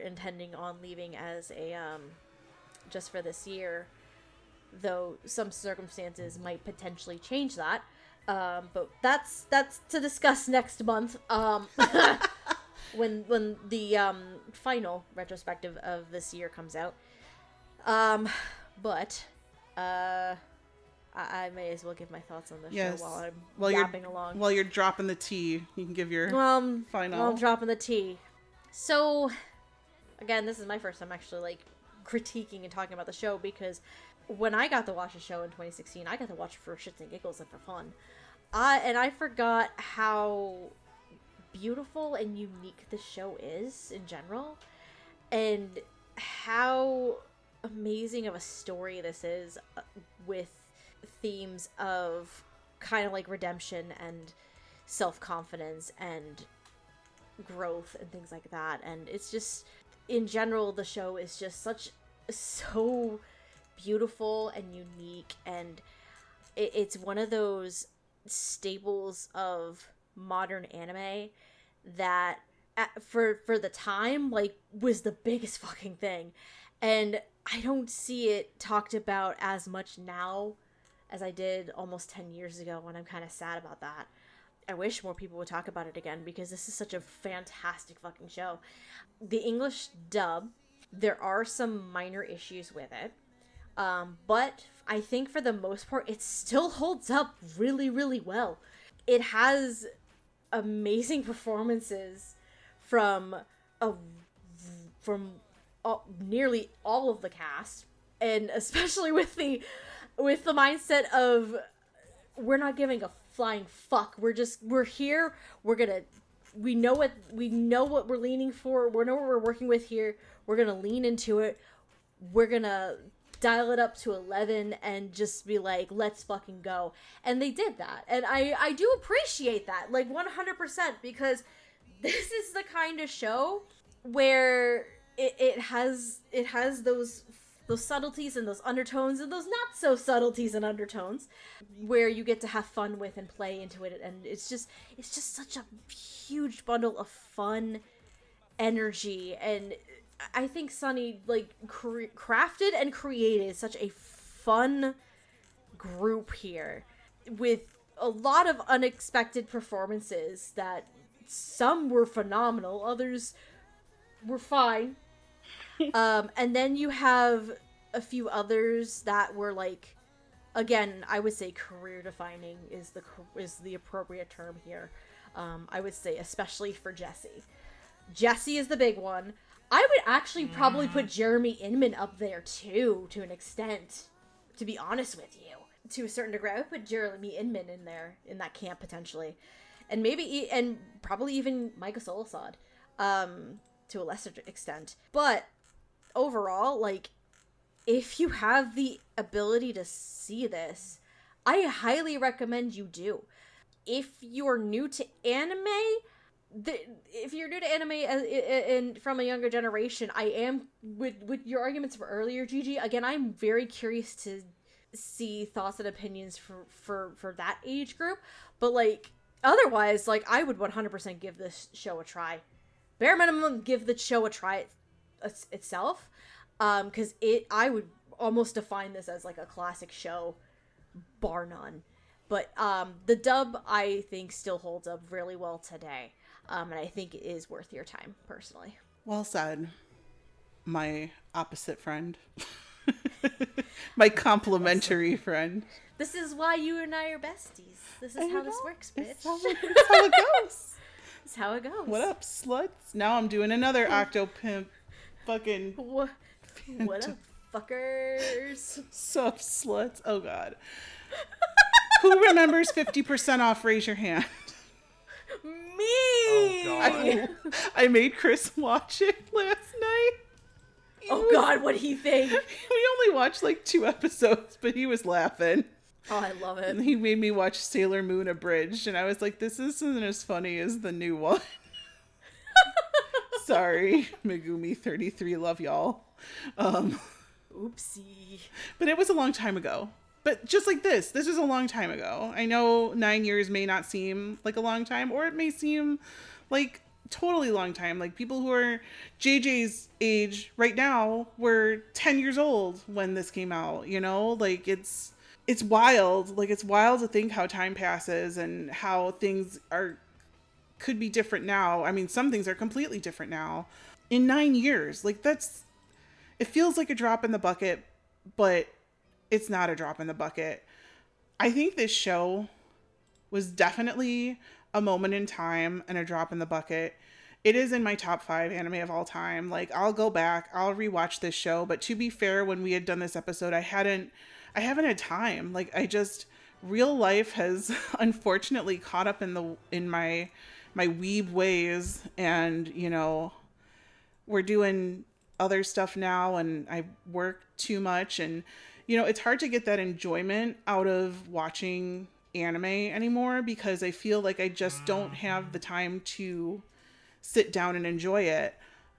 A: intending on leaving as a just for this year, though some circumstances might potentially change that. But that's to discuss next month. When the final retrospective of this year comes out. But I may as well give my thoughts on the show while I'm yapping along.
B: While you're dropping the tea, you can give your final.
A: While I'm dropping the tea. So, again, this is my first time actually like critiquing and talking about the show, because when I got to watch the show in 2016, I got to watch it for shits and giggles and for fun. And I forgot how beautiful and unique the show is in general, and how amazing of a story this is, with themes of kind of like redemption and self-confidence and growth and things like that. And it's just, in general, the show is just so beautiful and unique, and it's one of those staples of modern anime that for the time, like, was the biggest fucking thing. And I don't see it talked about as much now as I did almost 10 years ago, and I'm kind of sad about that. I wish more people would talk about it again, because this is such a fantastic fucking show. The English dub, there are some minor issues with it, but I think for the most part, it still holds up really, really well. It has amazing performances from nearly all of the cast, and especially with the mindset of, we're not giving a flying fuck. We're here. We know what we're leaning for. We know what we're working with here. We're gonna lean into it. We're gonna dial it up to 11 and just be like, let's fucking go. And they did that. And I do appreciate that, like 100%, because this is the kind of show where it has those subtleties and those undertones and those not so subtleties and undertones where you get to have fun with and play into it. And it's just such a huge bundle of fun energy. And I think Sunny, like, crafted and created such a fun group here, with a lot of unexpected performances that some were phenomenal, others were fine. And then you have a few others that were, like, again, I would say career-defining is the appropriate term here. I would say especially for Jessie. Jessie is the big one. I would actually probably put Jeremy Inman up there, too, to an extent, to be honest with you. To a certain degree, I would put Jeremy Inman in there, in that camp, potentially. And and probably even Micah Solasad, to a lesser extent. But overall, like, if you have the ability to see this, I highly recommend you do. If you're new to anime, and from a younger generation, I am with your arguments for earlier, Gigi. Again, I'm very curious to see thoughts and opinions for that age group. But, like, otherwise, like, I would 100% give this show a try. Bare minimum, give the show a try itself. Because I would almost define this as, like, a classic show bar none. But the dub, I think, still holds up really well today. And I think it is worth your time, personally.
B: Well said, my opposite friend. My complimentary friend.
A: This is why you and I are besties. This is how this works, bitch.
B: It's how it goes.
A: It's how it goes.
B: What up, sluts? Now I'm doing another Octopimp fucking...
A: What up, fuckers?
B: Sup, sluts? Oh, God. Who remembers 50% off? Raise your hand.
A: Me!
C: Oh, God.
B: I made Chris watch it last night.
A: Oh, God, what'd he think?
B: We only watched like 2 episodes, but he was laughing.
A: Oh, I love it.
B: And he made me watch Sailor Moon Abridged, and I was like, this isn't as funny as the new one. Sorry, Megumi 33, love y'all.
A: Oopsie.
B: But it was a long time ago. But just like this was a long time ago. I know 9 years may not seem like a long time, or it may seem like totally long time. Like people who are JJ's age right now were 10 years old when this came out, you know? Like it's wild. Like it's wild to think how time passes and how things could be different now. I mean, some things are completely different now. In 9 years, like it feels like a drop in the bucket, but it's not a drop in the bucket. I think this show was definitely a moment in time and a drop in the bucket. It is in my top 5 anime of all time. Like I'll go back, I'll rewatch this show, but to be fair, when we had done this episode, I haven't had time. Like real life has unfortunately caught up in my weeb ways, and you know, we're doing other stuff now and I work too much, and you know, it's hard to get that enjoyment out of watching anime anymore because I feel like I just don't have the time to sit down and enjoy it.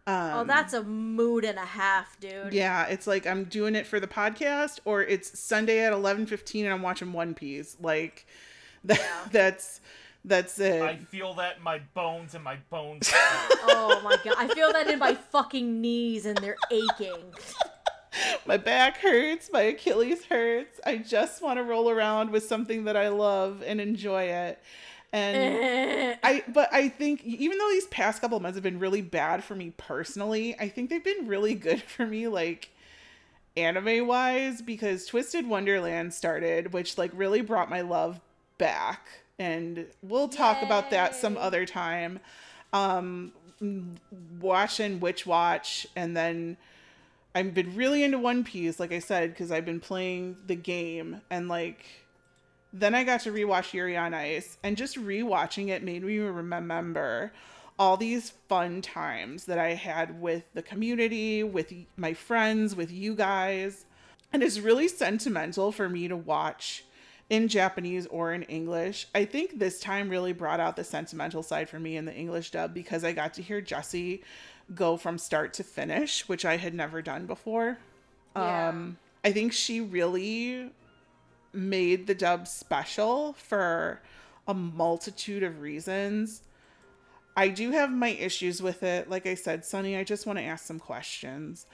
A: Oh, that's a mood and a half, dude.
B: Yeah, it's like I'm doing it for the podcast, or it's Sunday at 11:15 and I'm watching One Piece. Like that's it.
C: I feel that in my bones and my bones.
A: Oh my God, I feel that in my fucking knees and they're aching.
B: My back hurts, my Achilles hurts. I just want to roll around with something that I love and enjoy it. And I think even though these past couple of months have been really bad for me personally, I think they've been really good for me, like anime wise, because Twisted Wonderland started, which like really brought my love back. And we'll talk about that some other time. Watching Witch Watch, and then I've been really into One Piece, like I said, because I've been playing the game, and like then I got to rewatch Yuri on Ice, and just rewatching it made me remember all these fun times that I had with the community, with my friends, with you guys. And it's really sentimental for me to watch in Japanese or in English. I think this time really brought out the sentimental side for me in the English dub, because I got to hear Jessie go from start to finish, which I had never done before.
A: Yeah.
B: I think she really made the dub special for a multitude of reasons. I do have my issues with it. Like I said, Sunny, I just want to ask some questions.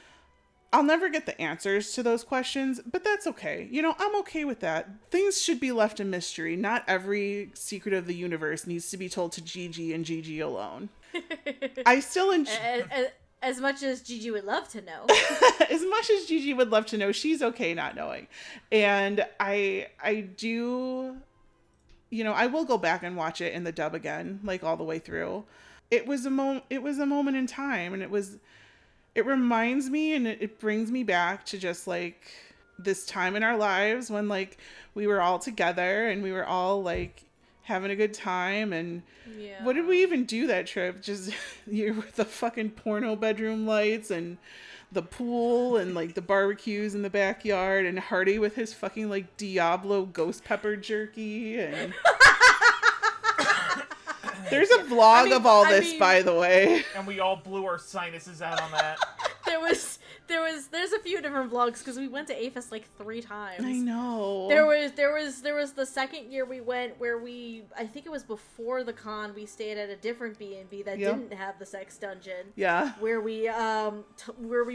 B: I'll never get the answers to those questions, but that's okay. You know, I'm okay with that. Things should be left in mystery. Not every secret of the universe needs to be told to Gigi and Gigi alone. I still enjoy...
A: As much as Gigi would love to know.
B: As much as Gigi would love to know, she's okay not knowing. And I do... You know, I will go back and watch it in the dub again, like all the way through. It was a moment in time, and it reminds me, and it brings me back to just like this time in our lives when like we were all together and we were all like having a good time. And what did we even do that trip? Just the fucking porno bedroom lights and the pool and like the barbecues in the backyard, and Hardy with his fucking like Diablo ghost pepper jerky. And there's a vlog of all this, by the way.
C: And we all blew our sinuses out on that.
A: There's a few different vlogs because we went to AFES like 3 times.
B: I know.
A: There was the second year we went where I think it was before the con, we stayed at a different B&B that didn't have the sex dungeon.
B: Yeah.
A: Where we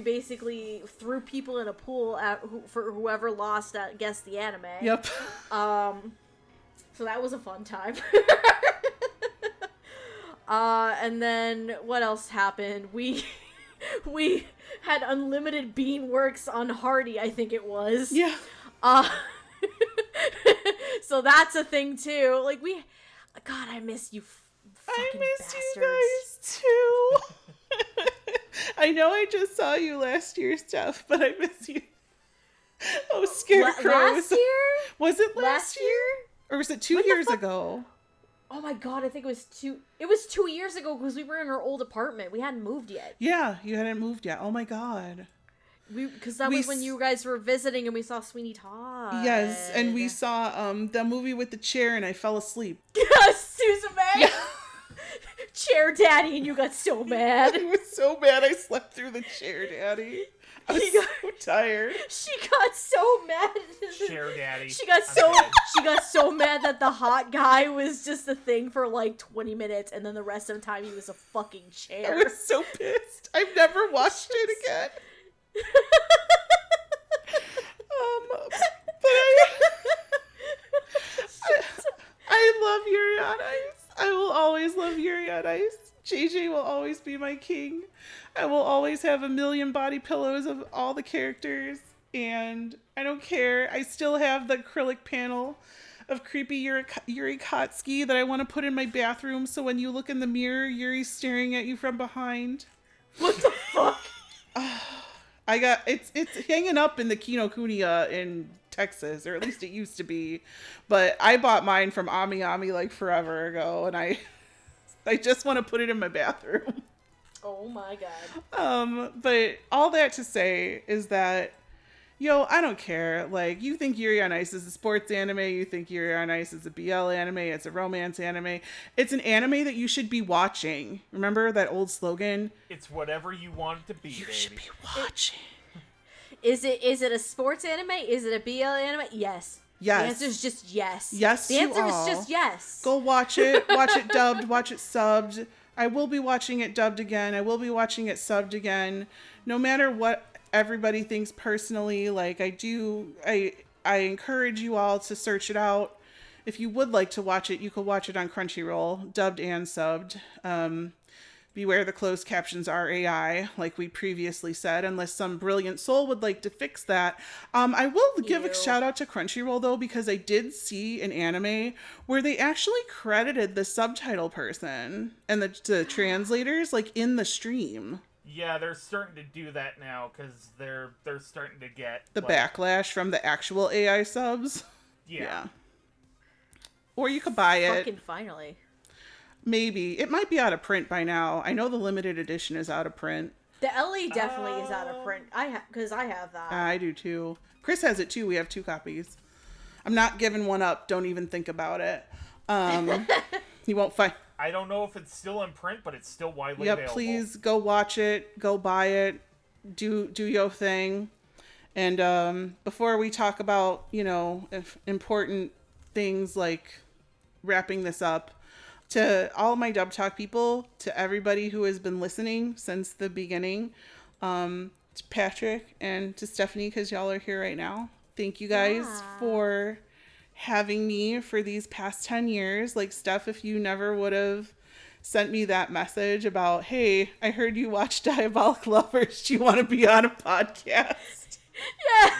A: basically threw people in a pool for whoever lost guessed the anime.
B: Yep.
A: So that was a fun time. And then what else happened? We had unlimited Beanworks on Hardy, I think it was.
B: Yeah.
A: So that's a thing too. Like God, I miss you.
B: I miss
A: bastards.
B: you guys too. I know I just saw you last year, Steph, but I miss you. Oh, Scarecrow.
A: Last year?
B: Was it last year? Or was it 2 years ago?
A: Oh my god, I think it was 2. It was 2 years ago because we were in our old apartment. We hadn't moved yet.
B: Yeah, you hadn't moved yet. Oh my god.
A: Because that was when you guys were visiting and we saw Sweeney Todd.
B: Yes, and we saw the movie with the chair and I fell asleep.
A: Yes, Suzume! Yeah. Chair daddy, and you got so mad.
B: I was so mad I slept through the chair daddy. I was so tired.
A: She got so mad.
C: Chair daddy.
A: She got so mad that the hot guy was just a thing for like 20 minutes, and then the rest of the time he was a fucking chair.
B: I was so pissed. I've never watched it again. But I love Yuri on Ice. I will always love Yuri on Ice. JJ will always be my king. I will always have a million body pillows of all the characters, and I don't care. I still have the acrylic panel of creepy Yuri Kotsky that I want to put in my bathroom, so when you look in the mirror, Yuri's staring at you from behind.
A: What the fuck?
B: It's hanging up in the Kinokuniya in Texas, or at least it used to be, but I bought mine from Ami Ami like forever ago, and I just want to put it in my bathroom.
A: Oh my god.
B: But all that to say is that, I don't care. Like, you think Yuri on Ice is a sports anime, you think Yuri on Ice is a BL anime, it's a romance anime. It's an anime that you should be watching. Remember that old slogan?
C: It's whatever you want it to be,
B: You
C: baby.
B: should be watching.
A: Is it a sports anime? Is it a BL anime? Yes.
B: Yes.
A: The answer is just yes.
B: Yes,
A: the answer is just yes.
B: Go watch it. Watch it dubbed. Watch it subbed. I will be watching it dubbed again. I will be watching it subbed again. No matter what everybody thinks personally, like I encourage you all to search it out. If you would like to watch it, you could watch it on Crunchyroll, dubbed and subbed. Beware the closed captions are AI, like we previously said, unless some brilliant soul would like to fix that. I will give a shout out to Crunchyroll, though, because I did see an anime where they actually credited the subtitle person and the translators, like, in the stream.
C: Yeah, they're starting to do that now, because they're starting to get...
B: The backlash from the actual AI subs.
C: Yeah.
B: Or you could buy it.
A: Fucking finally.
B: Maybe. It might be out of print by now. I know the limited edition is out of print.
A: The LE definitely is out of print. Because I have that.
B: I do too. Chris has it too. We have 2 copies. I'm not giving one up. Don't even think about it. You won't find...
C: I don't know if it's still in print, but it's still widely available.
B: Please go watch it. Go buy it. Do your thing. And before we talk about, important things like wrapping this up, to all my Dub Talk people, to everybody who has been listening since the beginning, to Patrick and to Stephanie, because y'all are here right now. Thank you guys for having me for these past 10 years. Like, Steph, if you never would have sent me that message about, hey, I heard you watch Diabolic Lovers, do you want to be on a podcast?
A: Yeah.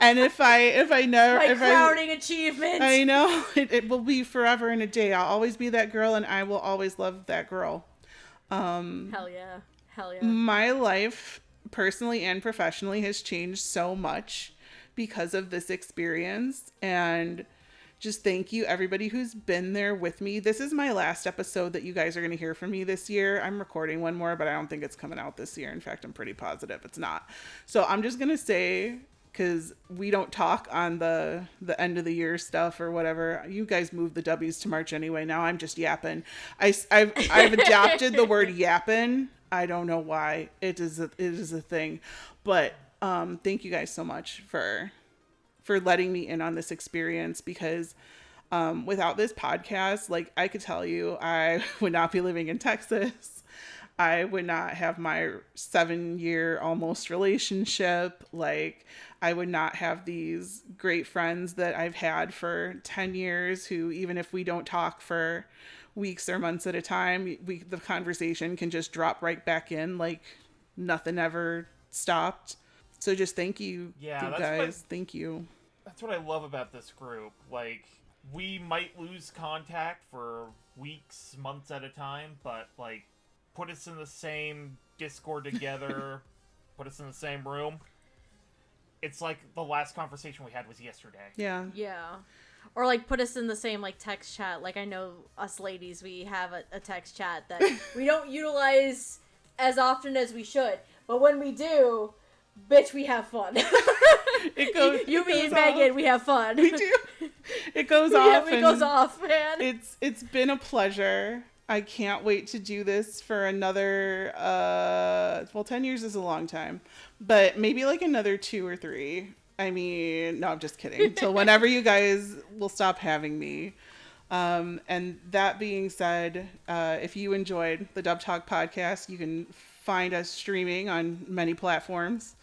B: And if I know,
A: my crowning achievement.
B: I know it will be forever and a day. I'll always be that girl, and I will always love that girl.
A: Hell yeah.
B: My life, personally and professionally, has changed so much because of this experience, and just thank you everybody who's been there with me. This is my last episode that you guys are going to hear from me this year. I'm recording one more, but I don't think it's coming out this year. In fact, I'm pretty positive it's not. So I'm just going to say, because we don't talk on the end of the year stuff or whatever. You guys moved the W's to March anyway. Now I'm just yapping. I've adopted the word yapping. I don't know why. It is a thing. But thank you guys so much for letting me in on this experience, because without this podcast, like, I could tell you, I would not be living in Texas. I would not have my 7-year almost relationship. Like, I would not have these great friends that I've had for 10 years who, even if we don't talk for weeks or months at a time, the conversation can just drop right back in like nothing ever stopped. So just thank you, guys. Thank you.
C: That's what I love about this group. Like, we might lose contact for weeks, months at a time, but, like, put us in the same Discord together, put us in the same room. It's like the last conversation we had was yesterday.
B: Yeah.
A: Yeah. Or, like, put us in the same, like, text chat. Like, I know us ladies, we have a text chat that we don't utilize as often as we should. But when we do, bitch, we have fun.
B: It goes.
A: You, me, and Megan, we have fun.
B: We do. It goes off.
A: Yeah, it goes off, man.
B: It's been a pleasure. I can't wait to do this for another, 10 years is a long time, but maybe like another 2 or 3. I mean, no, I'm just kidding. Till whenever you guys will stop having me. And that being said, if you enjoyed the Dub Talk podcast, you can find us streaming on many platforms.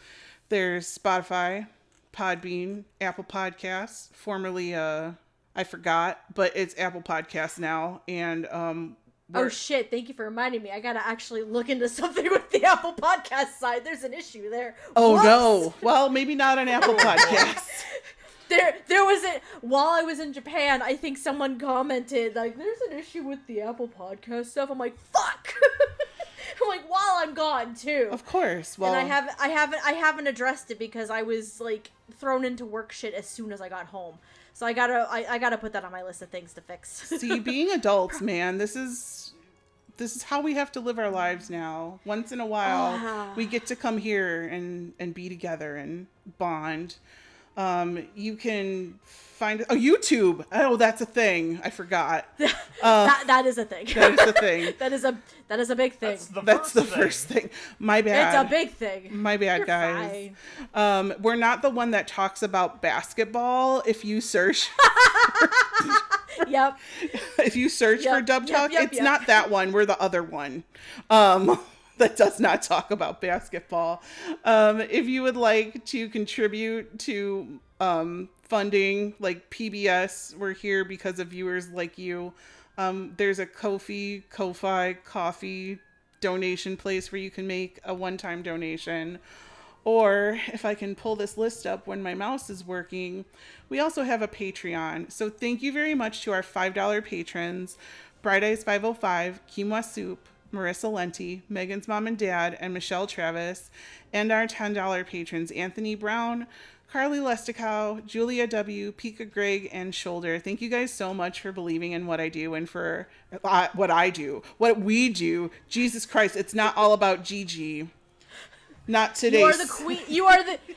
B: There's Spotify, Podbean, Apple Podcasts, formerly, I forgot, but it's Apple Podcasts now. And,
A: oh shit, thank you for reminding me. I gotta actually look into something with the Apple Podcast side. There's an issue there.
B: Oh,
A: Whoops.
B: no. Well, maybe not on Apple Podcasts.
A: There was while I was in Japan, I think someone commented, like, there's an issue with the Apple Podcast stuff. I'm like, fuck! I'm like, while I'm gone, too.
B: Of course. Well,
A: and I haven't addressed it because I was, like, thrown into work shit as soon as I got home. So I gotta put that on my list of things to fix.
B: See, being adults, man, this is how we have to live our lives now. Once in a while, we get to come here and be together and bond. You can find YouTube. Oh, that's a thing. I forgot.
A: That is a thing.
B: That is a thing.
A: that is a big thing.
B: That's the first thing. My bad.
A: It's a big thing.
B: My bad,
A: You're
B: guys.
A: Fine.
B: We're not the one that talks about basketball. If you search
A: Yep.
B: If you search for Dub Talk, it's not that one. We're the other one. That does not talk about basketball. If you would like to contribute to funding, like PBS, we're here because of viewers like you. There's a Ko-fi coffee donation place where you can make a one-time donation. Or if I can pull this list up when my mouse is working, we also have a Patreon. So thank you very much to our $5 patrons, Bright Eyes 505, Quinoa Soup, Marissa Lenti, Megan's mom and dad, and Michelle Travis, and our $10 patrons, Anthony Brown, Carly Lesticow, Julia W., Pika Greg, and Shoulder. Thank you guys so much for believing in what I do and for what we do. Jesus Christ, it's not all about Gigi. Not today.
A: You are the queen.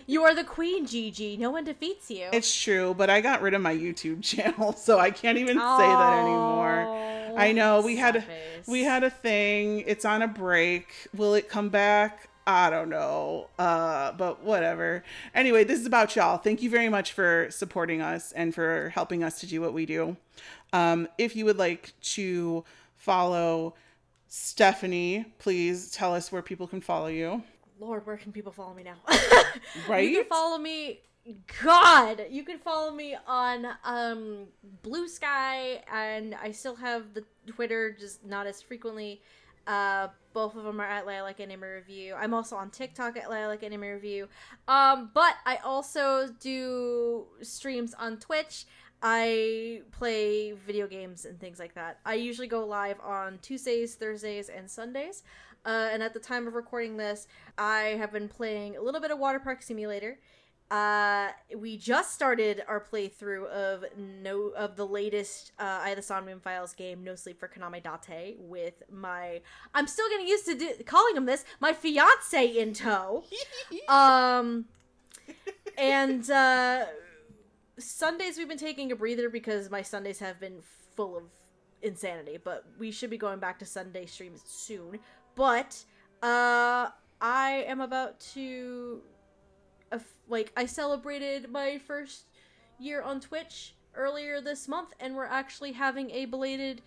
A: You are the queen, Gigi. No one defeats you.
B: It's true, but I got rid of my YouTube channel, so I can't even say that anymore. I know we had a thing. It's on a break. Will it come back? I don't know. But whatever. Anyway, this is about y'all. Thank you very much for supporting us and for helping us to do what we do. If you would like to follow Stephanie, please tell us where people can follow you.
A: Lord, where can people follow me now?
B: Right?
A: You can follow me. God, you can follow me on Blue Sky, and I still have the Twitter, just not as frequently. Both of them are at Lilac Anime Review. I'm also on TikTok at Lilac Anime Review. But I also do streams on Twitch. I play video games and things like that. I usually go live on Tuesdays, Thursdays, and Sundays. And at the time of recording this, I have been playing a little bit of Water Park Simulator. We just started our playthrough of the latest I the Sonmin Files game, No Sleep for Kaname Date, with I'm still getting used to calling him this, my fiance in tow. And Sundays we've been taking a breather because my Sundays have been full of insanity, but we should be going back to Sunday streams soon. But I am about to I celebrated my first year on Twitch earlier this month, and we're actually having a belated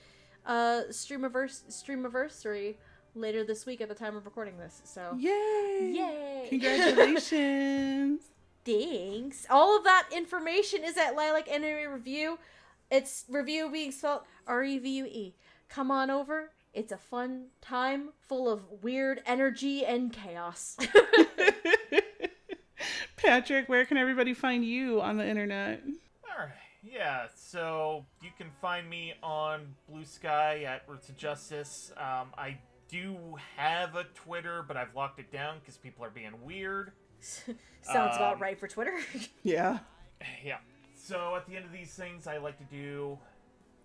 A: streamiversary later this week at the time of recording this. So
B: yay! Congratulations!
A: Thanks. All of that information is at Lilac Anime Review. It's review being spelled REVUE. Come on over. It's a fun time full of weird energy and chaos.
B: Patrick, where can everybody find you on the internet?
C: Alright, yeah, so you can find me on Blue Sky at Roots of Justice. I do have a Twitter, but I've locked it down because people are being weird.
A: Sounds about right for Twitter.
B: Yeah.
C: Yeah. So at the end of these things, I like to do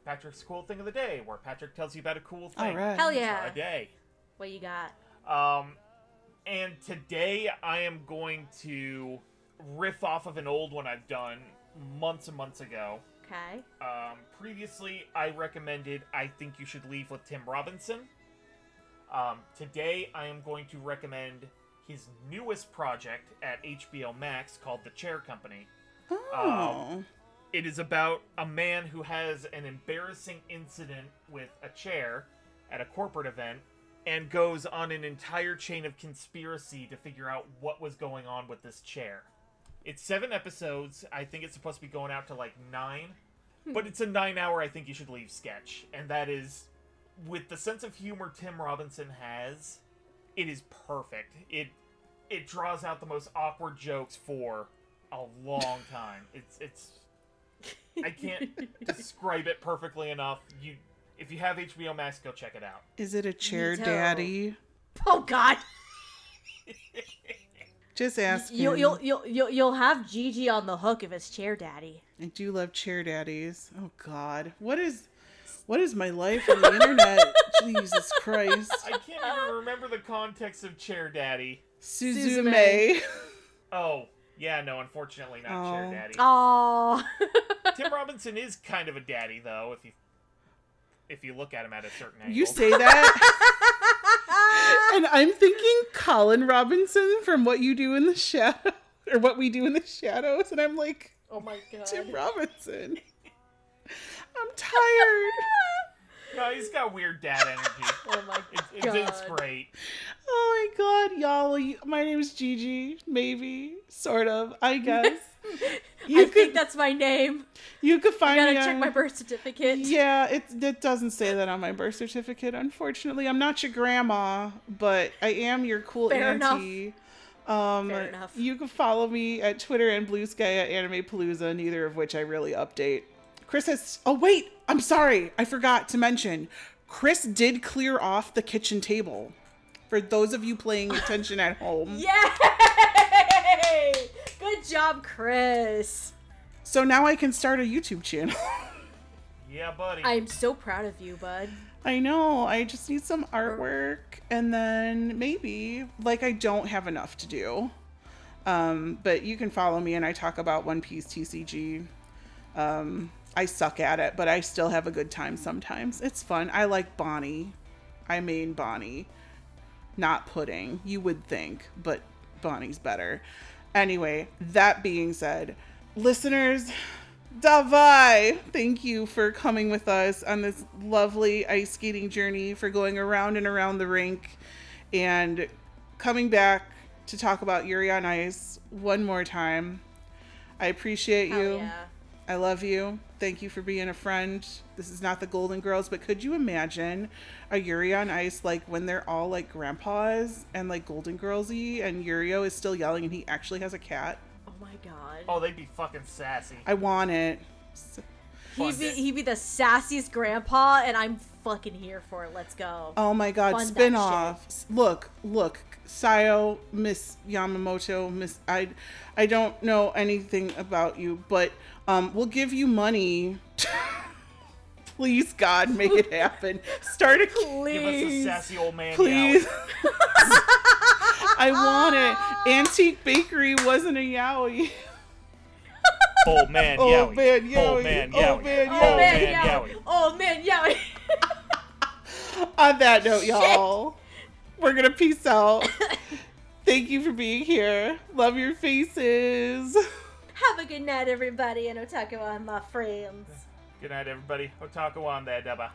C: Patrick's Cool Thing of the Day, where Patrick tells you about a cool thing.
B: All right.
A: Hell yeah.
C: A day.
A: What you got?
C: And today I am going to riff off of an old one I've done months and months ago.
A: Okay.
C: Previously, I recommended I Think You Should Leave with Tim Robinson. Today, I am going to recommend his newest project at HBO Max called The Chair Company.
B: Oh.
C: It is about a man who has an embarrassing incident with a chair at a corporate event and goes on an entire chain of conspiracy to figure out what was going on with this chair. It's 7 episodes. I think it's supposed to be going out to like 9. But it's a 9-hour I Think You Should Leave sketch. And that is, with the sense of humor Tim Robinson has, it is perfect. It draws out the most awkward jokes for a long time. It's I can't describe it perfectly enough. If you have HBO Max, go check it out.
B: Is it a chair daddy?
A: Oh God.
B: Just asking.
A: You'll have Gigi on the hook if it's chair daddy.
B: I do love chair daddies. Oh God, what is my life on the internet? Jesus Christ!
C: I can't even remember the context of Chair Daddy.
B: Suzume.
C: Oh, yeah, no, unfortunately not Chair Daddy.
A: Oh.
C: Tim Robinson is kind of a daddy, though, if you look at him at a certain angle.
B: You say that, and I'm thinking Colin Robinson from What You Do in the Shadow, or What We Do in the Shadows, and I'm like,
A: oh my God,
B: Tim Robinson. I'm tired.
C: No, he's got weird dad energy.
A: Oh my
C: God. It's great.
B: Oh my God, y'all. My name's Gigi. Maybe. Sort of. I guess.
A: I think that's my name.
B: You could find me.
A: I gotta check my birth certificate.
B: Yeah, it doesn't say that on my birth certificate, unfortunately. I'm not your grandma, but I am your cool
A: Fair
B: auntie.
A: Fair enough.
B: You can follow me at Twitter and Blue Sky at Animepalooza, neither of which I really update. Chris has... Oh, wait! I'm sorry! I forgot to mention. Chris did clear off the kitchen table. For those of you paying attention at home.
A: Yay! Good job, Chris.
B: So now I can start a YouTube channel.
C: Yeah, buddy.
A: I'm so proud of you, bud.
B: I know. I just need some artwork. And then maybe... Like, I don't have enough to do. But you can follow me and I talk about One Piece TCG. I suck at it, but I still have a good time sometimes. It's fun. I like Bonnie. I main Bonnie. Not Pudding. You would think, but Bonnie's better. Anyway, that being said, listeners, davai! Thank you for coming with us on this lovely ice skating journey, for going around and around the rink, and coming back to talk about Yuri on Ice one more time. I appreciate you.
A: Hell yeah.
B: I love you. Thank you for being a friend. This is not the Golden Girls, but could you imagine a Yuri on Ice, like when they're all like grandpas and like Golden Girls-y, and Yurio is still yelling and he actually has a cat?
A: Oh my God.
C: Oh, they'd be fucking sassy.
B: I want it.
A: He'd be the sassiest grandpa, and I'm fucking here for it. Let's go.
B: Oh my God,
A: Fund
B: spin
A: that
B: off. Look, Sayo, Miss Yamamoto, I don't know anything about you, but we'll give you money. Please, God, make it happen. Start a...
A: Please.
C: Give us a sassy old man.
B: Please. I want it. Antique Bakery wasn't a yaoi.
C: Old man
B: Old
C: Yowie.
B: man Yowie.
C: Old man Yowie.
B: Old man
A: Oh man,
C: Yowie.
A: yeah. Oh man, yeah.
B: On that note, y'all, we're gonna peace out. Thank you for being here. Love your faces.
A: Have a good night, everybody, and Otaku on my friends.
C: Good night, everybody. Otaku on there, Daba.